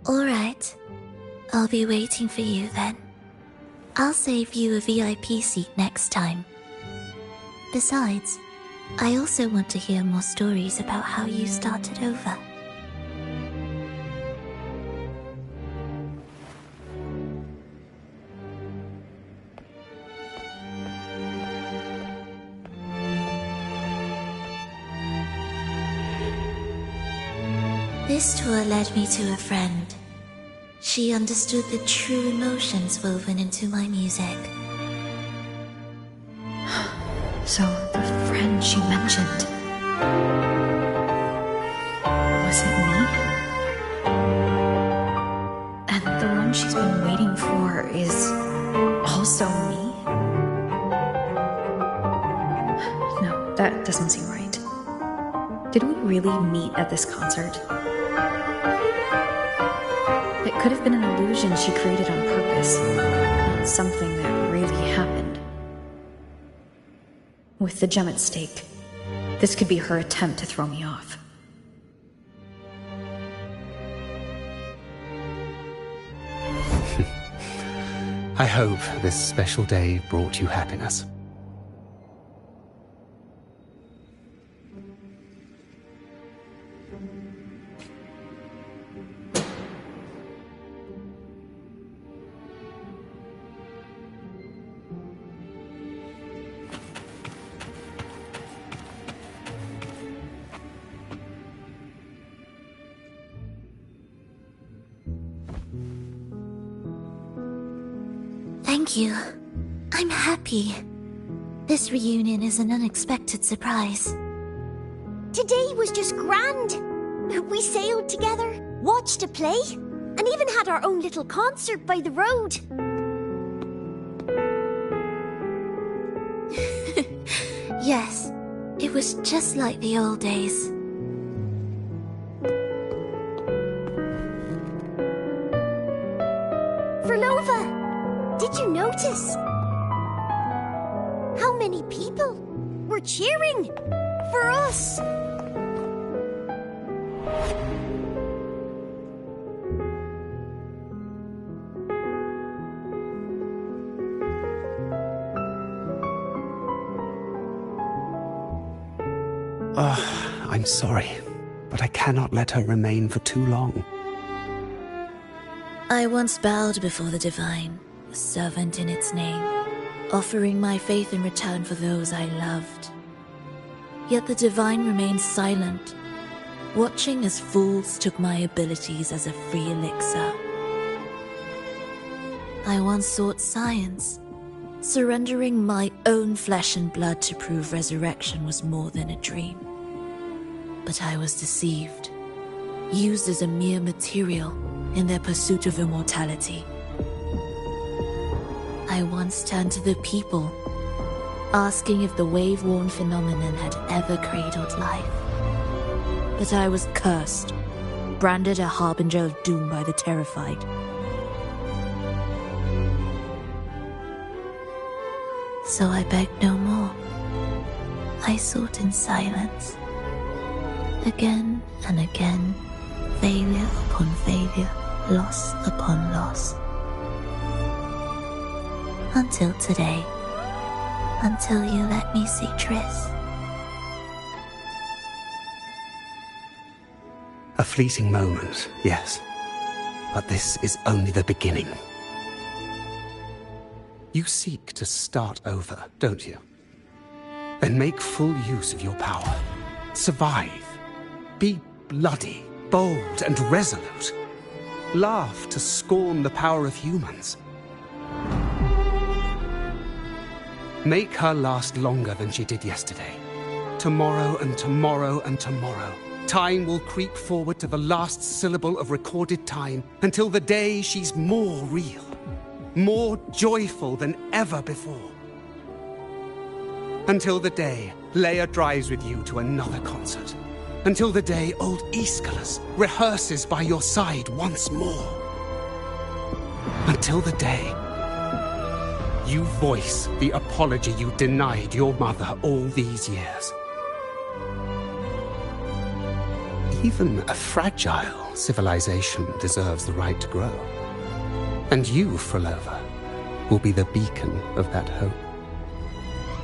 Alright. I'll be waiting for you then. I'll save you a VIP seat next time. Besides, I also want to hear more stories about how you started over. This tour led me to a friend. She understood the true emotions woven into my music. So, the friend she mentioned... was it me? And the one she's been waiting for is... also me? No, that doesn't seem right. Did we really meet at this concert? It could have been an illusion she created on purpose, not something that really happened. With the gem at stake, this could be her attempt to throw me off. I hope this special day brought you happiness. Thank you. I'm happy. This reunion is an unexpected surprise. Today was just grand. We sailed together, watched a play, and even had our own little concert by the road. Yes, it was just like the old days. Verlova, did you notice? How many people were cheering for us? I'm sorry, but I cannot let her remain for too long. I once bowed before the divine, a servant in its name, offering my faith in return for those I loved. Yet the divine remained silent, watching as fools took my abilities as a free elixir. I once sought science, surrendering my own flesh and blood to prove resurrection was more than a dream. But I was deceived, used as a mere material in their pursuit of immortality. I once turned to the people, asking if the wave-worn phenomenon had ever cradled life. But I was cursed, branded a harbinger of doom by the terrified. So I begged no more. I sought in silence. Again and again, failure upon failure, loss upon loss. Until today. Until you let me see Triss. A fleeting moment, yes. But this is only the beginning. You seek to start over, don't you? Then make full use of your power. Survive. Be bloody, bold, and resolute. Laugh to scorn the power of humans. Make her last longer than she did yesterday. Tomorrow and tomorrow and tomorrow. Time will creep forward to the last syllable of recorded time until the day she's more real, more joyful than ever before. Until the day Leia drives with you to another concert. Until the day old Aeschylus rehearses by your side once more. Until the day you voice the apology you denied your mother all these years. Even a fragile civilization deserves the right to grow. And you, Frolova, will be the beacon of that hope.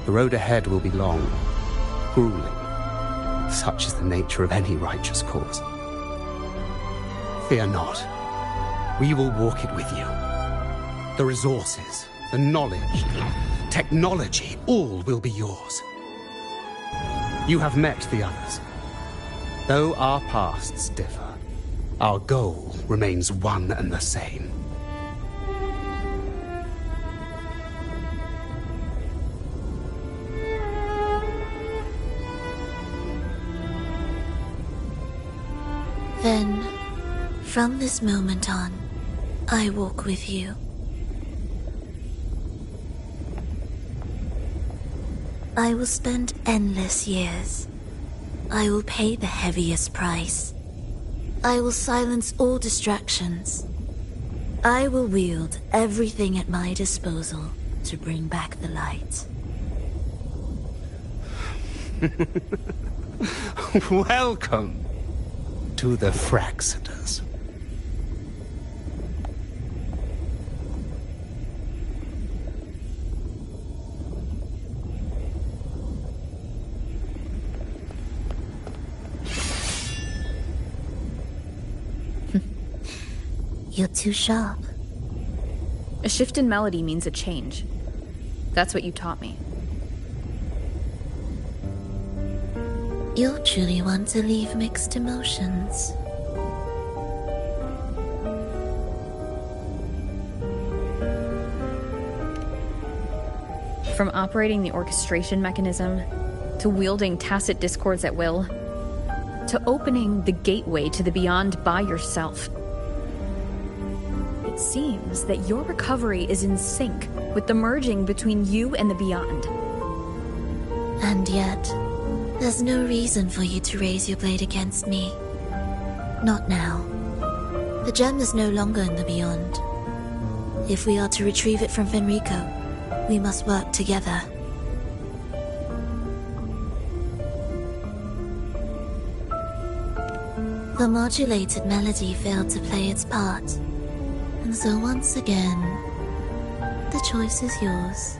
The road ahead will be long, grueling. Such is the nature of any righteous cause. Fear not. We will walk it with you. The resources, the knowledge, technology, all will be yours. You have met the others. Though our pasts differ, our goal remains one and the same. Then, from this moment on, I walk with you. I will spend endless years. I will pay the heaviest price. I will silence all distractions. I will wield everything at my disposal to bring back the light. Welcome to the Fraxiters. You're too sharp. A shift in melody means a change. That's what you taught me. You're truly one to leave mixed emotions. From operating the orchestration mechanism, to wielding tacit discords at will, to opening the gateway to the beyond by yourself. It seems that your recovery is in sync with the merging between you and the beyond. And yet, there's no reason for you to raise your blade against me. Not now. The gem is no longer in the beyond. If we are to retrieve it from Fenrico, we must work together. The modulated melody failed to play its part. And so once again, the choice is yours.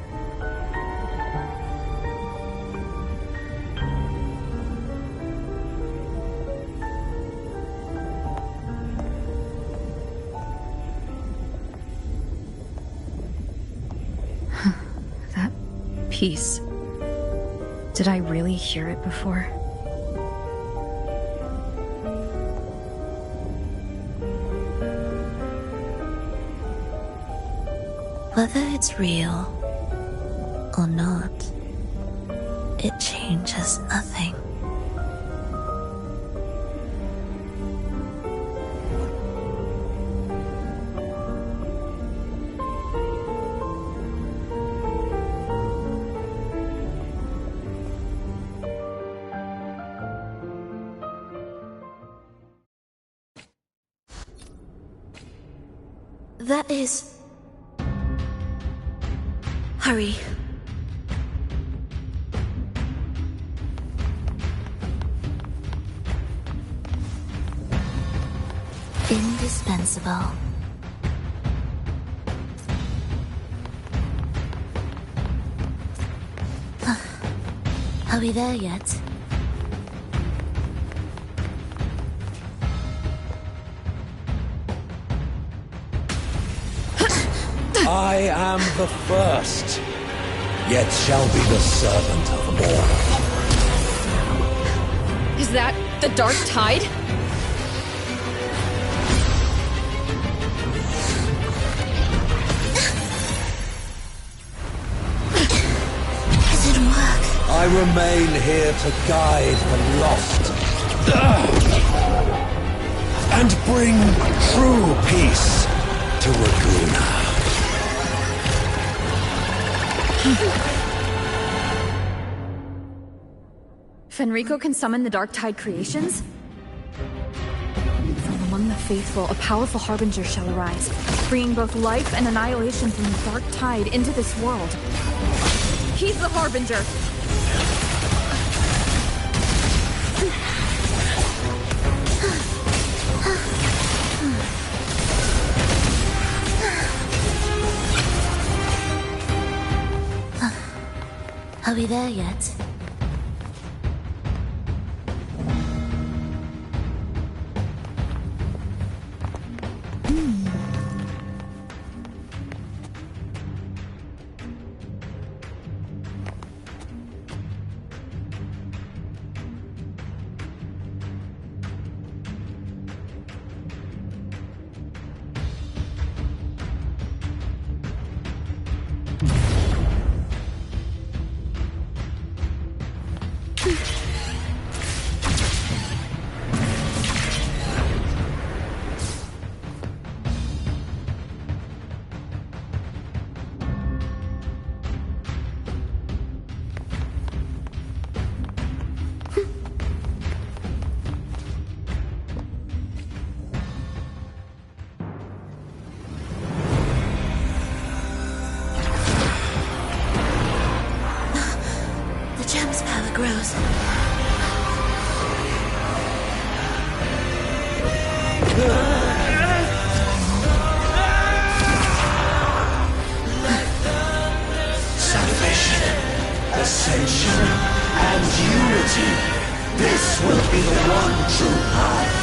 That piece. Did I really hear it before? Whether it's real or not, it changes nothing. That is... Hurry. Indispensable. Are we there yet? I am the first, yet shall be the servant of all. Is that the Dark Tide? It didn't work. I remain here to guide the lost and bring true peace to Raguna. Fenrico can summon the Dark Tide creations? From among the faithful, a powerful harbinger shall arise, bringing both life and annihilation from the Dark Tide into this world. He's the harbinger! Are we there yet? Grows. Salvation, ascension, and unity. This will be the one true path.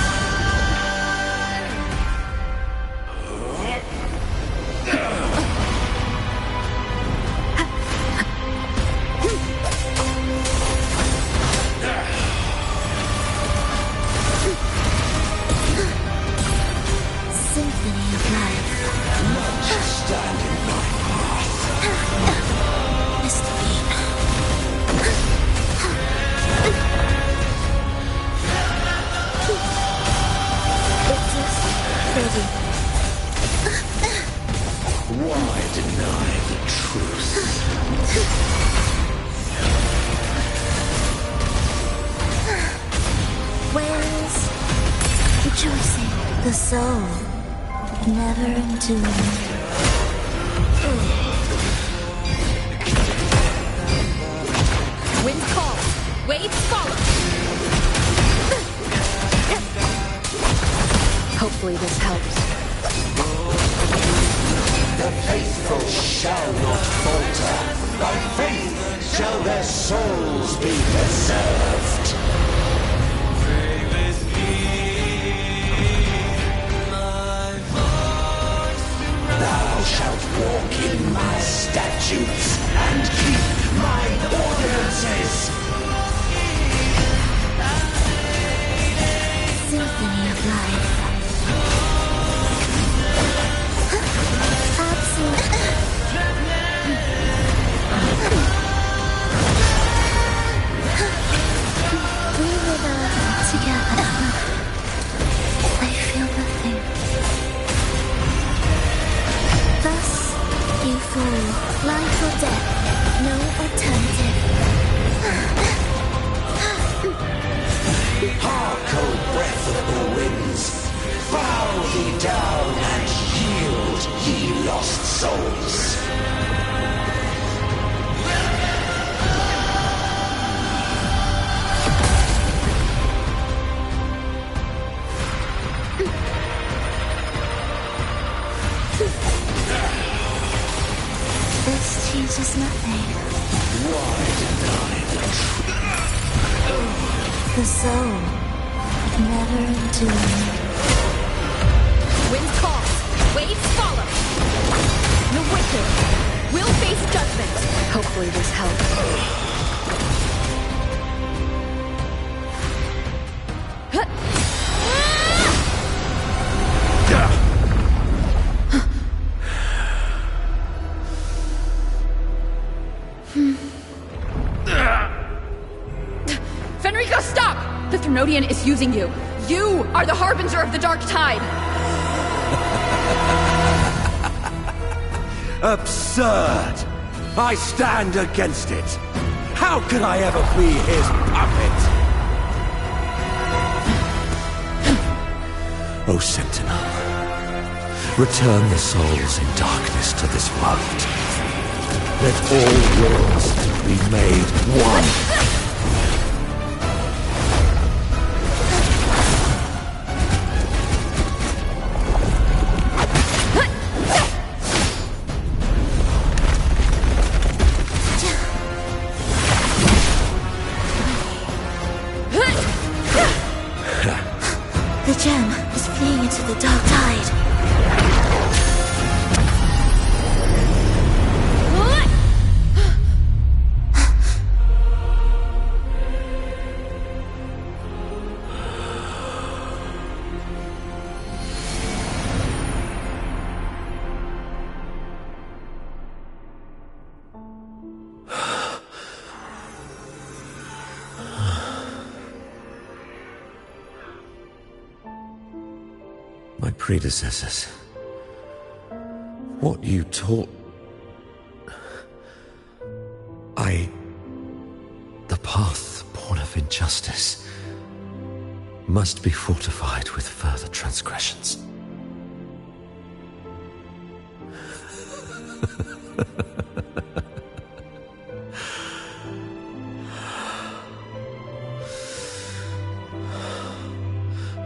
The soul, never entombed. Wind calls, waves follow. Hopefully this helps. The faithful shall not falter. By faith shall their souls be preserved. Thou shalt walk in my statutes and keep my ordinances. Symphony of life. We live on together. I feel nothing. Thus, you fall, life or death, no alternative. Hark, O breath of the winds, bow thee down and yield, ye lost souls. This changes nothing. Why deny the truth? The soul, never entombed. Wind calls, waves follow. No The wicked will face judgment. Hopefully this helps. Fenrico, stop! The Threnodian is using you. You are the harbinger of the Dark Tide. Absurd! I stand against it! How could I ever be his puppet? O Sentinel, return the souls in darkness to this world. Let all worlds be made one. The gem is fleeing into the dark tide. My predecessors. What you taught... The path born of injustice must be fortified with further transgressions.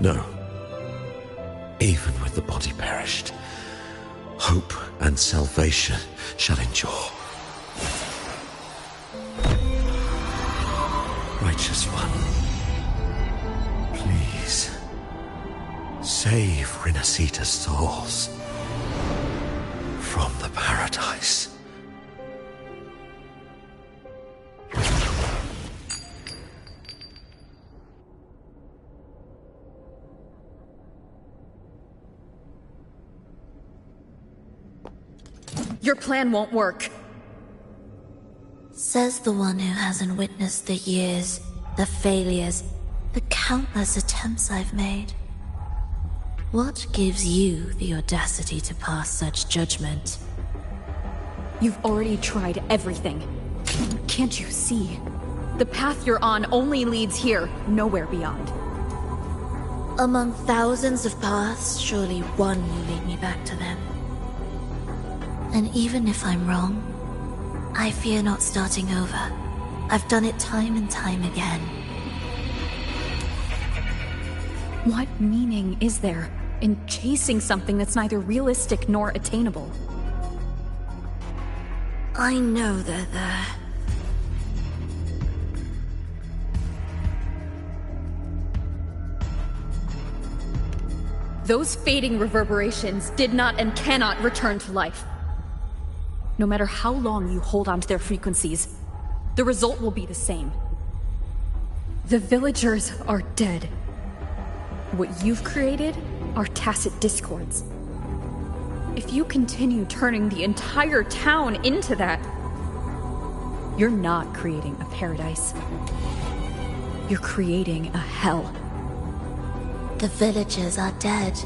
No. Even with the body perished, hope and salvation shall endure. Righteous One, please, save Renacita's souls from the paradise. Your plan won't work. Says the one who hasn't witnessed the years, the failures, the countless attempts I've made. What gives you the audacity to pass such judgment? You've already tried everything. Can't you see? The path you're on only leads here, nowhere beyond. Among thousands of paths, surely one will lead me back to them. And even if I'm wrong, I fear not starting over. I've done it time and time again. What meaning is there in chasing something that's neither realistic nor attainable? I know they're there. Those fading reverberations did not and cannot return to life. No matter how long you hold on to their frequencies, the result will be the same. The villagers are dead. What you've created are tacit discords. If you continue turning the entire town into that, you're not creating a paradise. You're creating a hell. The villagers are dead.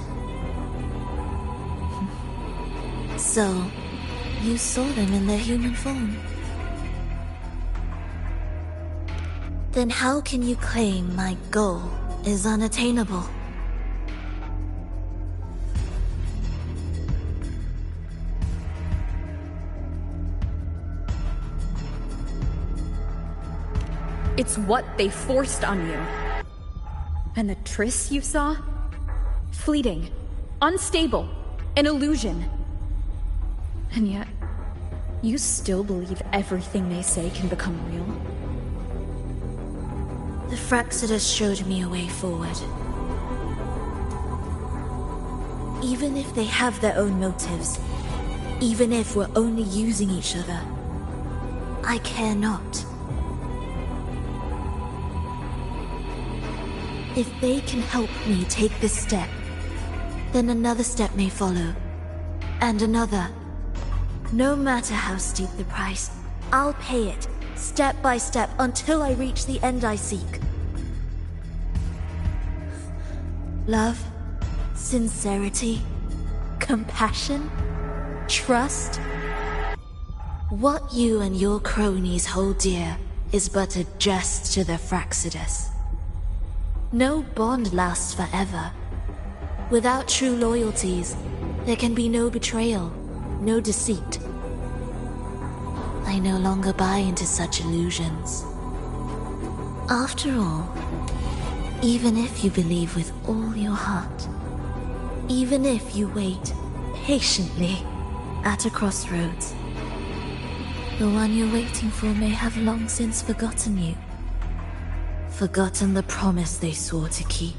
So, you saw them in their human form. Then how can you claim my goal is unattainable? It's what they forced on you. And the tryst you saw? Fleeting, unstable, an illusion. And yet, you still believe everything they say can become real? The Fraxidus showed me a way forward. Even if they have their own motives, even if we're only using each other. I care not. If they can help me take this step, then another step may follow, and another. No matter how steep the price, I'll pay it, step by step, until I reach the end I seek. Love, sincerity, compassion, trust. What you and your cronies hold dear is but a jest to the Fraxidus. No bond lasts forever. Without true loyalties, there can be no betrayal, no deceit. I no longer buy into such illusions. After all, even if you believe with all your heart, even if you wait patiently at a crossroads, the one you're waiting for may have long since forgotten you. Forgotten the promise they swore to keep.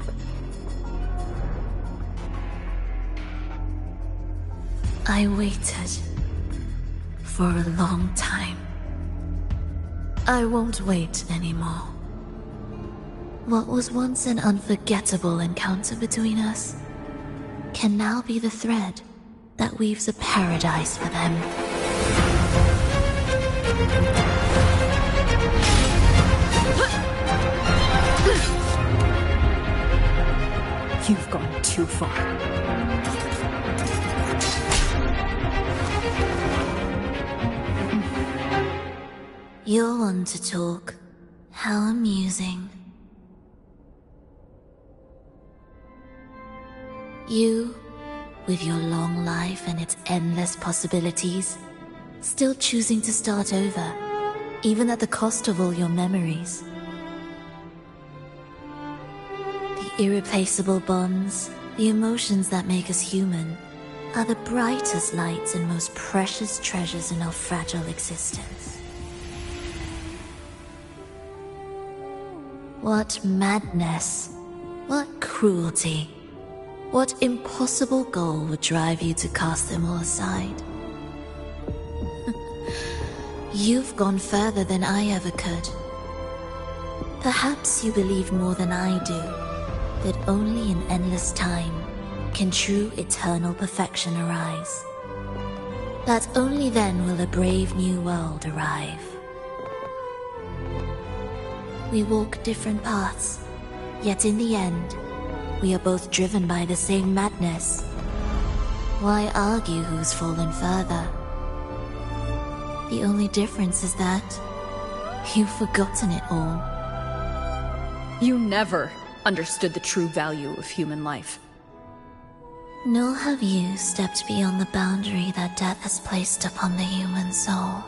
I waited for a long time. I won't wait anymore. What was once an unforgettable encounter between us can now be the thread that weaves a paradise for them. You've gone too far. You're one to talk. How amusing. You, with your long life and its endless possibilities, still choosing to start over, even at the cost of all your memories. The irreplaceable bonds, the emotions that make us human, are the brightest lights and most precious treasures in our fragile existence. What madness, what cruelty, what impossible goal would drive you to cast them all aside? You've gone further than I ever could. Perhaps you believe more than I do, that only in endless time can true eternal perfection arise. That only then will a brave new world arrive. We walk different paths, yet in the end, we are both driven by the same madness. Why argue who's fallen further? The only difference is that you've forgotten it all. You never understood the true value of human life. Nor have you stepped beyond the boundary that death has placed upon the human soul.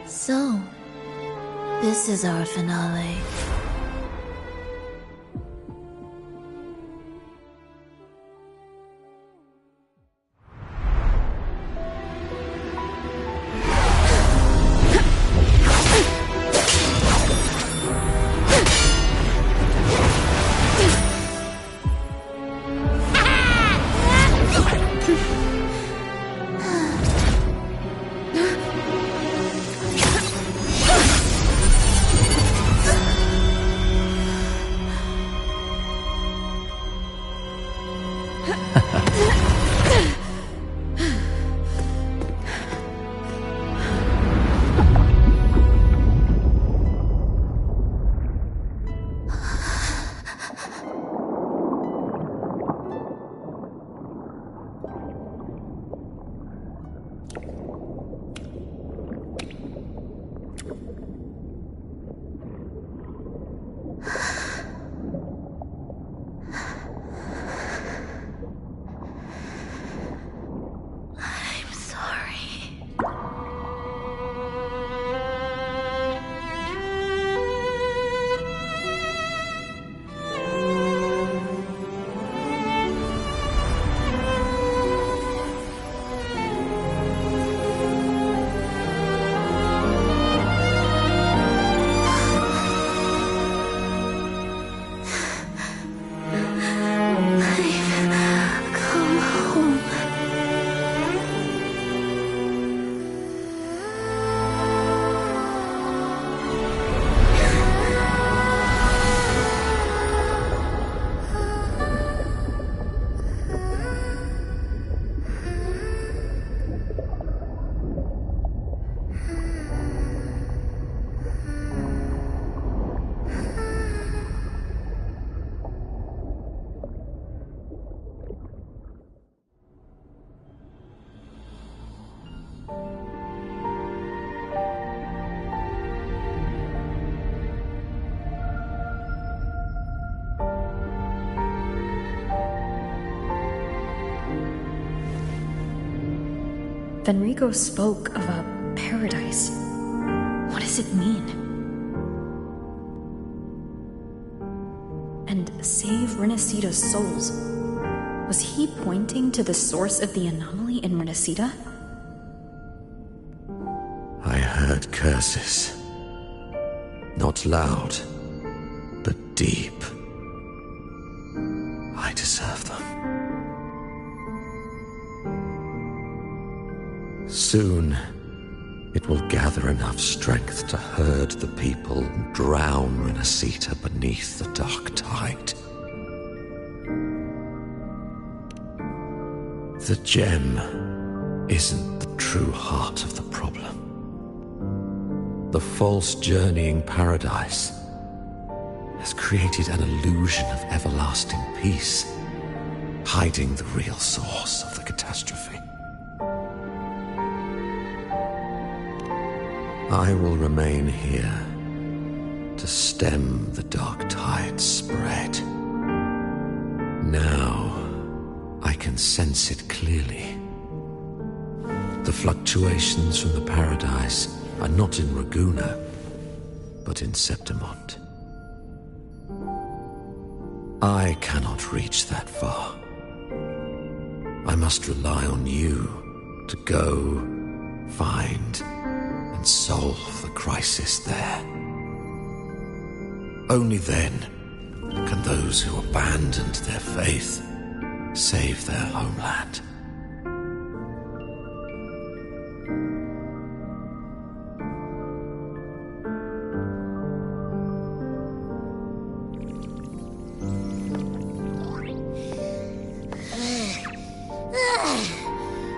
So, this is our finale. Fenrico spoke of a paradise. What does it mean? And save Renacita's souls. Was he pointing to the source of the anomaly in Renacita? I heard curses. Not loud, but deep. I deserve them. Soon, it will gather enough strength to herd the people and drown Renacita beneath the dark tide. The gem isn't the true heart of the problem. The false journeying paradise has created an illusion of everlasting peace, hiding the real source of the catastrophe. I will remain here to stem the dark tide's spread. Now, I can sense it clearly. The fluctuations from the paradise are not in Raguna, but in Septimont. I cannot reach that far. I must rely on you to go, find, and solve the crisis there. Only then can those who abandoned their faith save their homeland.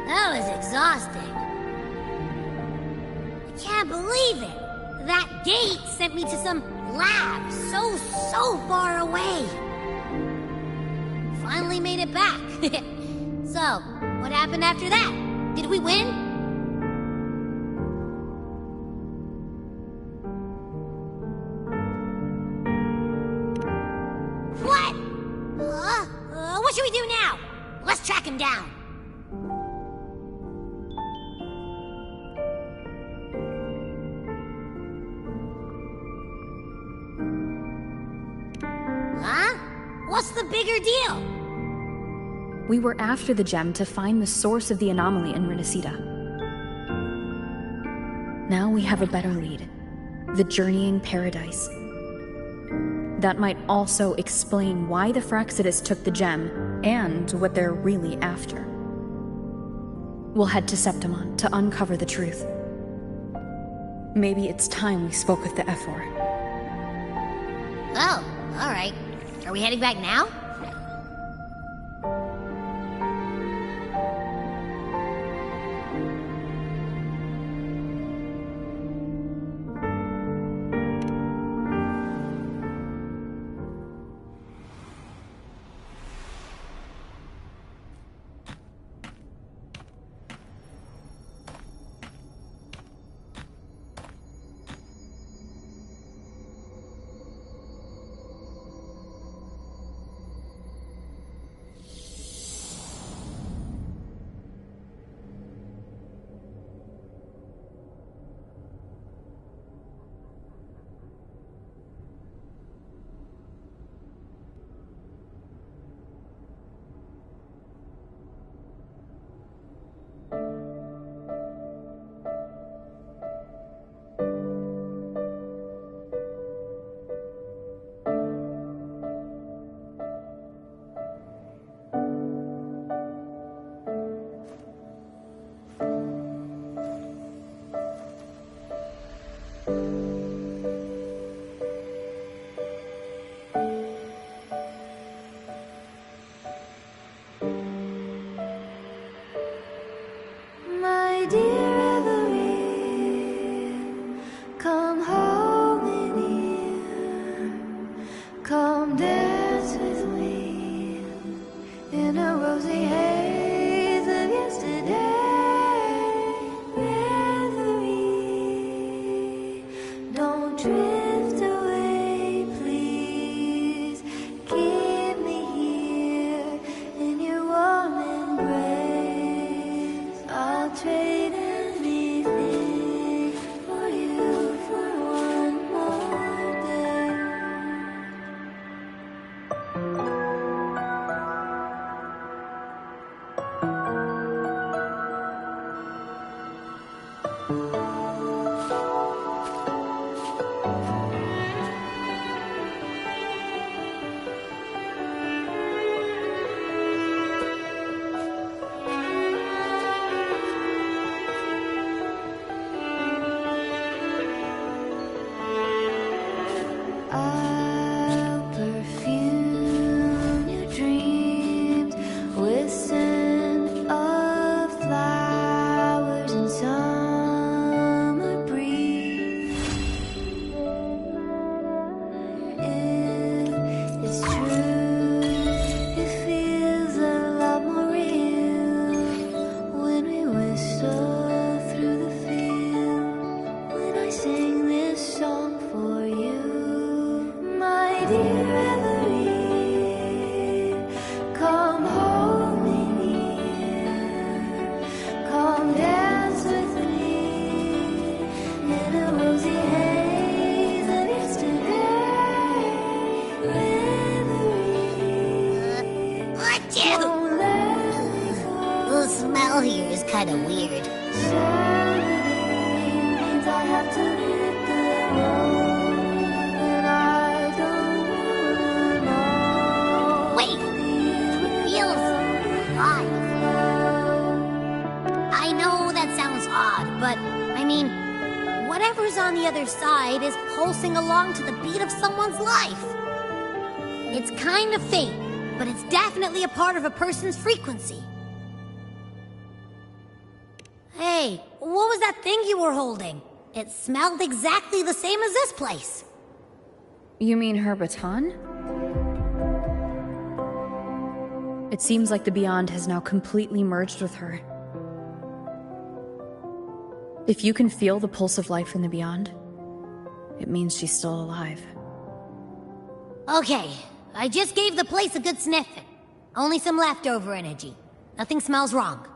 That was exhausting. I can't believe it. That gate sent me to some lab so far away. Finally made it back. So, what happened after that? Did we win? What? What should we do now? Let's track him down. Huh? What's the bigger deal? We were after the gem to find the source of the anomaly in Renacita. Now we have a better lead. The journeying paradise. That might also explain why the Fraxidus took the gem, and what they're really after. We'll head to Septimont to uncover the truth. Maybe it's time we spoke with the Ephor. Oh, alright. Are we heading back now? My dear Evelyn, come home in here. Come dance with me in a rosy haze of yesterday. Reverie, don't drift away, please. Keep me here in your warm embrace. I'll trade my dear Reverie, come hold me near, come dance with me in a rosy haze of yesterday. Reverie, What you? The smell here is kind of weird. means I have to hit the road, and I don't wanna know. Wait! It feels alive. I know that sounds odd, but I mean, whatever's on the other side is pulsing along to the beat of someone's life. It's kind of faint, but it's definitely a part of a person's frequency. Hey, what was that thing you were holding? It smelled exactly the same as this place. You mean her baton? It seems like the Beyond has now completely merged with her. If you can feel the pulse of life in the Beyond, it means she's still alive. Okay, I just gave the place a good sniffing. Only some leftover energy. Nothing smells wrong.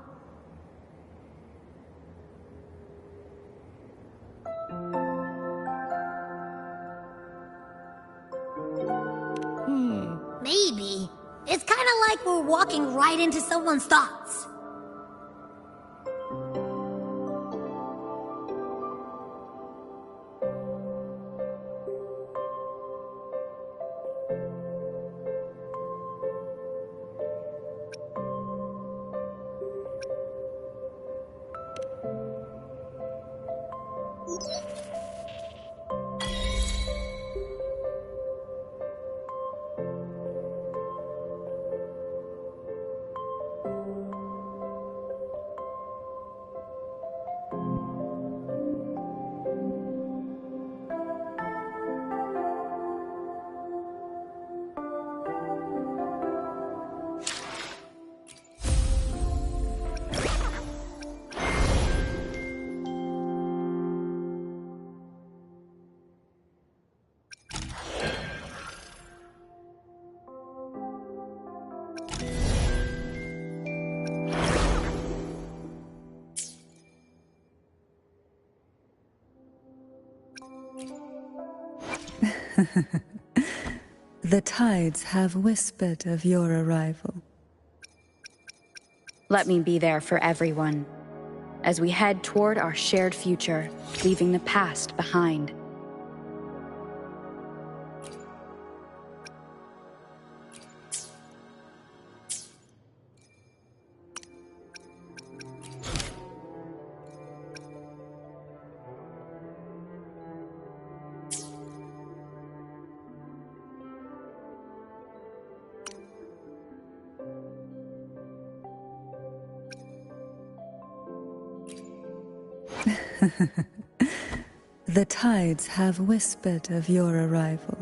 Maybe. It's kind of like we're walking right into someone's thoughts. The tides have whispered of your arrival. Let me be there for everyone, as we head toward our shared future, leaving the past behind. The tides have whispered of your arrival.